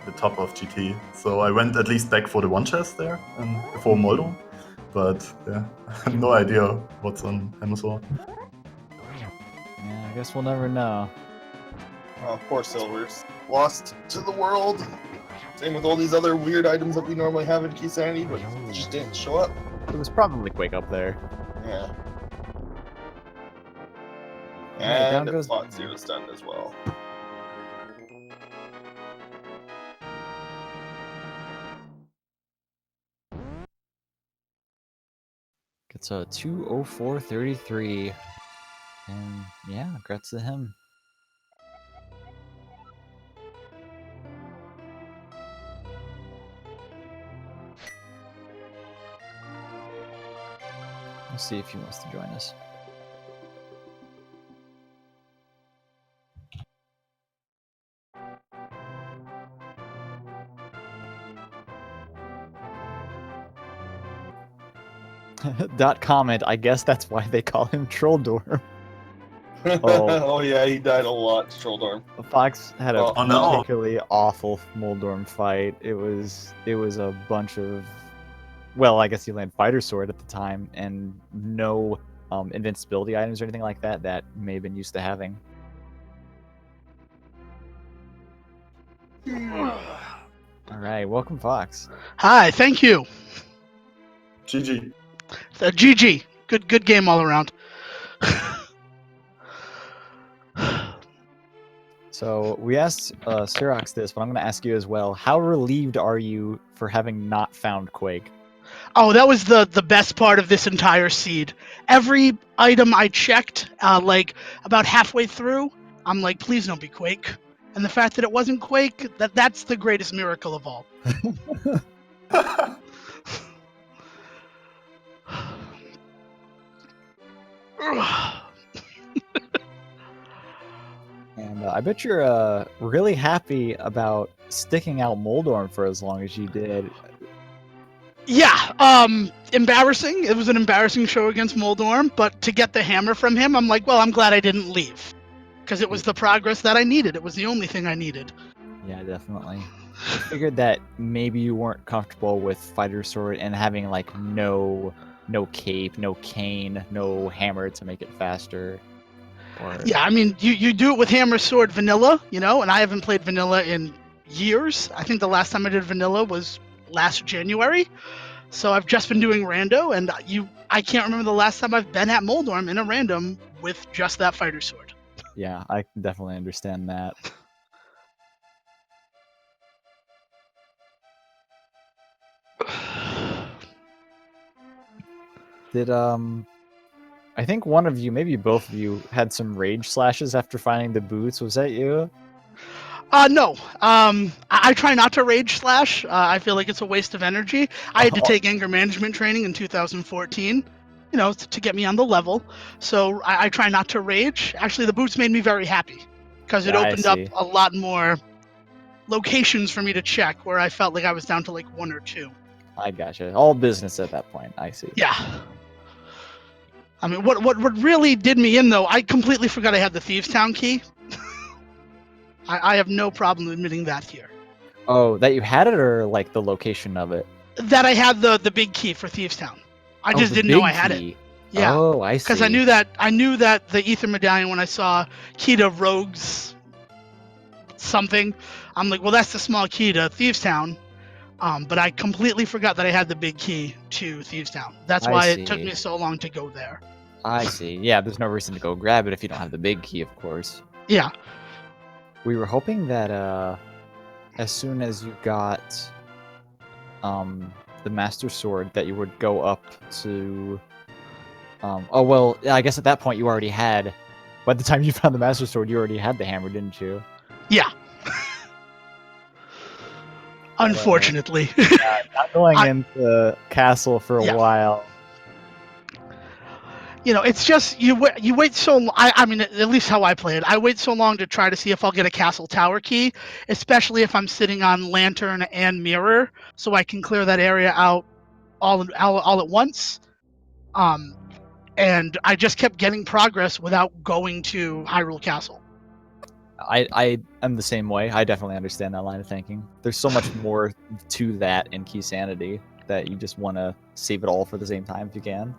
the top of GT. So I went at least back for the one chest there and before Moldo. But yeah, I have no idea what's on Helmasaur. Yeah, I guess we'll never know. Oh, poor Silvers. Lost to the world. Same with all these other weird items that we normally have in Keysanity, but it just didn't show up. It was probably Quake up there. Yeah. Alright, down And goes- FoxZerro's done as well. Gets a 204.33. And yeah, congrats to him. Let's see if he wants to join us. Dot comment. I guess that's why they call him Trolldorm. Oh yeah, he died a lot, Trolldorm. Fox had a Oh, no. particularly awful Moldorm fight. It was a bunch of, well, I guess he landed Fighter Sword at the time, and no invincibility items or anything like that that may have been used to having. All right, welcome, Fox. Hi, thank you. GG. GG. Good game all around. So we asked CeroX this, but I'm going to ask you as well. How relieved are you for having not found Quake? Oh, that was the best part of this entire seed. Every item I checked, like about halfway through, I'm like, please don't be Quake. And the fact that it wasn't Quake, that's the greatest miracle of all. And I bet you're really happy about sticking out Moldorm for as long as you did. Yeah, embarrassing. It was an embarrassing show against Moldorm, but to get the hammer from him, I'm like, well, I'm glad I didn't leave. Because it was the progress that I needed. It was the only thing I needed. Yeah, definitely. I figured that maybe you weren't comfortable with Fighter Sword and having like no cape, no cane, no hammer to make it faster. Or... Yeah, I mean, you do it with hammer sword vanilla, and I haven't played vanilla in years. I think the last time I did vanilla was last January. So I've just been doing rando, and I can't remember the last time I've been at Moldorm in a random with just that fighter sword. Yeah, I can definitely understand that. Did I think one of you, maybe both of you, had some rage slashes after finding the boots. Was that you? No. I try not to rage slash. I feel like it's a waste of energy. I had to take anger management training in 2014, to get me on the level. So I try not to rage. Actually, the boots made me very happy because it opened up a lot more locations for me to check where I felt like I was down to like 1 or 2. I gotcha. All business at that point. I see. Yeah. I mean, what really did me in, though, I completely forgot I had the Thieves Town key. I have no problem admitting that here. Oh, that you had it, or like the location of it? That I had the big key for Thieves Town. I just didn't know I had it. Yeah. Oh, I see. Because I knew that the Ether Medallion, when I saw key to Rogues something, I'm like, well, that's the small key to Thieves Town. But I completely forgot that I had the big key to Thieves Town. That's why it took me so long to go there. I see. Yeah, there's no reason to go grab it if you don't have the big key, of course. Yeah. We were hoping that as soon as you got the Master Sword, that you would go up to... oh, well, I guess at that point you already had... By the time you found the Master Sword, you already had the hammer, didn't you? Yeah. Unfortunately. Not going into castle for a while. It's just you wait so long. I mean, at least how I play it, I wait so long to try to see if I'll get a castle tower key, especially if I'm sitting on lantern and mirror, so I can clear that area out all at once. And I just kept getting progress without going to Hyrule Castle. I am the same way. I definitely understand that line of thinking. There's so much more to that in Keysanity that you just want to save it all for the same time if you can.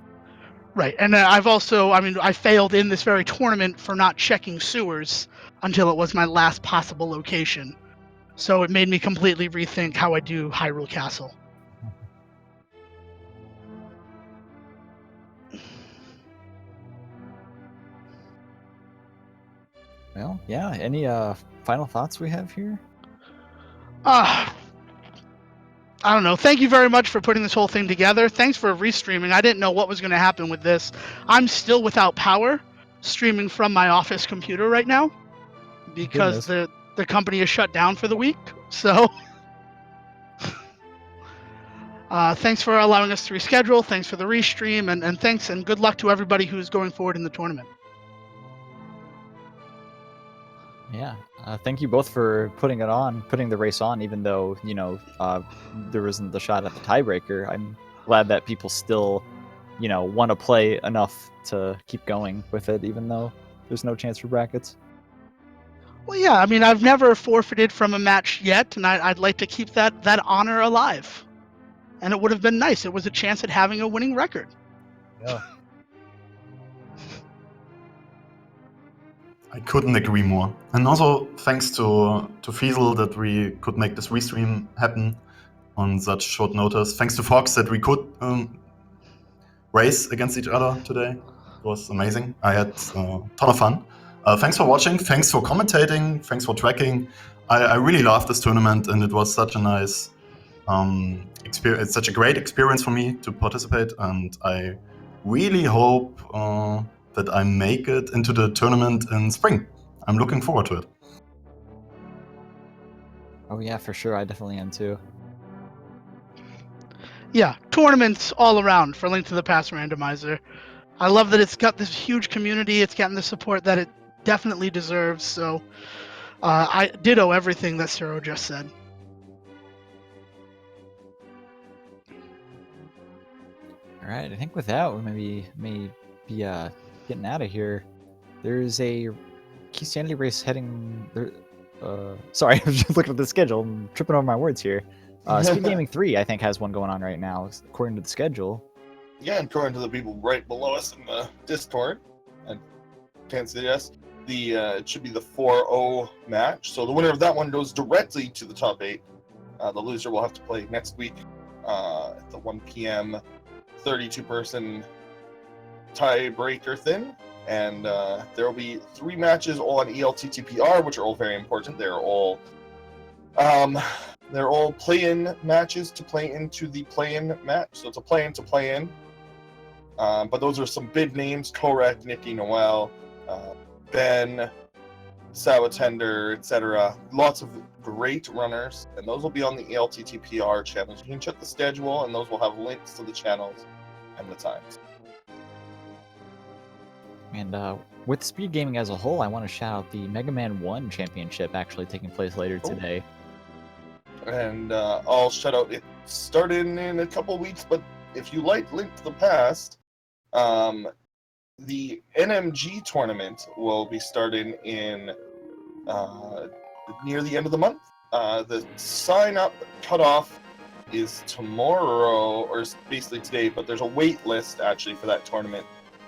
Right, and I've also, I failed in this very tournament for not checking sewers until it was my last possible location. So it made me completely rethink how I do Hyrule Castle. Well, yeah, any final thoughts we have here? I don't know. Thank you very much for putting this whole thing together. Thanks for restreaming. I didn't know what was going to happen with this. I'm still without power, streaming from my office computer right now because the company is shut down for the week. So thanks for allowing us to reschedule. Thanks for the restream, and thanks and good luck to everybody who's going forward in the tournament. Yeah, thank you both for putting the race on, even though, there isn't the shot at the tiebreaker. I'm glad that people still want to play enough to keep going with it, even though there's no chance for brackets. Well, yeah, I mean, I've never forfeited from a match yet, and I'd like to keep that honor alive. And it would have been nice. It was a chance at having a winning record. Yeah. I couldn't agree more. And also thanks to Fiesel that we could make this restream happen on such short notice. Thanks to Fox that we could race against each other today. It was amazing. I had a ton of fun. Thanks for watching. Thanks for commentating. Thanks for tracking. I really loved this tournament, and it was such a nice experience. It's such a great experience for me to participate, and I really hope that I make it into the tournament in spring. I'm looking forward to it. Oh yeah, for sure. I definitely am too. Yeah, tournaments all around for Link to the Past Randomizer. I love that it's got this huge community. It's gotten the support that it definitely deserves. So I ditto everything that Cero just said. All right, I think with that, we may be getting out of here. There's a Keysanity race heading there. Sorry, I was just looking at the schedule. I'm tripping over my words here. Speed Gaming 3, I think, has one going on right now, according to the schedule. Yeah, and according to the people right below us in the Discord, I can't suggest, it should be the 4-0 match. So the winner of that one goes directly to the top 8. The loser will have to play next week at the 1 p.m. 32-person tiebreaker thing. And there will be 3 matches all on ALTTPR, which are all very important. They're all play-in matches to play into the play-in match. So it's a play-in to play-in. But those are some big names: Korek, Nikki, Noel, Ben, Sawatender, etc. Lots of great runners, and those will be on the ALTTPR channels. You can check the schedule, and those will have links to the channels and the times. And with Speed Gaming as a whole, I want to shout out the Mega Man 1 Championship actually taking place later today. And I'll shout out, it started in a couple weeks, but if you like Link to the Past, the NMG tournament will be starting in near the end of the month. The sign-up cutoff is tomorrow, or basically today, but there's a wait list actually for that tournament,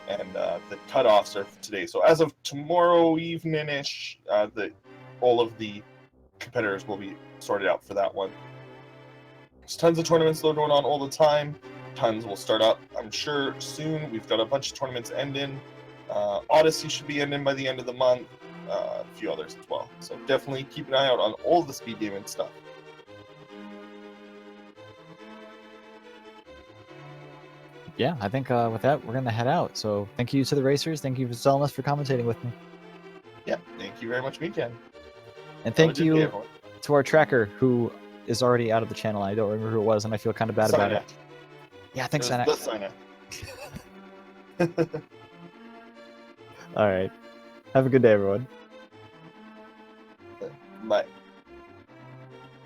and the cutoffs are today. So as of tomorrow evening-ish, all of the competitors will be sorted out for that one. There's tons of tournaments though going on all the time. Tons will start up, I'm sure, soon. We've got a bunch of tournaments ending. Odyssey should be ending by the end of the month. A few others as well. So definitely keep an eye out on all the speed gaming stuff. Yeah, I think with that, we're going to head out. So thank you to the racers. Thank you for telling us for commentating with me. Yeah, thank you very much, Weekend. And thank you to our tracker, who is already out of the channel. I don't remember who it was, and I feel kind of bad about it. Yeah, thanks, Sana. All right. Have a good day, everyone. Bye.